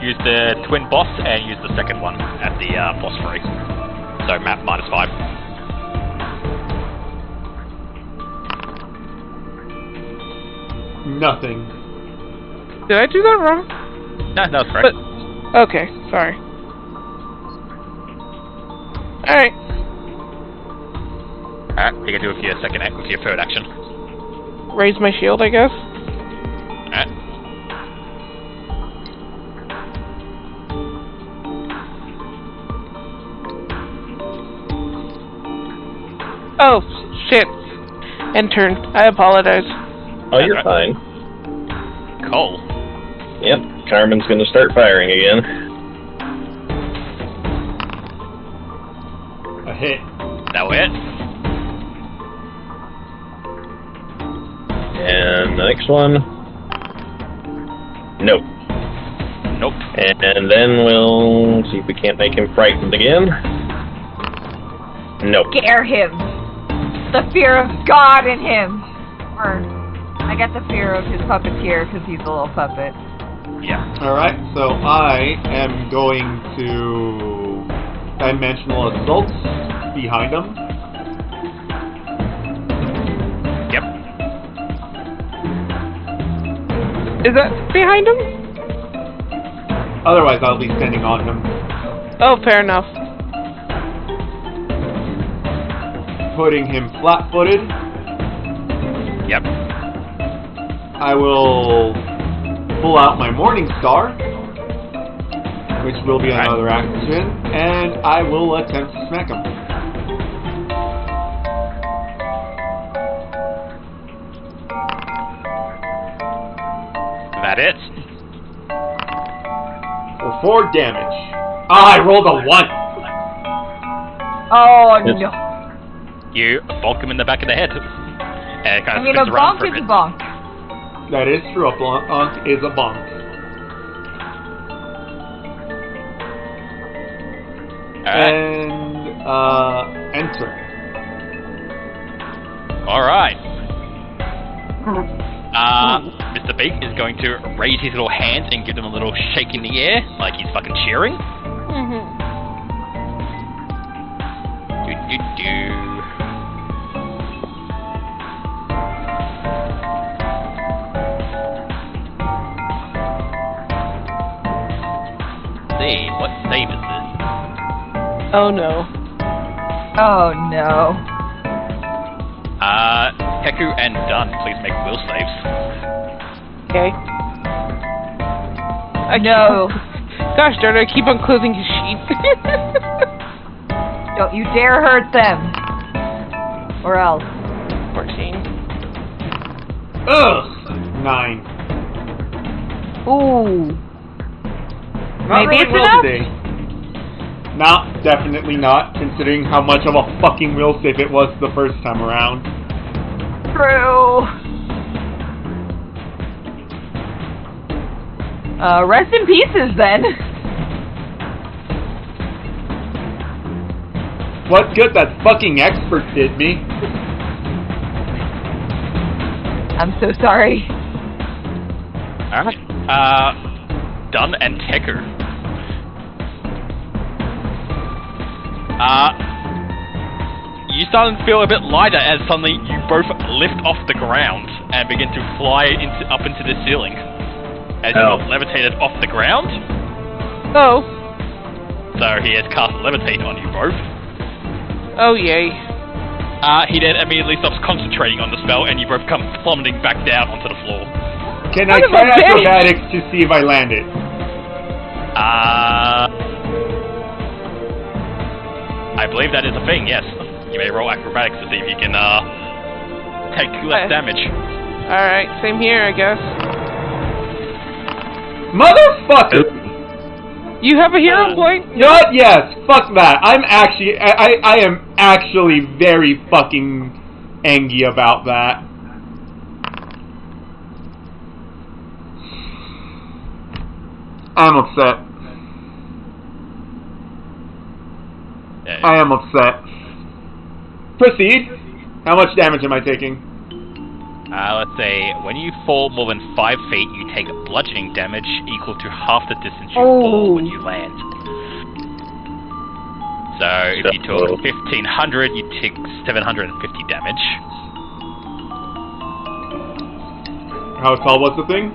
Use the twin boss and use the second one at the boss free. So map -5. Nothing. Did I do that wrong? No, that's correct. Okay, sorry. Alright. Alright, you can do it with your second act, with your third action. Raise my shield, I guess. Alright. Oh, shit. End turn. I apologize. Oh, you're fine. Cool. Yep, Carmen's gonna start firing again. A hit. That will hit. And the next one... Nope. Nope. And then we'll see if we can't make him frightened again. Nope. Scare him. The fear of God in him. Or, I guess the fear of his puppeteer, because he's a little puppet. Yeah. Alright, so I am going to dimensional assault behind him. Yep. Is that behind him? Otherwise, I'll be standing on him. Oh, fair enough. Putting him flat-footed. Yep. I will pull out my Morning Star. which will be another action, and I will attempt to smack him. That it. For 4 damage. Ah, I rolled a 1! Oh, Yes. no. You bonk him in the back of the head. And it kind I of mean, a spins around bonk for a is a bit. bonk. That is true, a bonk is a bonk. Alright. And, enter. Alright. Mr. Big is going to raise his little hands and give them a little shake in the air, like he's fucking cheering. Do. See, what save is this? Oh no. Oh, no. Heku and Dunn, please make will saves. Okay. No. Gosh darn it, I keep on closing his sheet. Don't you dare hurt them. Or else. 14. Ugh! 9. Ooh. Not Maybe really it's well enough? today. Not, definitely not, considering how much of a fucking will save it was the first time around. True. Rest in pieces then. What good that fucking expert did me? I'm so sorry. Alright. Dunn and Teku. You start to feel a bit lighter as suddenly you both lift off the ground and begin to fly up into the ceiling. As you are levitated off the ground. Oh. So he has cast Levitate on you both. Oh yay. He then immediately stops concentrating on the spell and you both come plummeting back down onto the floor. Can I try acrobatics to see if I land it? I believe that is a thing, yes. You may roll acrobatics to see if you can take less damage. Alright, same here, I guess. Motherfucker! You have a hero point? Not yes, fuck that. I'm actually, I am actually very fucking angry about that. I'm upset. Yeah. I am upset. Proceed. How much damage am I taking? Let's say, when you fall more than 5 feet, you take bludgeoning damage equal to half the distance you fall when you land. So, if you took 1500, you take 750 damage. How tall was the thing?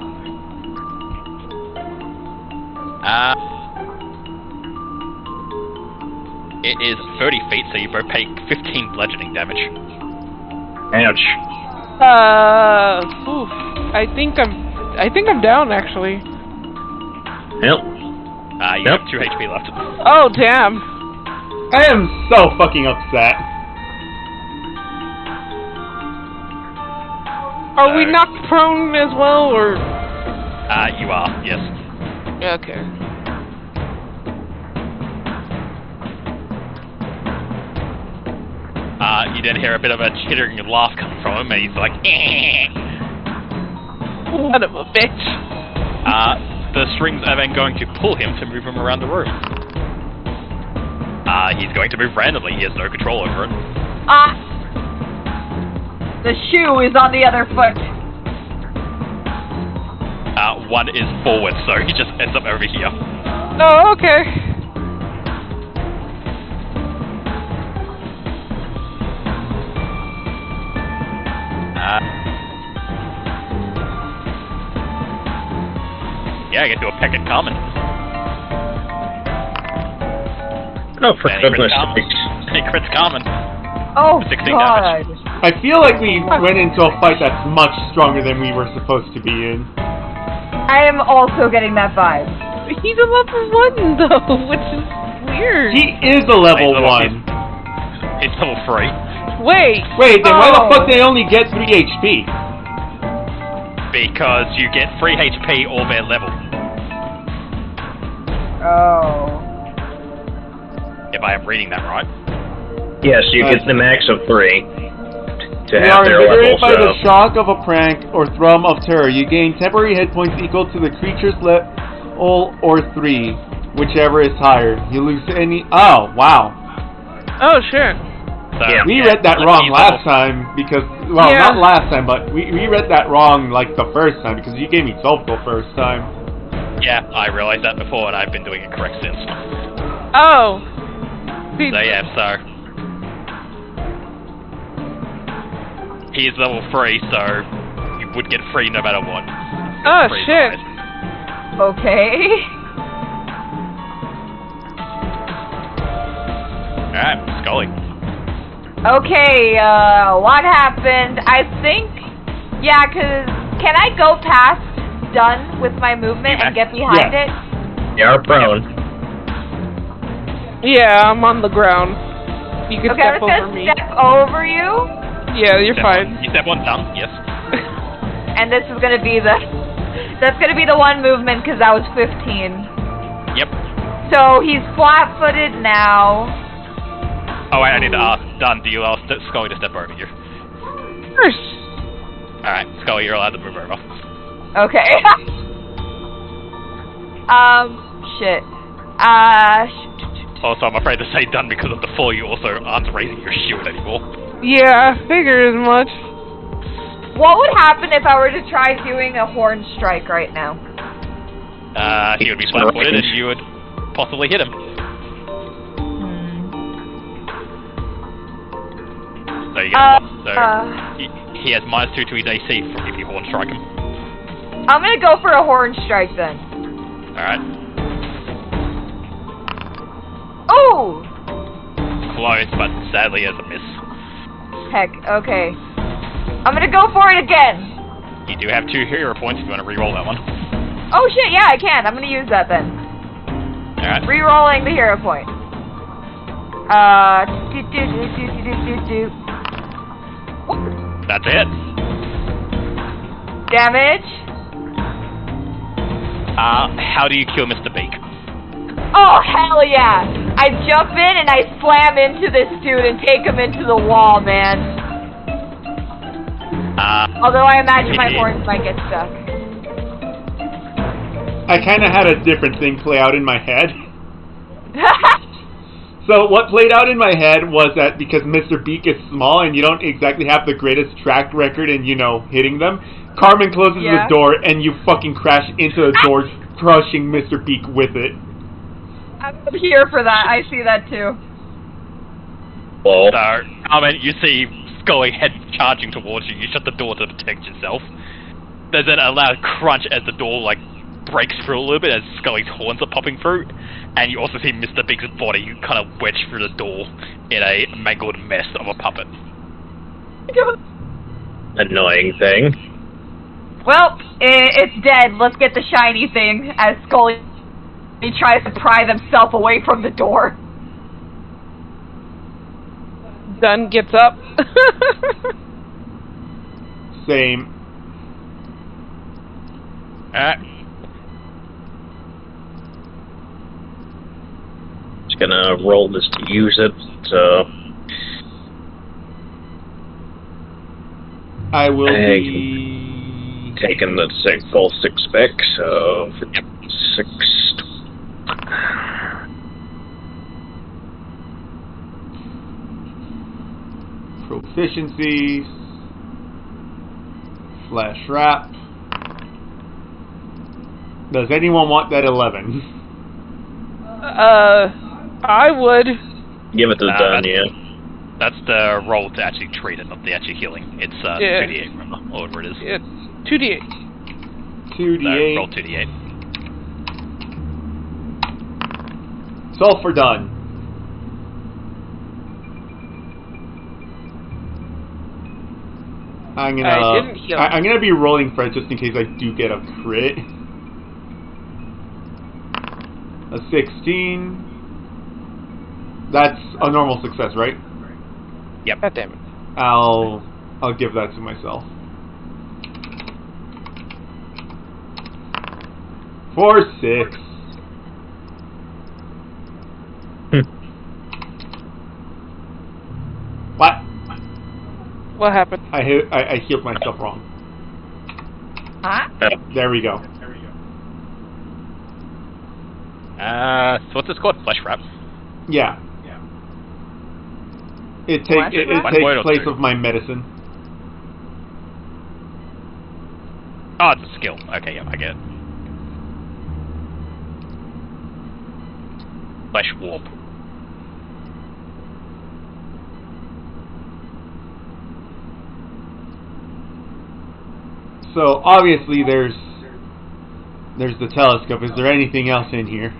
It is 30 feet, so you both take 15 bludgeoning damage. Ouch. Oof. I think I'm down actually. Yep. You have 2 HP left. Oh damn. I am so fucking upset. Are we knocked prone as well, or? You are, yes. Okay. You then hear a bit of a chittering laugh coming from him, and he's like, Son of a bitch. The strings are then going to pull him to move him around the room. He's going to move randomly, he has no control over it. The shoe is on the other foot. One is forward, so he just ends up over here. Oh, okay. Yeah, I get to a peck at common. Oh, for And he goodness crits common. sakes. And he crits common. Oh, 16 God. damage. I feel like we went into a fight that's much stronger than we were supposed to be in. I am also getting that vibe. He's a level 1 though, which is weird. He is a level Wait, 1. It's level 3. Wait. Wait, then why the Oh. fuck they only get 3 HP? Because you get 3 HP or their level. Oh. If I am reading that right. Yes, you get the max of 3 to They have are their level, invigorated by so... the shock of a prank or thrum of terror. You gain temporary hit points equal to the creature's level or 3, whichever is higher. You lose any... Oh, wow. Oh, sure. So, Yeah. We read that wrong he's last level- time because... Well, Yeah. not last time, but we read that wrong, like, the first time because you gave me 12 the first time. Yeah, I realized that before and I've been doing it correct since. Oh. See, So yeah, so... He is level 3, so you would get free no matter what. oh, Free shit. size. Okay. Alright, Scully. Okay, what happened? I think... Yeah, 'cause... Can I go past done with my movement and get behind Yeah. it? You are prone. Yeah, I'm on the ground. You can Okay, I'm step just over gonna me. step over you, Yeah, you're Step fine. one. You step 1 done, yes. and this is gonna be the... That's gonna be the one movement, 'cause that was 15. Yep. So, he's flat-footed now. Oh wait, I need to ask, done, do you allow Scully to step over you? First. Alright, Scully, you're allowed to move over. Okay. Shit. Also, I'm afraid to say done because of the fall you also aren't raising your shield anymore. Yeah, figured as much. What would happen if I were to try doing a horn strike right now? He would be flat-footed and you would possibly hit him. So you get he has -2 to his AC if you horn strike him. I'm gonna go for a horn strike then. Alright. Oh! Close, but sadly as a miss. Heck, okay. I'm gonna go for it again. You do have 2 hero points if you want to re-roll that one. Oh shit, yeah, I can. I'm gonna use that then. Alright. Rerolling the hero point. That's it. Damage. How do you kill Mr. Beak? Oh, hell yeah! I jump in and I slam into this dude and take him into the wall, man. Although I imagine my horns might get stuck. I kind of had a different thing play out in my head. So what played out in my head was that because Mr. Beak is small and you don't exactly have the greatest track record in, you know, hitting them, Carmen closes Yeah. the door and you fucking crash into the door, crushing Mr. Beak with it. I'm here for that. I see that too. Well, So, you see Scully head charging towards you. You shut the door to protect yourself. There's then a loud crunch as the door, like, breaks through a little bit as Scully's horns are popping through. And you also see Mr. Big's body kind of wedged through the door in a mangled mess of a puppet. annoying thing. Well, it's dead. Let's get the shiny thing as Scully tries to pry himself away from the door. Dunn gets up. Same. Just gonna roll this to use it, so... I will Hey. be... Taking the full 6 spec, so... 6... Proficiency. Flash wrap. Does anyone want that 11? I would. Give it to Nah, Dunn, that's- yeah. That's the roll to actually treat it, not the actual healing. It's Yeah. 2d8, remember, or whatever it is. It's 2d8. 2d8. So roll 2d8. Sulfur done. I didn't heal. I'm gonna be rolling for it just in case I do get a crit. A 16. That's a normal success, right? Yep. God damn it. I'll give that to myself. 4, 6. What? What happened? I healed myself wrong. Huh? There we go. So what's this called? Flesh wrap. Yeah. It Flash takes wrap? Word or place two. of my medicine. Oh, it's a skill. Okay, yeah, I get it. Flesh warp. So obviously there's the telescope. Is there anything else in here?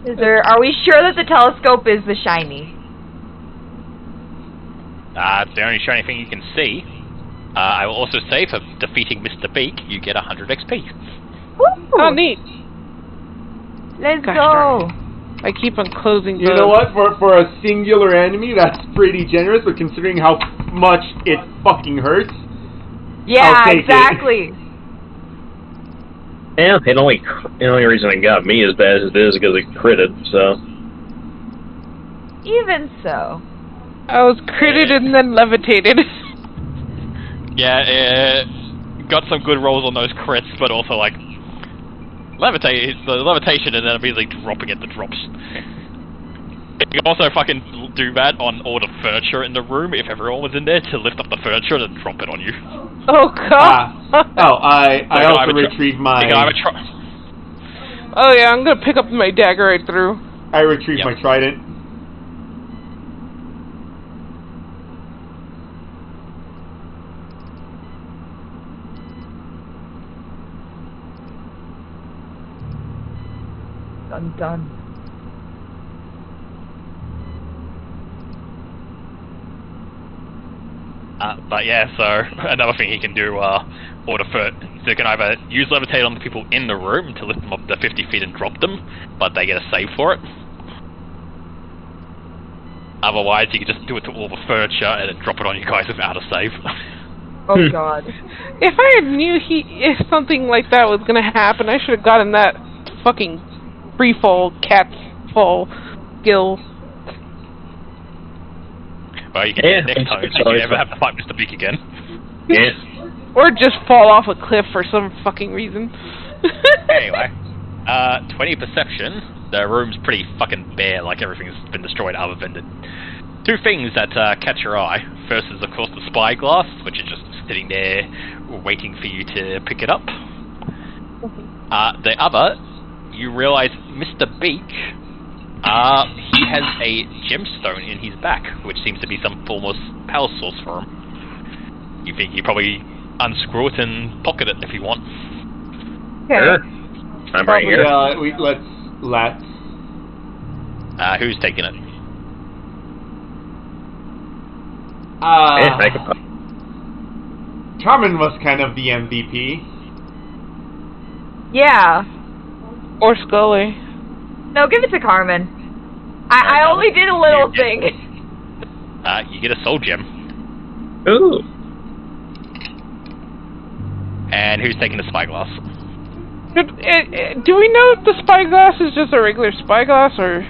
Are we sure that the telescope is the shiny? It's the only shiny thing you can see. I will also say for defeating Mr. Beak, you get 100 XP. Woo! Oh, neat. Let's Gosh go. I keep on closing You know what? For a singular enemy, that's pretty generous. But considering how much it fucking hurts, Yeah, I'll take it. exactly. Yeah, the only reason it got me as bad as it is because it critted, so. Even so. I was critted and then levitated. Yeah, got some good rolls on those crits, but also like the levitation and then immediately dropping at the drops. You can also fucking do that on all the furniture in the room if everyone was in there to lift up the furniture and drop it on you. Oh god. I also retrieve my. You can either try. Oh yeah, I'm gonna pick up my dagger right through. I retrieve Yep. my trident. Dun dun. But yeah, so another thing he can do, order for, so you can either use levitate on the people in the room to lift them up to 50 feet and drop them, but they get a save for it. Otherwise, you can just do it to all the furniture and then drop it on you guys without a save. Oh god. If I had knew if something like that was gonna happen, I should have gotten that fucking free fall, cat fall skill. Well, you can Yeah, do it next time, so you never have to fight Mr. Beak again. Yeah. Or just fall off a cliff for some fucking reason. Anyway, 20 perception. The room's pretty fucking bare, like everything's been destroyed other than the two things that catch your eye. First is, of course, the spyglass, which is just sitting there waiting for you to pick it up. The other, you realize Mr. Beak, he has a gemstone in his back, which seems to be some form of power source for him. You think you probably unscrew it and pocket it if you want. Okay. Sure. I'm right here. Yeah, let's. Who's taking it? Yeah, I can Carmen was kind of the MVP. Yeah. Or Scully. No, give it to Carmen. I only did a little thing. You get a soul gem. Ooh. And who's taking the spyglass? Do we know if the spyglass is just a regular spyglass, or?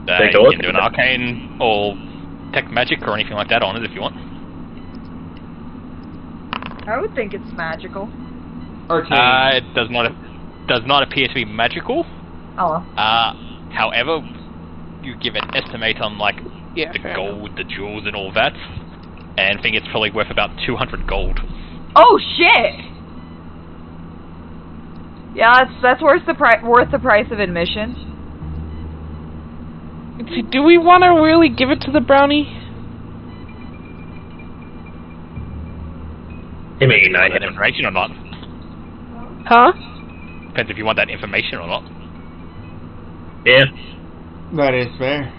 Take a You look. can do an arcane or tech magic or anything like that on it if you want. I would think it's magical. Arcane. It does not appear to be magical. Oh. However, you give an estimate on like Yeah, the fair gold, the jewels, and all that, and think it's probably worth about 200 gold. Oh shit! Yeah, that's worth the price of admission. Let's see, do we want to really give it to the brownie? I mean, I That information or not? Huh? Depends if you want that information or not. Yeah. That is fair.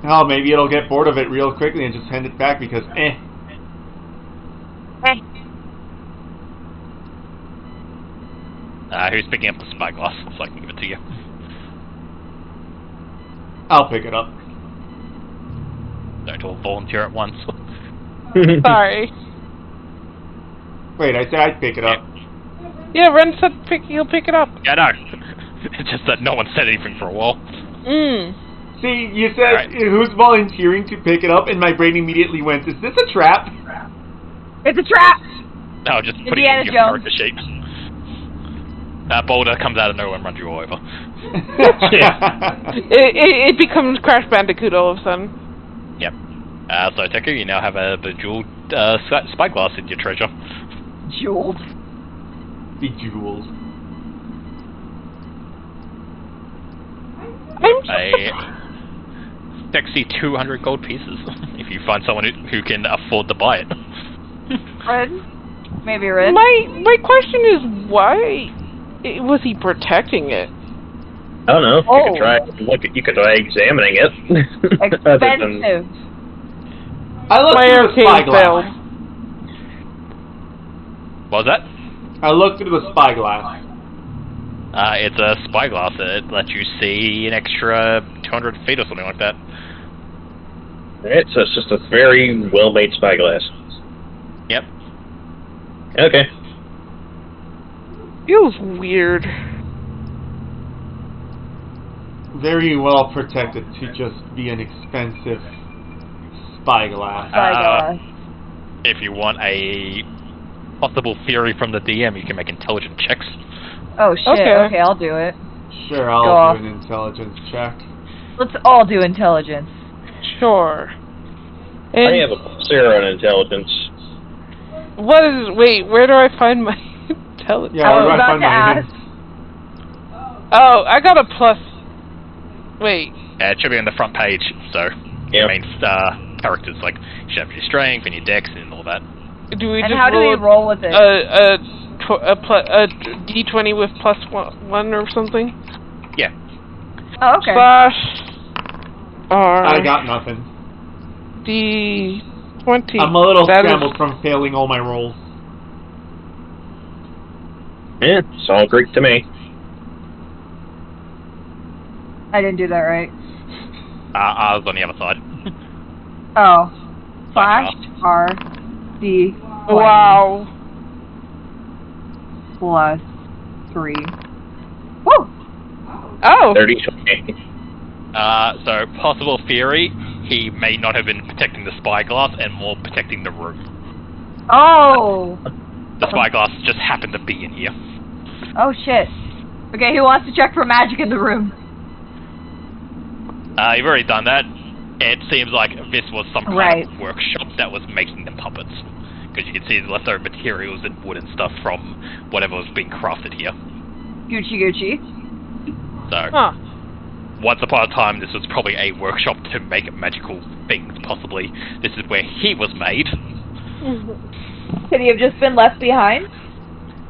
Hell, maybe it'll get bored of it real quickly and just hand it back because, Who's picking up the spyglass so I can give it to you? I'll pick it up. Don't all volunteer at once. Sorry. Wait, I said I'd pick it up. Yeah, Ren said he'll pick it up. Yeah, no. It's just that no one said anything for a while. See, you said who's volunteering to pick it up, and my brain immediately went, is this a trap? It's a trap! No, just putting it in your character sheet. Boulder comes out of nowhere and runs you all over. It becomes Crash Bandicoot all of a sudden. Yep. So, Teku, you now have a bejeweled spyglass in your treasure. Jeweled. Bejeweled. A sexy 200 gold pieces, if you find someone who can afford to buy it. Red? Maybe red? My question is, why was he protecting it? I don't know. Oh. You could try examining it. Expensive. I looked My through the arcade spyglass. failed. What was that? I looked through the spyglass. It's a spyglass. It lets you see an extra 200 feet or something like that. It's just a very well-made spyglass. Yep. Okay. Feels weird. Very well protected to just be an expensive spyglass. Spyglass. If you want a possible theory from the DM, you can make intelligence checks. Oh shit, okay, I'll do it. Sure, Go I'll off. do an intelligence check. Let's all do intelligence. Sure. I And have a +0 on intelligence. what is? Wait, where do I find my intelligence? Yeah, I where do was I about find to mine? ask. Oh, I got a plus. Wait. It should be on the front page, so Yeah. your main characters, like, you should have your strength and your dex and all that. Do we And just how do we roll with it? a D20 with +1 or something? Yeah. Oh, okay. Slash R I got nothing. D20. I'm a little That is- scrambled from failing all my rolls. Yeah, it's all Greek to me. I didn't do that right. I was on the other side. Oh. Slash R D Wow. plus 3. Woo! Oh. 30-20. So, possible theory, he may not have been protecting the spyglass and more protecting the room. Oh! The spyglass just happened to be in here. Oh shit. Okay, who wants to check for magic in the room? You've already done that. It seems like this was some kind Right. of workshop that was making the puppets. Because you can see the leftover materials and wood and stuff from whatever was being crafted here. Gucci Gucci. So, Huh. once upon a time, this was probably a workshop to make magical things, possibly. This is where he was made. Could he have just been left behind?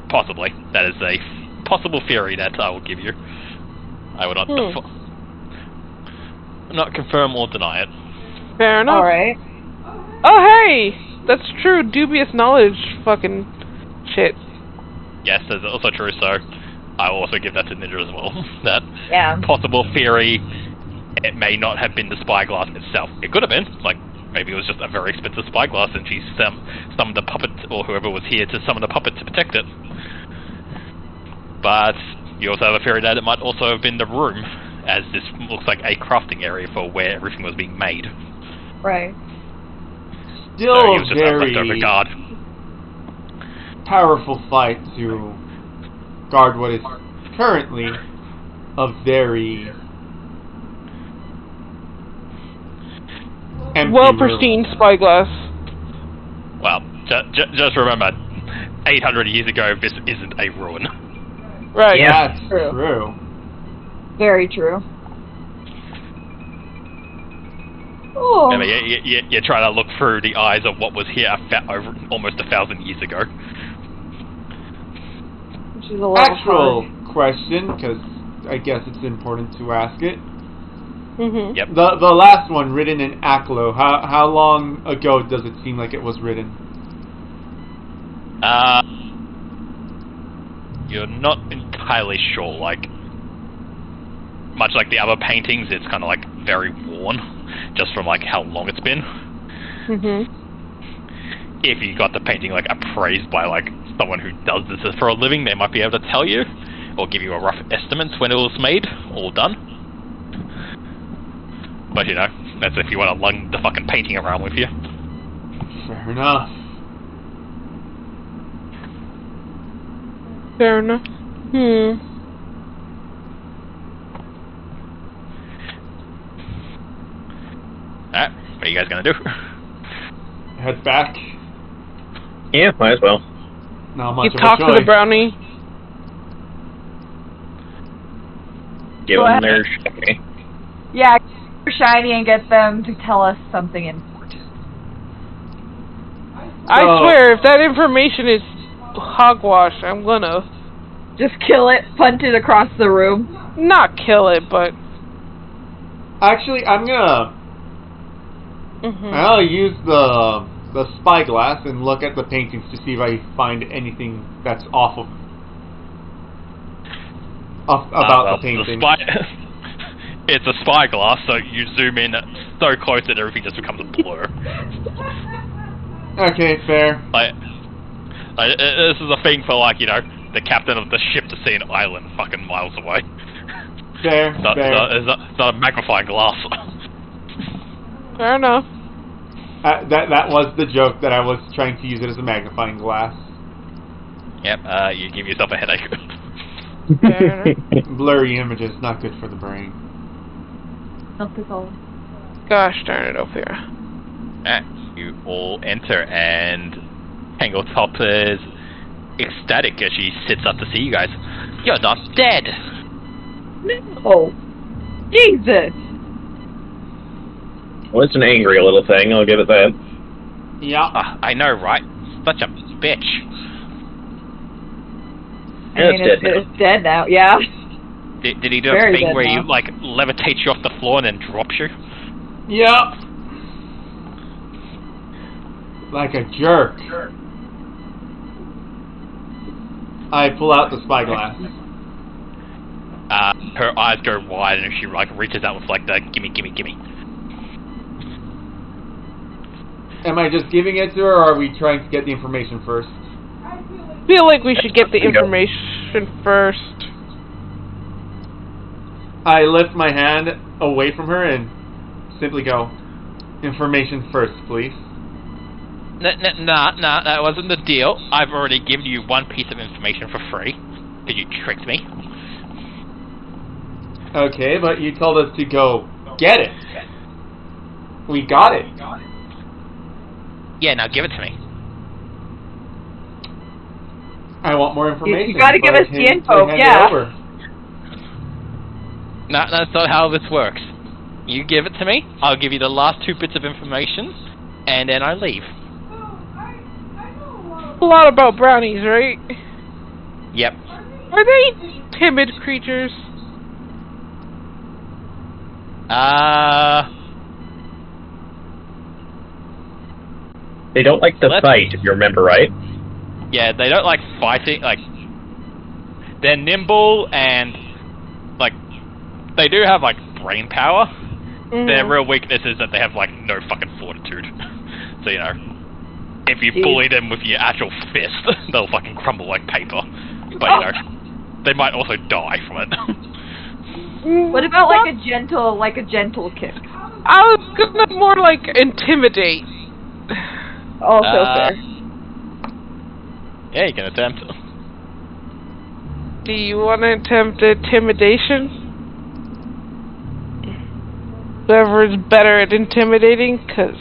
Possibly. That is a possible theory that I will give you. I will not not confirm or deny it. Fair enough. Alright. Oh, hey! That's true. Dubious knowledge fucking shit. Yes, that's also true, so I will also give that to Ninja as well. That Yeah. possible theory, it may not have been the spyglass itself. It could have been. Like, maybe it was just a very expensive spyglass and she summoned the puppet, or whoever was here to summon the puppet to protect it. But you also have a theory that it might also have been the room, as this looks like a crafting area for where everything was being made. Right. Still So he a was just a leftover very guard. powerful fight to guard what is currently a very empty Well room. pristine spyglass. Well, just remember, 800 years ago, this isn't a ruin. Right. Yeah. That's True. true. Very true. Oh. I mean, you're trying to look through the eyes of what was here over almost 1,000 years ago. Which is a little Actual hard. question, because I guess it's important to ask it. Mm-hmm. Yep. The last one, written in Aklo, how long ago does it seem like it was written? you're not entirely sure. Like, much like the other paintings, it's kind of like very worn, just from like how long it's been. If you got the painting like appraised by like someone who does this for a living, they might be able to tell you, or give you a rough estimate when it was made or done. But you know, that's if you want to lug the fucking painting around with you. Fair enough. Fair enough. Alright, what are you guys gonna do? Head back. Yeah, might as well. Not much You of talk a to choice. the brownie. Give Go them ahead. their shiny. Yeah, shiny and get them to tell us something important. I So- swear, if that information is hogwash, I'm gonna Just kill it, punt it across the room. not kill it, but Actually, I'm gonna. I'll use the spyglass and look at the paintings to see if I find anything that's off about Well, the painting. It's a spyglass, so you zoom in so close that everything just becomes a blur. Okay, fair. Like, this is a thing for, like, you know, the captain of the ship to see an island fucking miles away. Fair, It's not a magnifying glass. fair enough. That was the joke, that I was trying to use it as a magnifying glass. Yep, you give yourself a headache. Fair enough. Blurry images, not good for the brain. Not this old. Gosh darn it, Ophira. You all enter, and Tangletop is ecstatic as she sits up to see you guys. You're not dead! Oh. Jesus! Well, it's an angry little thing, I'll give it that. Yeah. I know, right? Such a bitch. Yeah, it's dead now, yeah. Did he do Very a thing dead where he, now. like, levitates you off the floor and then drops you? Yep. Like a jerk. I pull out the spyglass. Her eyes go wide and she, like, reaches out with, like, the gimme, gimme, gimme. Am I just giving it to her, or are we trying to get the information first? Feel like we should get the information first. I lift my hand away from her and simply go, information first, please. Nah, that wasn't the deal. I've already given you one piece of information for free. Because you tricked me. Okay, but you told us to go get it. We got it. Yeah, now give it to me. I want more information. You gotta give but us the I info, hand yeah. it over. No, that's not how this works. You give it to me, I'll give you the last 2 bits of information, and then I leave. A lot about brownies, right? Yep. Are they timid creatures? They don't like to fight, if you remember right. Yeah, they don't like fighting, like, they're nimble and, like, they do have, like, brain power. Their real weakness is that they have, like, no fucking fortitude. So, you know, if you bully them with your actual fist, they'll fucking crumble like paper. But, you know, they might also die from it. What about like a gentle kick? I was gonna more like intimidate. Also fair. Yeah, you can attempt. Do you want to attempt intimidation? Whoever is better at intimidating, because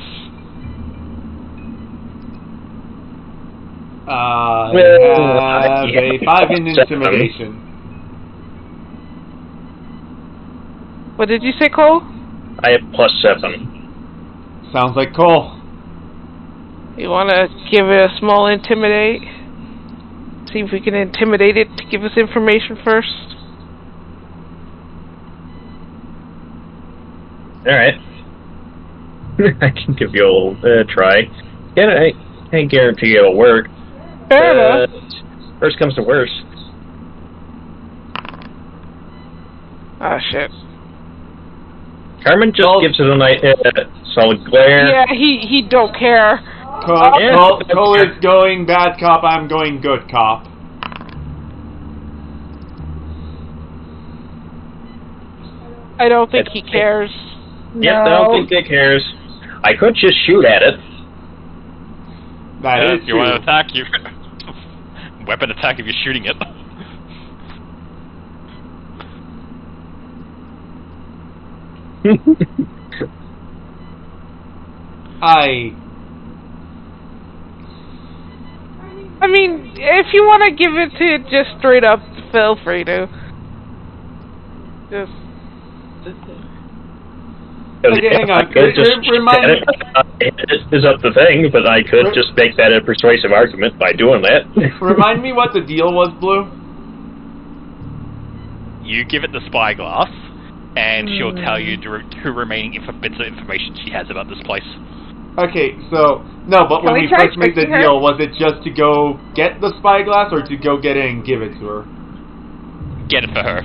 I have a 5 in intimidation. what did you say, Cole? I have +7. Sounds like Cole. You want to give it a small intimidate? See if we can intimidate it to give us information first. Alright. I can give you a little try. I can't guarantee it'll work. Fair enough. Worst comes to worst. Ah, shit. Carmen just gives it a nice solid glare. Yeah, he don't care. Cole is going bad cop, I'm going good cop. I don't think he cares. Yep, I don't think he cares. I could just shoot at it. That is if you want to attack, you weapon attack if you're shooting it. I mean, if you want to give it to it just straight up, feel free to. Just. Okay, hang on. It is up the thing, but I could just make that a persuasive argument by doing that. Remind me what the deal was, Blue? You give it the spyglass, and she'll tell you two remaining bits of information she has about this place. Okay, so no, but when we first made the deal, was it just to go get the spyglass, or to go get it and give it to her? Get it for her.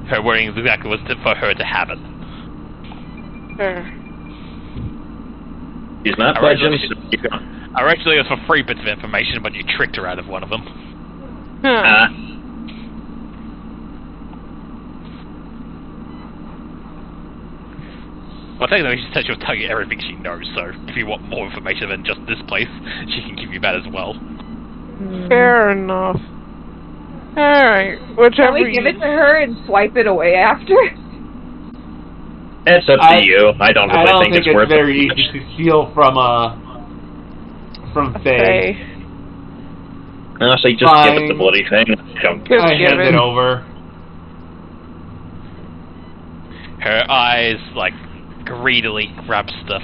Her wording exactly was for her to have it. Sure. She's not budging. Originally it was for 3 bits of information, but you tricked her out of one of them. Well, technically she said she'll tell you everything she knows, so if you want more information than just this place, she can give you that as well. Fair enough. Alright, whichever. Can we give it to her and swipe it away after? It's up to you. I don't think it's worth very easy to steal from Faye. Honestly, just give it the bloody thing. I hand it over. Her eyes greedily grabs the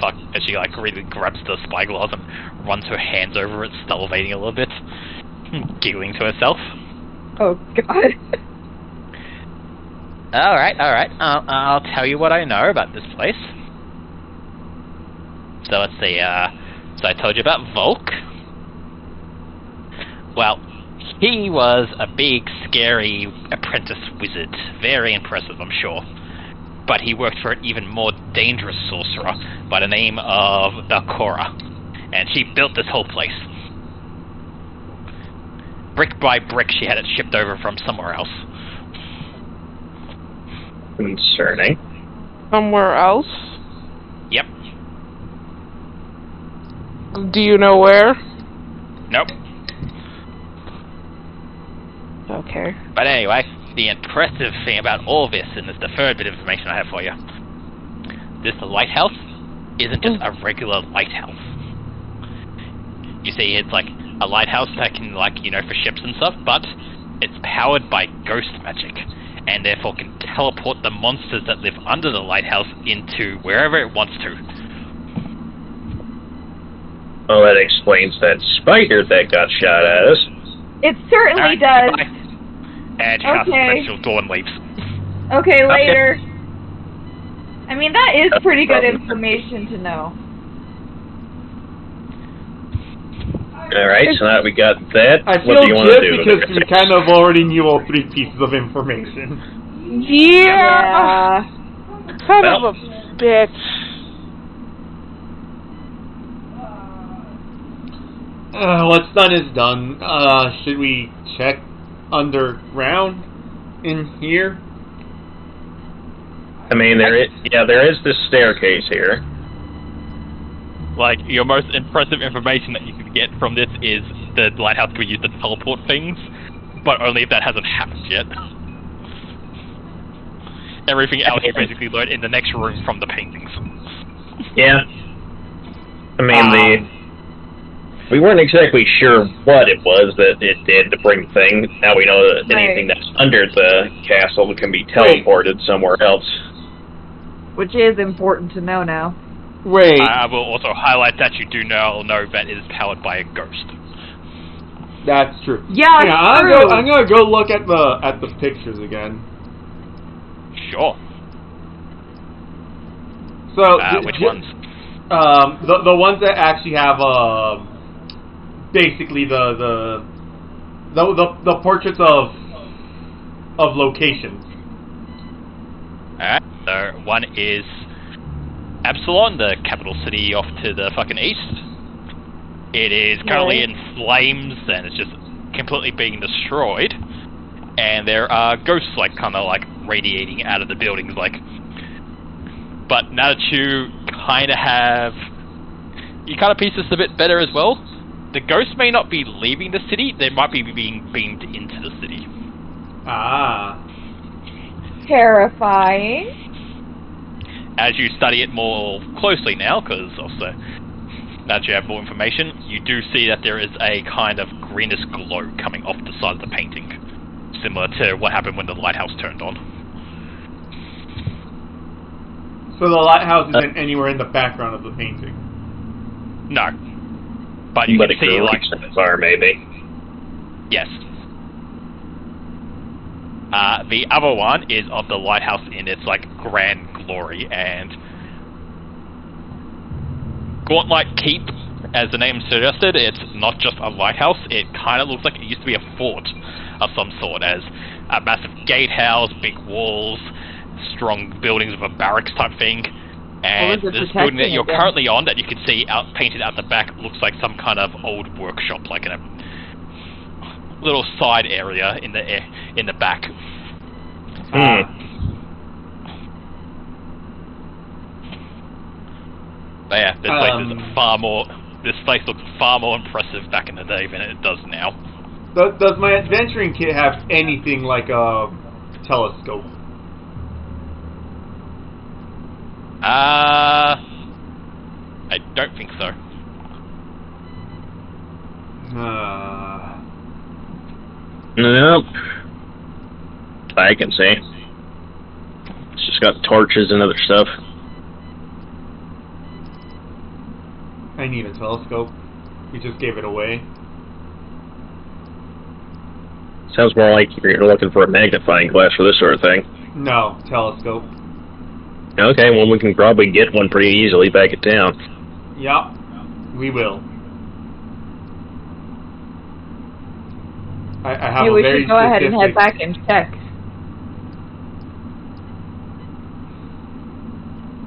greedily grabs the spyglass and runs her hands over it, salivating a little bit, giggling to herself. Oh God. Alright. I'll tell you what I know about this place. So let's see, so I told you about Volk. Well, he was a big, scary apprentice wizard. Very impressive, I'm sure. But he worked for an even more dangerous sorcerer by the name of Valcora. And she built this whole place. Brick by brick, she had it shipped over from somewhere else. Concerning. Somewhere else? Yep. Do you know where? Nope. Okay. But anyway, the impressive thing about all this, and this is the third bit of information I have for you. This lighthouse isn't just a regular lighthouse. You see, it's like a lighthouse that can, for ships and stuff, but it's powered by ghost magic, and therefore can teleport the monsters that live under the lighthouse into wherever it wants to. Well, that explains that spider that got shot at us. It certainly does. Goodbye. And she casts a dimensional door and leaves. Okay, later. I mean, that is pretty good information to know. Alright, so now we got that. I feel good because we kind of already knew all 3 pieces of information. Yeah! Son of a bitch. What's done is done. Should we check underground in here? I mean, there is this staircase here. Your most impressive information that you can get from this is the lighthouse can be used to teleport things, but only if that hasn't happened yet. Everything else you basically learn in the next room from the paintings. Yeah. I mean, we weren't exactly sure what it was that it did to bring things. Now we know that anything that's under the castle can be teleported somewhere else. Which is important to know now. Wait. I will also highlight that you do know that it is powered by a ghost. That's true. Yeah, true. I'm gonna go look at the pictures again. Sure. So which ones? The ones that actually have basically the portraits of locations. Alright, so one is Absalon, the capital city off to the fucking east. It is currently in flames and it's just completely being destroyed. And there are ghosts kind of radiating out of the buildings But now that you kind of piece this a bit better as well, the ghosts may not be leaving the city, they might be being beamed into the city. Ah. Terrifying. As you study it more closely now, because also now that you have more information, you do see that there is a kind of greenish glow coming off the side of the painting, similar to what happened when the lighthouse turned on. So the lighthouse isn't anywhere in the background of the painting? No. But you can see, far, maybe. Yes. The other one is of the lighthouse in its, grand glory, and Gauntlet Keep, as the name suggested, it's not just a lighthouse, it kind of looks like it used to be a fort of some sort, as a massive gatehouse, big walls, strong buildings of a barracks type thing. And this building that you're currently on, that you can see painted out the back, looks like some kind of old workshop, like in a little side area in the back. But yeah, this place looks far more impressive back in the day than it does now. Does my adventuring kit have anything like a telescope? I don't think so. Nope. I can see. It's just got torches and other stuff. I need a telescope. We just gave it away. Sounds more like you're looking for a magnifying glass for this sort of thing. No, telescope. Okay, well we can probably get one pretty easily back at town. Yup, we will. I have we should go ahead and head back and check.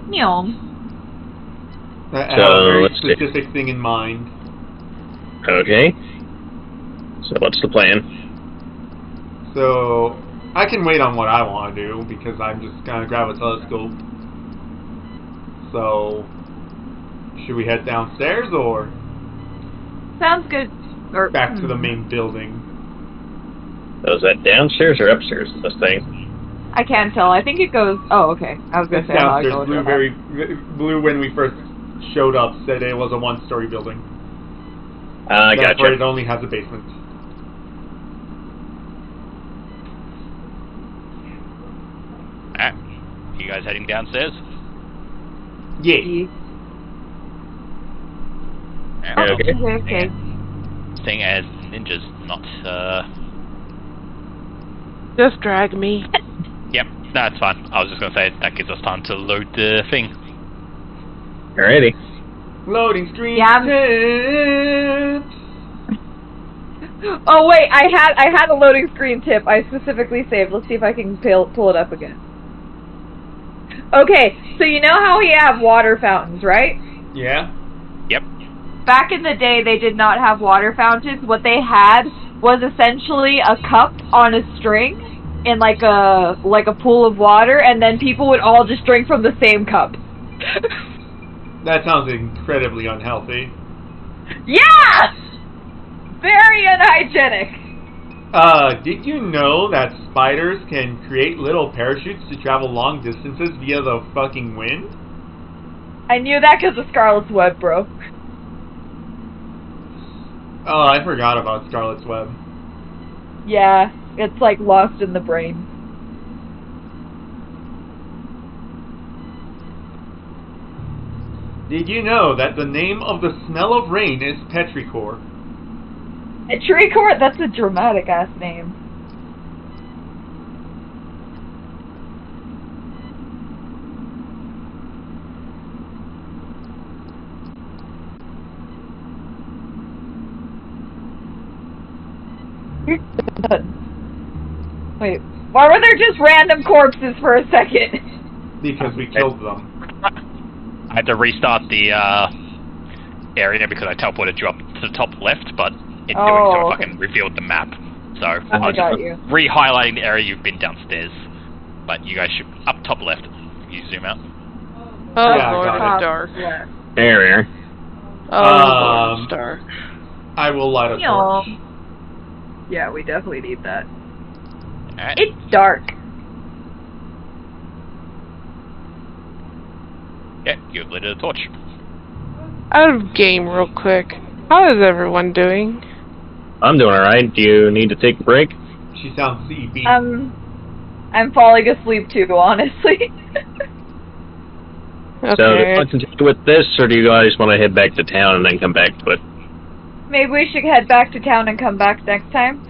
Nyom. I have a very specific thing in mind. Okay. So what's the plan? So, I can wait on what I want to do, because I'm just going to grab a telescope. So, should we head downstairs, or? Sounds good. Or back to the main building. So is that downstairs or upstairs, this thing? I can't tell. I think it goes... Oh, okay. I was going to say... Downstairs. Blue, when we first showed up, said it was a one-story building. Gotcha. Therefore, it only has a basement. Alright. You guys heading downstairs? Yeah. Okay. Seeing as ninjas not, Just drag me. Yep, that's fine. I was just gonna say, that gives us time to load the thing. Alrighty. Loading screen tips. Oh wait, I had a loading screen tip I specifically saved. Let's see if I can pull it up again. Okay, so you know how we have water fountains, right? Yeah. Yep. Back in the day, they did not have water fountains. What they had was essentially a cup on a string in like a pool of water, and then people would all just drink from the same cup. That sounds incredibly unhealthy. Yeah! Very unhygienic. Did you know that spiders can create little parachutes to travel long distances via the fucking wind? I knew that because of Scarlet's Web, bro. Oh, I forgot about Scarlet's Web. Yeah, it's like lost in the brain. Did you know that the name of the smell of rain is petrichor? Petrichor? That's a dramatic ass name. Wait, why were there just random corpses for a second? because we killed them. I had to restart the area because I teleported you up to the top left, but in doing so, I fucking revealed the map. So I was got just you. re-highlighting the area you've been downstairs. But you guys should up top left. If you zoom out. Oh, Yeah, Lord got of it. the Dark. Yeah. There we are. Oh, Lord of the Dark. I will light a torch. Yeah, we definitely need that. Alright. It's dark. Yeah, you've lit a torch. Out of game real quick. How is everyone doing? I'm doing alright. Do you need to take a break? She sounds sleepy. I'm falling asleep too, honestly. Okay. So, do you want to continue with this, or do you guys want to head back to town and then come back to it? Maybe we should head back to town and come back next time.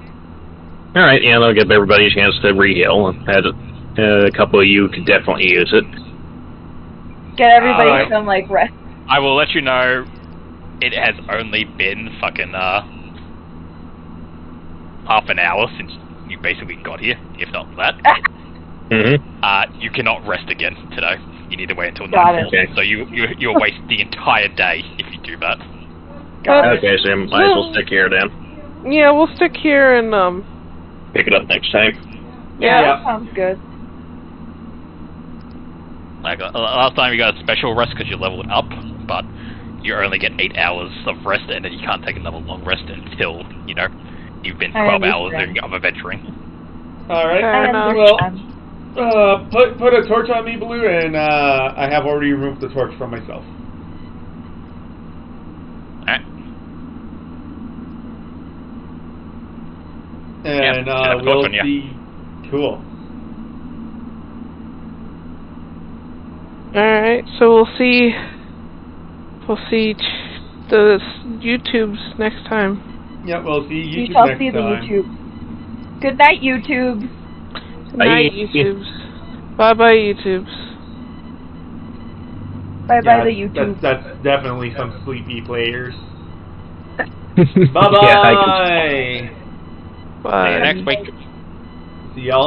Alright, yeah, that'll give everybody a chance to re-heal. A couple of you could definitely use it. Get everybody Alright. some, like, rest. I will let you know it has only been fucking half an hour since you basically got here, if not that. Mm-hmm. You cannot rest again today. You need to wait until Got nightfall. it. So you'll waste the entire day if you do that. Okay, so you might as well stick here then. Yeah, we'll stick here and, Pick it up next time. Yeah, Yeah. that sounds good. Like last time you got a special rest because you leveled up, but you only get 8 hours of rest, and then you can't take another long rest until you've been 12 hours doing other adventuring. Alright. Fair enough. Well, put a torch on me, Blue, and I have already removed the torch from myself. Alright. And Yeah, have a we'll torch on you. see. Cool. alright, so we'll see the YouTubes next time. Yeah, we'll see We YouTube shall next see the time. YouTube. Good night, YouTube. Good night, Bye. YouTubes. Bye-bye, YouTubes. Bye-bye, the YouTube. That's definitely some sleepy players. Yeah, I can Bye-bye! Bye. See you next week. See y'all